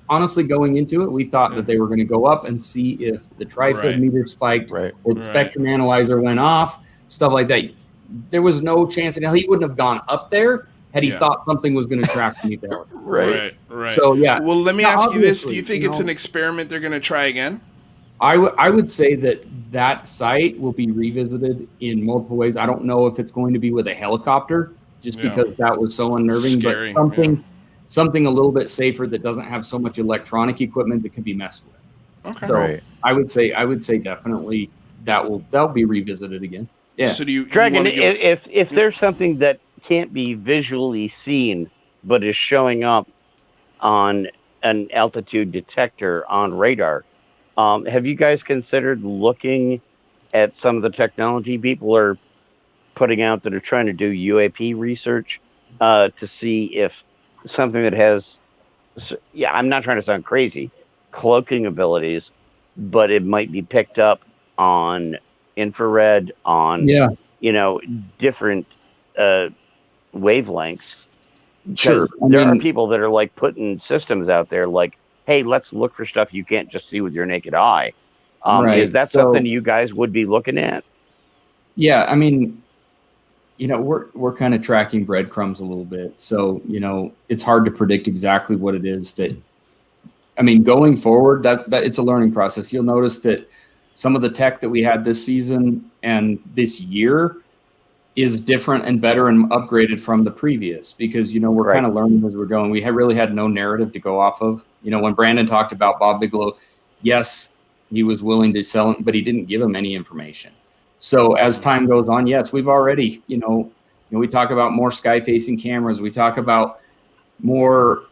Honestly, going into it, we thought that they were going to go up and see if the tri-field meter spiked, or the spectrum analyzer went off, stuff like that. There was no chance in hell he wouldn't have gone up there had he thought something was going to track beneath the helicopter. Right. So, yeah. Well, let me ask you this. Do you think it's an experiment they're going to try again? I would say that site will be revisited in multiple ways. I don't know if it's going to be with a helicopter, just because that was so unnerving. Scary, but something a little bit safer that doesn't have so much electronic equipment that can be messed with. Okay. So I would say definitely that'll be revisited again. Yeah. So do you, Dragon, if there's something that can't be visually seen, but is showing up on an altitude detector on radar. Have you guys considered looking at some of the technology people are putting out that are trying to do UAP research to see if something that has, I'm not trying to sound crazy, cloaking abilities, but it might be picked up on infrared, on different wavelengths. Sure. There are people that are like putting systems out there like, hey, let's look for stuff you can't just see with your naked eye. Right. Is that something you guys would be looking at? Yeah, I mean, we're kind of tracking breadcrumbs a little bit. So, it's hard to predict exactly what it is that, I mean, going forward, that it's a learning process. You'll notice that some of the tech that we had this season and this year is different and better and upgraded from the previous because, we're kind of learning as we're going. We really had no narrative to go off of. When Brandon talked about Bob Bigelow, yes, he was willing to sell him, but he didn't give him any information. So as time goes on, yes, we've already, we talk about more sky-facing cameras. We talk about more,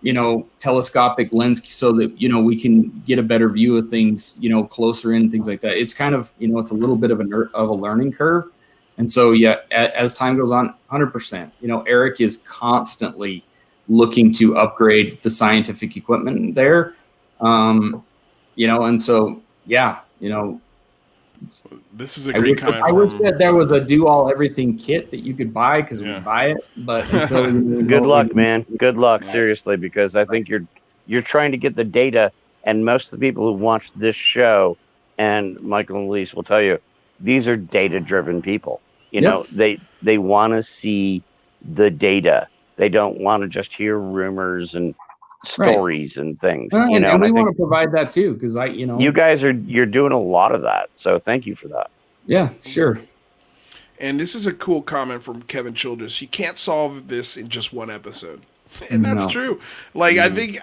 telescopic lens so that, we can get a better view of things, closer in, things like that. It's kind of, it's a little bit of a learning curve. And so, as time goes on, 100%, Eric is constantly looking to upgrade the scientific equipment there. And so, this is a great comment. I wish that there was a do-all-everything kit that you could buy because we buy it. But until good luck, man. Good luck, seriously, because I think you're trying to get the data, and most of the people who watch this show, and Michael and Elise will tell you, these are data-driven people. They want to see the data. They don't want to just hear rumors and stories and things. And we want to provide that too, because you guys you're doing a lot of that. So thank you for that. Yeah, sure. And this is a cool comment from Kevin Childress. You can't solve this in just one episode. And that's true. Like, I think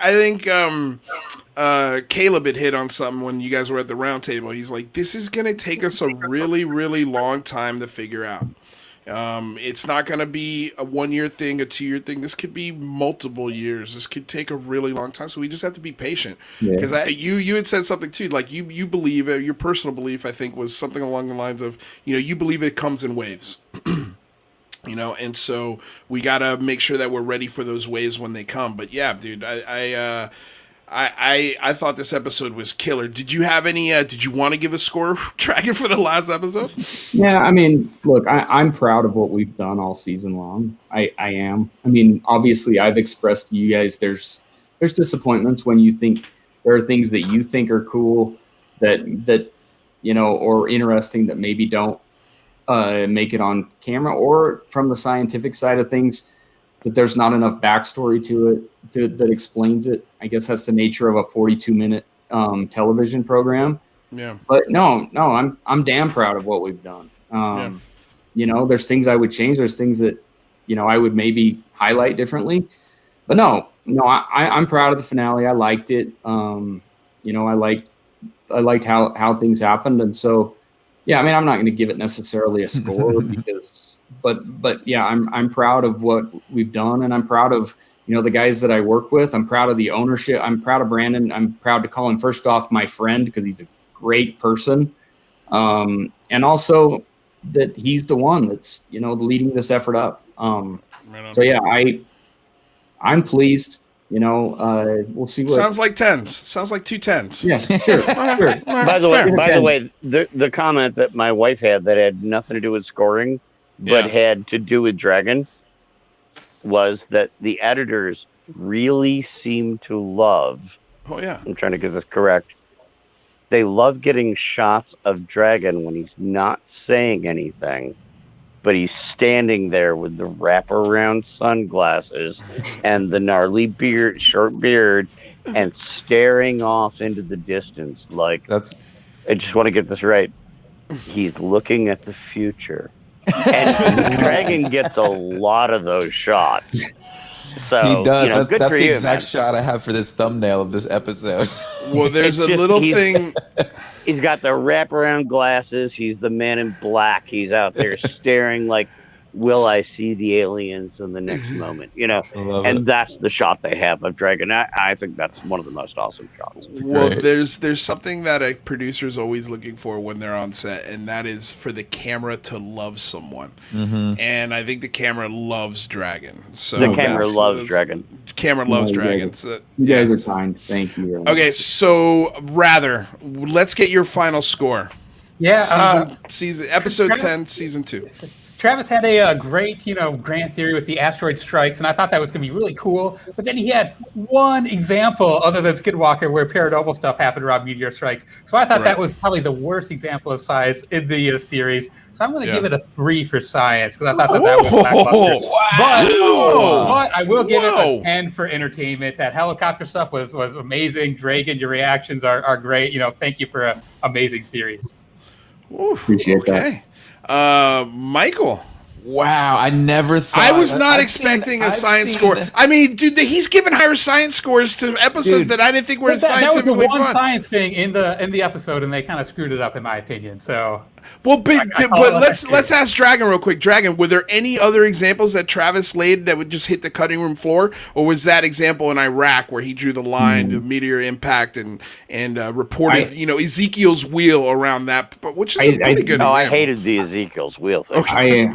Caleb had hit on something when you guys were at the round table. He's like, this is going to take us a really, really long time to figure out. It's not going to be a 1 year thing, a 2 year thing. This could be multiple years. This could take a really long time. So we just have to be patient. Because you had said something too, like you believe, your personal belief, I think, was something along the lines of, you believe it comes in waves. And so we got to make sure that we're ready for those waves when they come. But yeah, dude, I thought this episode was killer. Did you have any, did you want to give a score, Dragon, for the last episode? Yeah, I mean, look, I'm proud of what we've done all season long. I am. I mean, obviously I've expressed to you guys, there's disappointments when you think there are things that you think are cool that, or interesting that maybe don't make it on camera, or from the scientific side of things, that there's not enough backstory to it that explains it. I guess that's the nature of a 42-minute television program. Yeah. But no, I'm damn proud of what we've done. There's things I would change. There's things that, I would maybe highlight differently. But I'm proud of the finale. I liked it. I liked how things happened, and so. Yeah, I mean, I'm not going to give it necessarily a score but yeah, I'm proud of what we've done, and I'm proud of the guys that I work with. I'm proud of the ownership. I'm proud of Brandon. I'm proud to call him first off my friend because he's a great person, and also that he's the one that's leading this effort up. So yeah, I'm pleased. We'll see what sounds like tens. Sounds like 2 10s. Yeah, sure. By the way, the comment that my wife had that had nothing to do with scoring, but had to do with Dragon, was that the editors really seem to love. Oh yeah. I'm trying to get this correct. They love getting shots of Dragon when he's not saying anything, but he's standing there with the wraparound sunglasses and the gnarly short beard, and staring off into the distance. Like, I just want to get this right. He's looking at the future. And Dragon gets a lot of those shots. So he does. Good that's for the you, exact man. shot I have for this thumbnail of this episode. Well, there's a little thing. He's got the wraparound glasses. He's the man in black. He's out there staring like will I see the aliens in the next moment? You know, I love and it. that's the shot they have of Dragon. I think that's one of the most awesome shots. Well, Great. there's something that a producer's always looking for when they're on set, and that is for the camera to love someone. Mm-hmm. And I think the camera loves Dragon. So The camera that's- loves that's- Dragon. Camera loves No, you Dragon. guys- So, You yeah. guys are kind. Thank you. very much. Okay, so rather, let's get your final score. Yeah, Episode Travis- 10, season 2. Travis had a great, grand theory with the asteroid strikes, and I thought that was going to be really cool. But then he had one example other than Skinwalker where paranormal stuff happened around meteor strikes. So I thought that was probably the worst example of science in the series. So I'm going to give it a 3 for science because I thought that was lackluster. But I will give it a 10 for entertainment. That helicopter stuff was amazing. Dragon, your reactions are great. Thank you for an amazing series. Appreciate that. Michael. Wow, I never thought. I was not expecting a science score. I mean, dude, he's given higher science scores to episodes that I didn't think were But that was scientifically the one fun. science thing in the episode, and they kind of screwed it up, in my opinion. So, Well, but call it let's ask Dragon real quick. Dragon, were there any other examples that Travis laid that would just hit the cutting room floor, or was that example in Iraq where he drew the line of meteor impact and reported Ezekiel's wheel around that, but which is a pretty good. No, example. I hated the Ezekiel's wheel thing. Okay.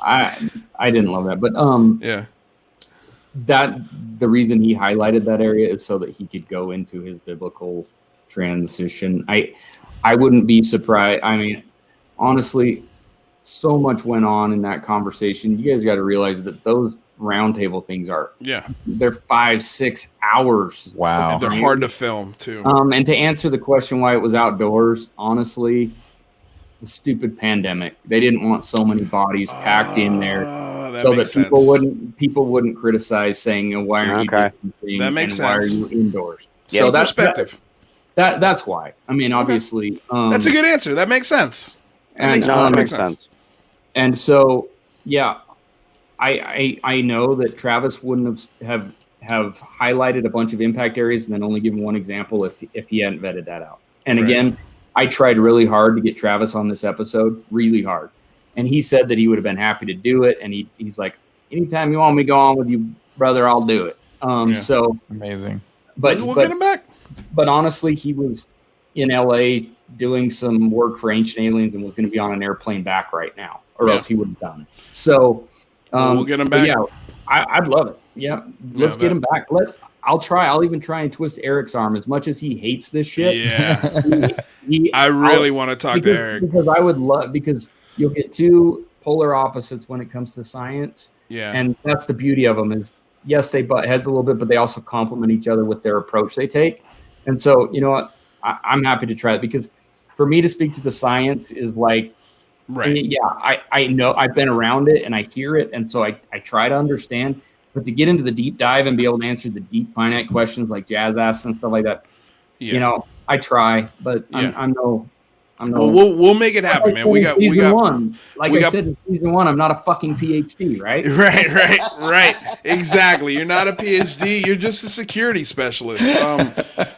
I didn't love that, but yeah, that the reason he highlighted that area is so that he could go into his biblical transition. I wouldn't be surprised. I mean, honestly, so much went on in that conversation. You guys got to realize that those roundtable things they're 5-6 hours. Wow, and they're hard to film too. And to answer the question why it was outdoors, honestly, the stupid pandemic. They didn't want so many bodies packed in there, so that people wouldn't criticize, saying, "Why aren't you doing that makes and sense. Why are you indoors?" Yeah, So that's perspective. That's why. I mean, obviously, That's a good answer. That makes sense. That makes sense. And so, yeah, I know that Travis wouldn't have highlighted a bunch of impact areas and then only given one example if he hadn't vetted that out. And again, I tried really hard to get Travis on this episode, really hard. And he said that he would have been happy to do it. And he's like, anytime you want me to go on with you, brother, I'll do it. So amazing. But we'll get him back. But honestly, he was in LA doing some work for Ancient Aliens and was going to be on an airplane back right now, or else he would have done it. So we'll get him back. Yeah, I'd love it. Yeah, let's get him back. I'll try. I'll even try and twist Eric's arm as much as he hates this shit. Yeah. I really want to talk to Eric because I would love, because you'll get two polar opposites when it comes to science. Yeah. And that's the beauty of them is, yes, they butt heads a little bit, but they also complement each other with their approach they take. And so, you know what? I'm happy to try it, because for me to speak to the science is like, yeah, I know I've been around it and I hear it. And so I try to understand, but to get into the deep dive and be able to answer the deep finite questions like Jazz asks and stuff like that, you know, I try, but I'm no. Well, we'll make it happen, man. We got one. Like I said in season 1, I'm not a fucking PhD, right? Right. Exactly. You're not a PhD. You're just a security specialist.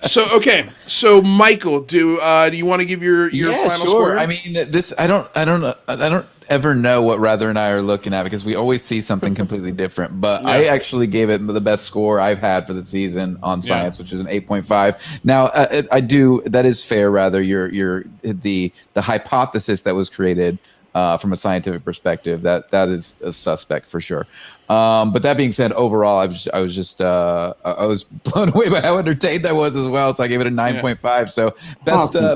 So Michael, do you want to give your final score? I mean, this I don't ever know what Rather and I are looking at, because we always see something completely different. But I actually gave it the best score I've had for the season on science, which is an 8.5. Now, I do, that is fair. Rather, the hypothesis that was created from a scientific perspective, that is a suspect for sure. But that being said, overall, I was blown away by how entertained I was as well. So I gave it a 9.5. So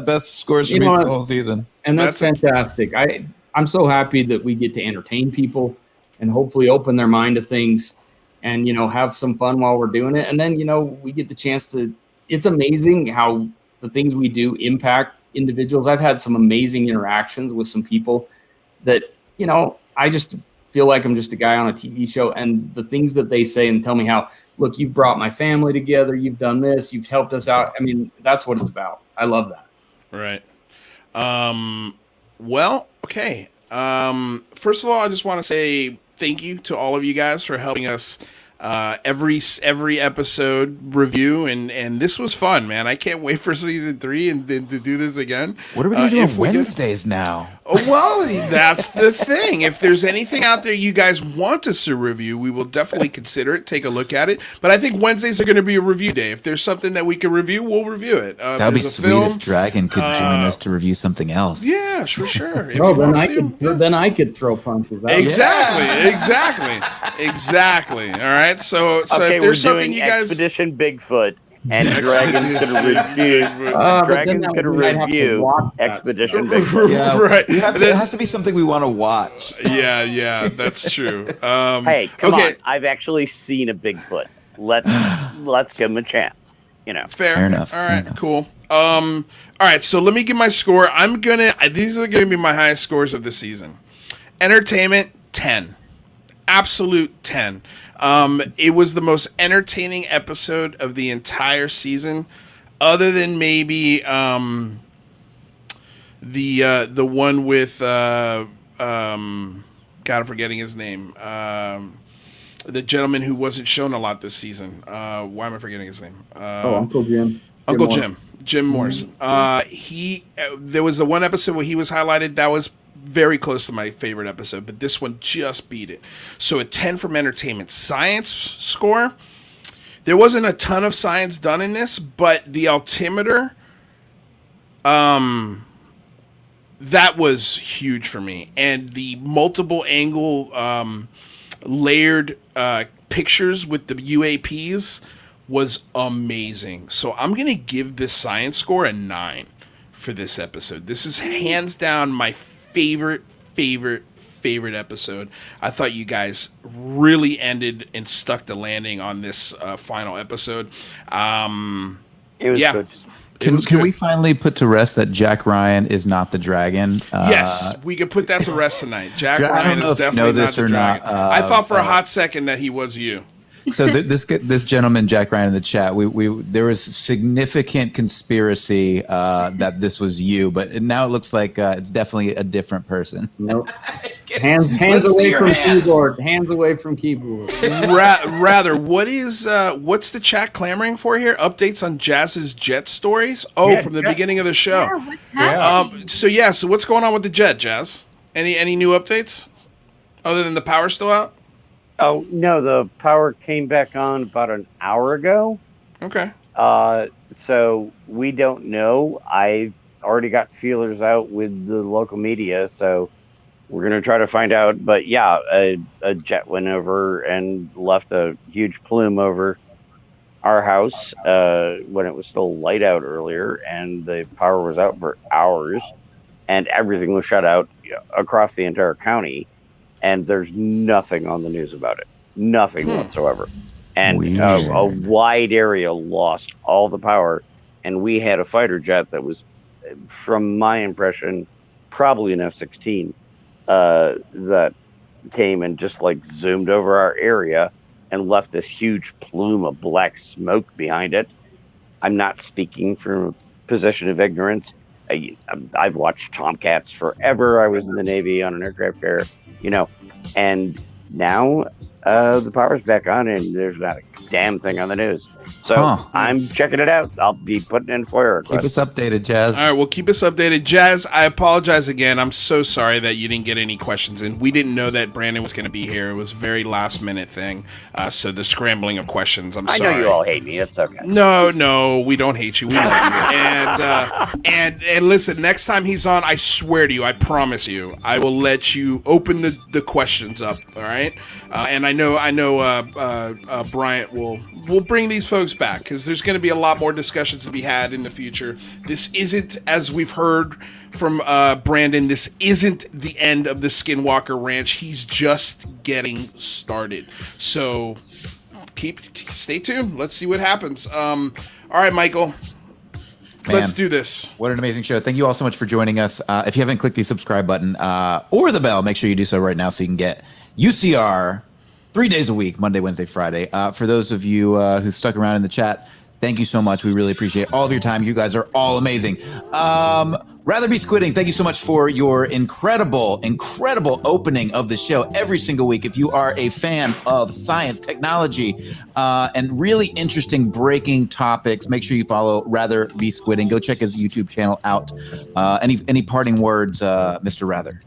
best scores for me for the whole season. And that's fantastic. I'm so happy that we get to entertain people and hopefully open their mind to things and, you know, have some fun while we're doing it. And then, you know, we get the chance to, it's amazing how the things we do impact individuals. I've had some amazing interactions with some people that, you know, I just feel like I'm just a guy on a TV show, and the things that they say and tell me how, look, you've brought my family together. You've done this. You've helped us out. I mean, that's what it's about. I love that. Right. Well, okay. First of all, I just want to say thank you to all of you guys for helping us every episode review, and this was fun, man. I can't wait for season 3 and to do this again. What are we gonna do on Wednesdays now? Oh, well, that's the thing. If there's anything out there you guys want us to review, we will definitely consider it, take a look at it. But I think Wednesdays are going to be a review day. If there's something that we can review, we'll review it. That would be sweet if Dragon could join us to review something else. Yeah, for sure. If Oh, he then wants to. then I could throw punches. That would- Exactly. All right. So Okay, if we're there's something doing you guys. Expedition Bigfoot, and Dragon's gonna review. but then Dragon's that gonna we might have to review watch that Expedition stuff. Bigfoot. Yeah, Right. it has to be something we want to watch. Yeah, that's true. Hey, come okay. on! I've actually seen a Bigfoot. Let's give him a chance. You know. Fair enough. All fair right. enough. Cool. All right. So let me give my score. These are gonna be my highest scores of the season. Entertainment 10. Absolute 10. It was the most entertaining episode of the entire season, other than maybe the one with God, I'm forgetting his name. The gentleman who wasn't shown a lot this season. Why am I forgetting his name? Uncle Jim. Uncle Moore. Jim Morris. There was the one episode where he was highlighted. That was very close to my favorite episode, but this one just beat it. So a 10 from entertainment. Science score. There wasn't a ton of science done in this, but the altimeter, that was huge for me. And the multiple angle layered pictures with the UAPs was amazing. So I'm going to give this science score a 9 for this episode. This is hands down my favorite episode. I thought you guys really ended and stuck the landing on this final episode. It was good. Can we finally put to rest that Jack Ryan is not the dragon? Yes, we can put that to rest tonight. Jack I don't Ryan know is if you know definitely not this the or dragon. not, I thought for a hot second that he was you. So this gentleman Jack Ryan in the chat, there was significant conspiracy that this was you, but now it looks like it's definitely a different person. Nope. Hands away from keyboard. Hands away from keyboard. Rather, what's the chat clamoring for here? Updates on Jazz's jet stories? From the beginning of the show. Yeah, what's happening? So what's going on with the jet, Jazz? Any new updates other than the power's still out? Oh no, the power came back on about an hour ago. Okay. So we don't know. I've already got feelers out with the local media, so we're gonna try to find out. But yeah, a jet went over and left a huge plume over our house when it was still light out earlier, and the power was out for hours, and everything was shut out across the entire county. And there's nothing on the news about it. Nothing whatsoever. And a wide area lost all the power. And we had a fighter jet that was, from my impression, probably an F-16 that came and just like zoomed over our area and left this huge plume of black smoke behind it. I'm not speaking from a position of ignorance. I've watched Tomcats forever. I was in the Navy on an aircraft carrier, and now the power's back on and there's not a damn thing on the news. So I'm checking it out. I'll be putting in FOIA requests. Keep us updated, Jazz. All right, well, keep us updated. Jazz, I apologize again. I'm so sorry that you didn't get any questions in. We didn't know that Brandon was going to be here. It was a very last-minute thing. So the scrambling of questions, I'm sorry. I know you all hate me. It's okay. No, we don't hate you. We love you. And listen, next time he's on, I swear to you, I promise you, I will let you open the questions up, all right? And I know Bryant will bring these folks back because there's going to be a lot more discussions to be had in the future. This isn't, as we've heard from Brandon, this isn't the end of the Skinwalker Ranch. He's just getting started. So stay tuned. Let's see what happens. All right, Michael. Let's do this. What an amazing show. Thank you all so much for joining us. If you haven't clicked the subscribe button or the bell, make sure you do so right now so you can get UCR 3 days a week, Monday, Wednesday, Friday. For those of you who stuck around in the chat, thank you so much. We really appreciate all of your time. You guys are all amazing. Rather Be Squidding, thank you so much for your incredible opening of the show every single week. If you are a fan of science, technology, and really interesting breaking topics, make sure you follow Rather Be Squidding. Go check his YouTube channel out. Any parting words, Mr. Rather?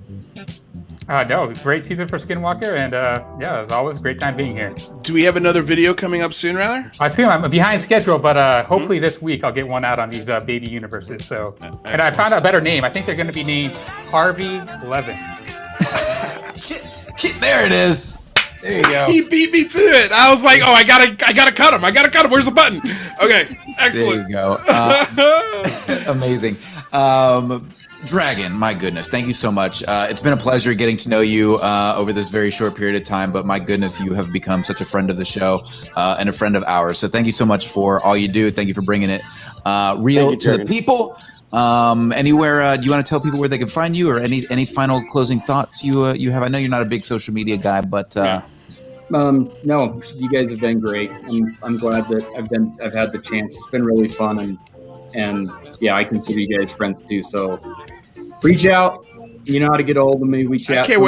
No, great season for Skinwalker, and yeah, as always, great time being here. Do we have another video coming up soon, rather? I'm behind schedule, but hopefully this week I'll get one out on these baby universes. So, and I found out a better name. I think they're going to be named Harvey Levin. There it is. There you go. He beat me to it. I was like, oh, I gotta cut him. Where's the button? Okay, excellent. There you go. Amazing. Dragon, my goodness, thank you so much. It's been a pleasure getting to know you over this very short period of time, but my goodness, you have become such a friend of the show and a friend of ours. So thank you so much for all you do. Thank you for bringing it real to the people. Anywhere, do you want to tell people where they can find you, or any final closing thoughts you have? I know you're not a big social media guy, but no, you guys have been great. I'm glad that I've had the chance. It's been really fun, and yeah, I consider you guys friends too. So reach out. You know how to get a hold of me. We chat. I can't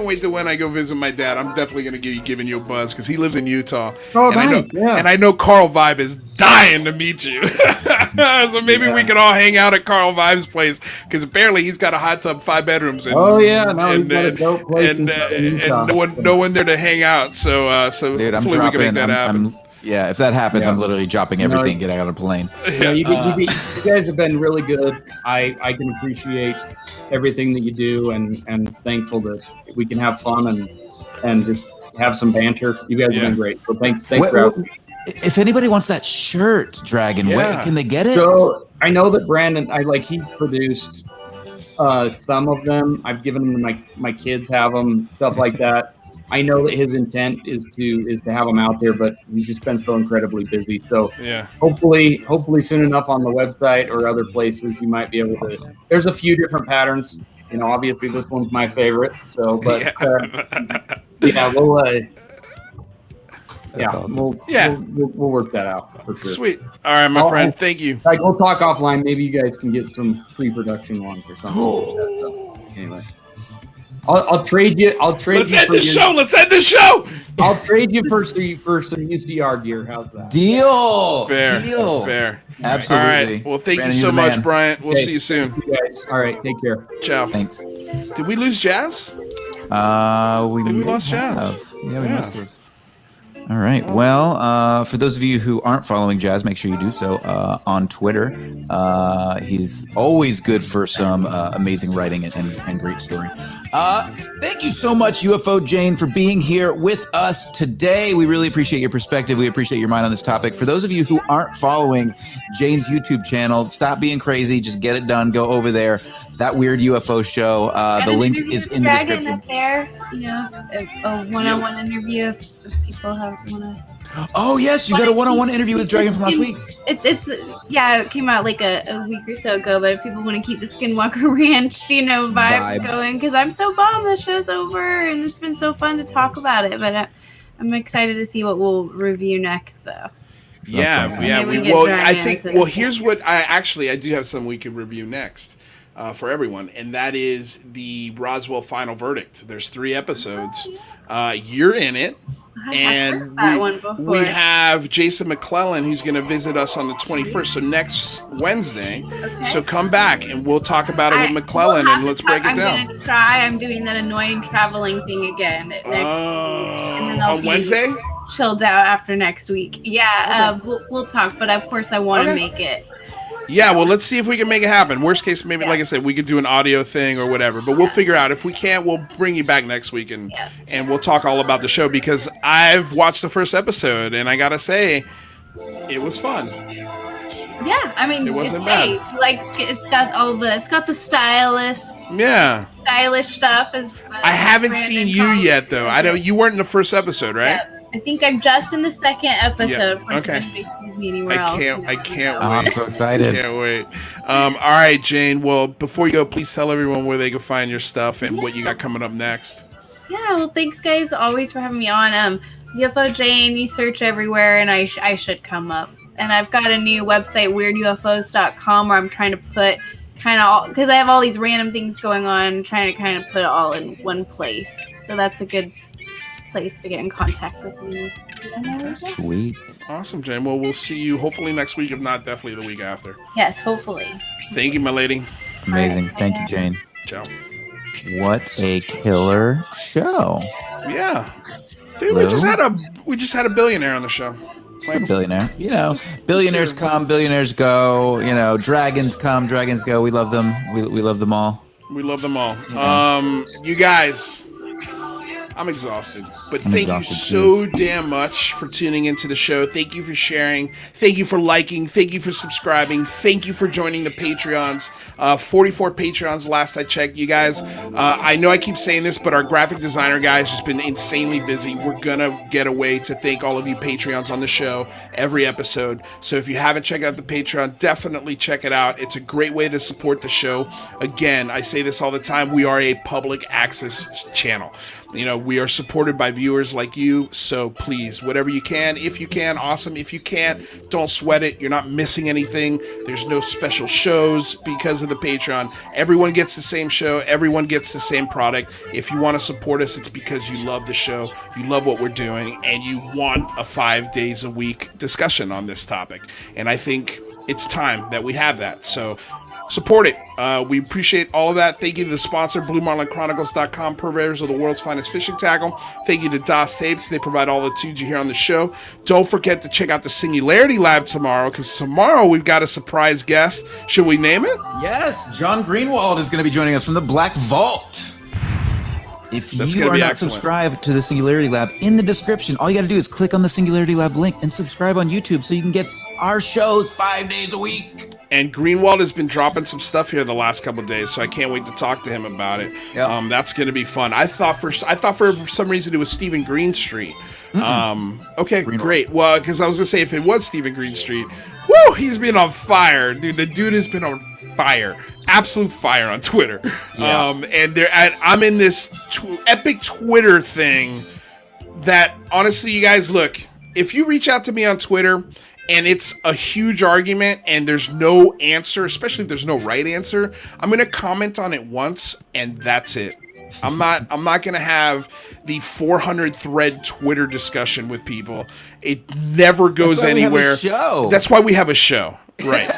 wait to when I go visit my dad. I'm definitely gonna be giving you a buzz because he lives in Utah. Oh, and I know Carl Vibe is dying to meet you. So maybe we can all hang out at Carl Vibe's place because apparently he's got a hot tub, 5 bedrooms. And, he's got a dope place in Utah. And no one there to hang out. So dude, hopefully we can make that happen. Yeah, if that happens, I'm literally dropping everything and getting on a plane. You guys have been really good. I can appreciate everything that you do, and thankful that we can have fun and just have some banter. You guys have been great. So thanks if anybody wants that shirt, Dragon, where can they get it? So I know that Brandon, he produced some of them. I've given them to my kids, have them, stuff like that. I know that his intent is to have them out there, but he's just been so incredibly busy. So hopefully soon enough on the website or other places, you might be able to. There's a few different patterns. You know, obviously this one's my favorite. So, but we'll work that out for sure. Sweet. All right, my friend. Thank you. Like, we'll talk offline. Maybe you guys can get some pre-production ones or something. Anyway. I'll trade you. Let's end the show. I'll trade you for some UCR gear. How's that? Deal. Fair. Absolutely. All right. Well, thank you so much, Bryant. We'll see you soon. You guys. All right. Take care. Ciao. Thanks. Did we lose Jazz? We lost Jazz. Yeah, we must have. All right. Well, for those of you who aren't following Jazz, make sure you do so on Twitter. He's always good for some amazing writing and great story. Thank you so much, UFO Jane, for being here with us today. We really appreciate your perspective. We appreciate your mind on this topic. For those of you who aren't following Jane's YouTube channel, stop being crazy. Just get it done. Go over there. That Weird UFO Show. The link is in the description. Up there, a one-on-one interview if people want to. Oh yes, you got a one-on-one interview with Dragon from last week. It came out like a week or so ago. But if people want to keep the Skinwalker Ranch, vibes going, because I'm so bummed the show's over and it's been so fun to talk about it. But I'm excited to see what we'll review next, though. Yeah. Here's what I do have some we could review next. For everyone, and that is the Roswell Final Verdict. There's 3 episodes. You're in it, and we have Jason McClellan who's going to visit us on the 21st, so next Wednesday. Okay. So come back and we'll talk about it with McClellan, and let's break it down. I'm going to try. I'm doing that annoying traveling thing again next week, and then on Wednesday. Chilled out after next week. Yeah, we'll talk, but of course I want to make it. Yeah, well, let's see if we can make it happen. Worst case, maybe, like I said, we could do an audio thing or whatever. But we'll figure out. If we can't, we'll bring you back next week and we'll talk all about the show, because I've watched the first episode and I gotta say, it was fun. Yeah, I mean, it wasn't bad. Like it's got the stylish stuff. I haven't seen you yet, though. You weren't in the first episode, right? Yeah. I think I'm just in the second episode. Yeah. Okay. I can't wait. I'm so excited. I can't wait. All right, Jane. Well, before you go, please tell everyone where they can find your stuff and what you got coming up next. Yeah. Well, thanks, guys, always for having me on. UFO Jane, you search everywhere, and I should come up. and I've got a new website, weirdufos.com, where I'm trying to put kind of all, because I have all these random things going on, trying to kind of put it all in one place. So that's a good place to get in contact with me. Sweet. Awesome, Jane. Well, we'll see you hopefully next week, if not definitely the week after. Yes, hopefully. Thank you, my lady. Amazing. Thank you, Jane. Ciao. What a killer show. Yeah. Dude, we just had a billionaire on the show. A billionaire. You know, billionaires come, billionaires go. You know, dragons come, dragons go. We love them. We love them all. We love them all. You guys, I'm exhausted, but thank you so damn much for tuning into the show. Thank you for sharing. Thank you for liking. Thank you for subscribing. Thank you for joining the Patreons. 44 Patreons last I checked. You guys, I know I keep saying this, but our graphic designer guy has just been insanely busy. We're going to get a way to thank all of you Patreons on the show every episode. So if you haven't checked out the Patreon, definitely check it out. It's a great way to support the show. Again, I say this all the time. We are a public access channel. You know, we are supported by viewers like you, so please, whatever you can, if you can, awesome. If you can't, don't sweat it. You're not missing anything. There's no special shows because of the Patreon. Everyone gets the same show. Everyone gets the same product. If you want to support us, it's because you love the show, you love what we're doing, and you want a 5 days a week discussion on this topic. And I think it's time that we have that. So support it. We appreciate all of that. Thank you to the sponsor, BlueMarlinChronicles.com, purveyors of the world's finest fishing tackle. Thank you to DOS Tapes. They provide all the tunes you hear on the show. Don't forget to check out the Singularity Lab tomorrow, because tomorrow we've got a surprise guest. Should we name it? Yes, John Greenwald is going to be joining us from the Black Vault. If That's you gonna are be not excellent. subscribed to the Singularity Lab, in the description, all you got to do is click on the Singularity Lab link and subscribe on YouTube so you can get our shows 5 days a week. And Greenwald has been dropping some stuff here the last couple of days, so I can't wait to talk to him about it. Yep. That's going to be fun. I thought for some reason it was Stephen Greenstreet. Okay, Greenwald. great. Well, because I was going to say if it was Stephen Greenstreet, woo, he's been on fire, dude. The dude has been on fire, absolute fire on Twitter. Yeah. And I'm in this epic Twitter thing that honestly, you guys, look, if you reach out to me on Twitter and it's a huge argument and there's no answer, especially if there's no right answer, I'm going to comment on it once and that's it. I'm not going to have the 400 thread Twitter discussion with people. It never goes anywhere. That's why we have a show. Right.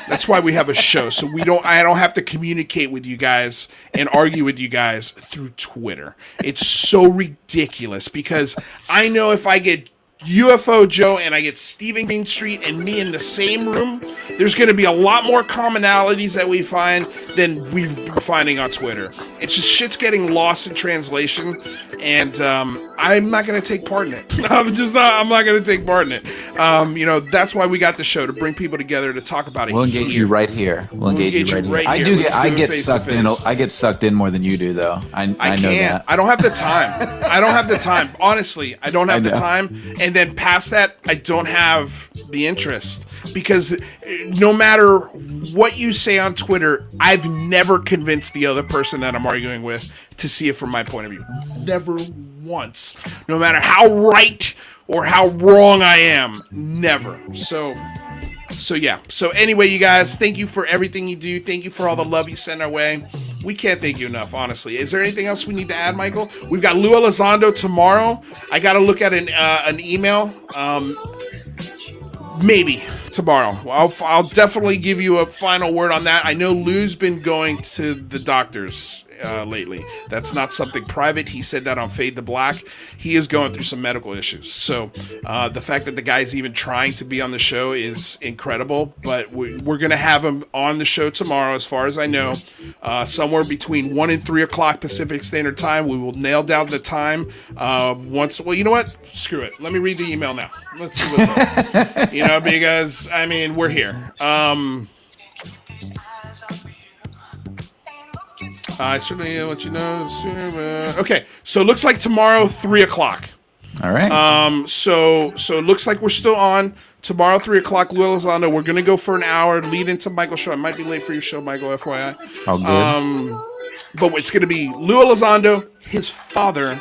That's why we have a show. So I don't have to communicate with you guys and argue with you guys through Twitter. It's so ridiculous because I know if I get UFO Joe and I get Stephen Greenstreet and me in the same room, there's going to be a lot more commonalities that we find than we've been finding on Twitter. It's just shit's getting lost in translation, and I'm not going to take part in it. I'm not going to take part in it. That's why we got the show, to bring people together to talk about it. We'll engage you right here. We'll engage you right here. I get sucked in. I get sucked in more than you do, though. I know that. I don't have the time. Honestly, I don't have the time. And then past that, I don't have the interest. Because no matter what you say on Twitter, I've never convinced the other person that I'm arguing with to see it from my point of view. Never once. No matter how right or how wrong I am. Never. So yeah. So anyway, you guys, thank you for everything you do. Thank you for all the love you send our way. We can't thank you enough, honestly. Is there anything else we need to add, Michael? We've got Lou Elizondo tomorrow. I got to look at an email. Maybe tomorrow. I'll definitely give you a final word on that. I know Lou's been going to the doctors lately. That's not something private. He said that on Fade to Black. He is going through some medical issues. So the fact that the guy's even trying to be on the show is incredible. But we're going to have him on the show tomorrow, as far as I know, somewhere between 1 and 3 o'clock Pacific Standard Time. We will nail down the time well, you know what? Screw it. Let me read the email now. Let's see what's up. Because, we're here. I certainly let you know sooner. Okay, so it looks like tomorrow, 3 o'clock. All right. So it looks like we're still on tomorrow, 3 o'clock. Lou Elizondo. We're gonna go for an hour, lead into Michael's show. I might be late for your show, Michael. FYI. All good. But it's gonna be Lou Elizondo, his father,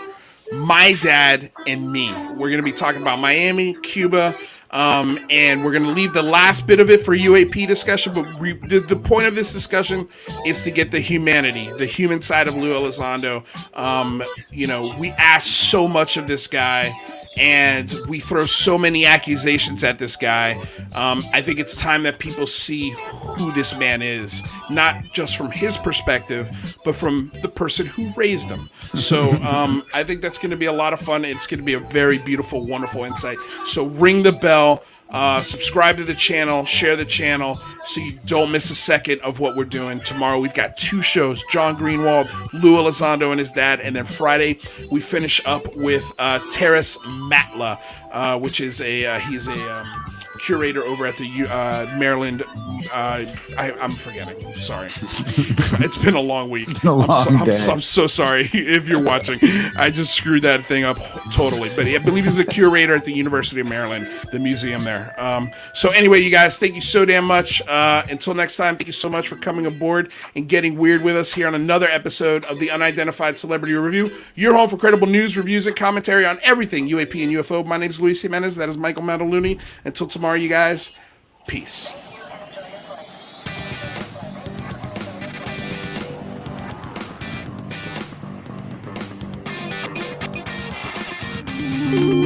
my dad, and me. We're gonna be talking about Miami, Cuba. And we're going to leave the last bit of it for UAP discussion, but the point of this discussion is to get the humanity, the human side of Lou Elizondo. We ask so much of this guy, and we throw so many accusations at this guy. I think it's time that people see who this man is, not just from his perspective, but from the person who raised him. So I think that's going to be a lot of fun. It's going to be a very beautiful, wonderful insight. So ring the bell, subscribe to the channel, share the channel, so you don't miss a second of what we're doing. Tomorrow we've got 2 shows, John Greenwald, Lou Elizondo and his dad, and then Friday we finish up with Terrace Matla, which is he's a curator over at the Maryland. I'm forgetting. Sorry, it's been a long week. It's been a long day. I'm so sorry if you're watching. I just screwed that thing up totally. But I believe he's a curator at the University of Maryland, the museum there. So anyway, you guys, thank you so damn much. Until next time, thank you so much for coming aboard and getting weird with us here on another episode of the Unidentified Celebrity Review. Your home for credible news, reviews, and commentary on everything UAP and UFO. My name is Luis Jimenez. That is Michael Mataluni. Until tomorrow, you guys, peace. Ooh.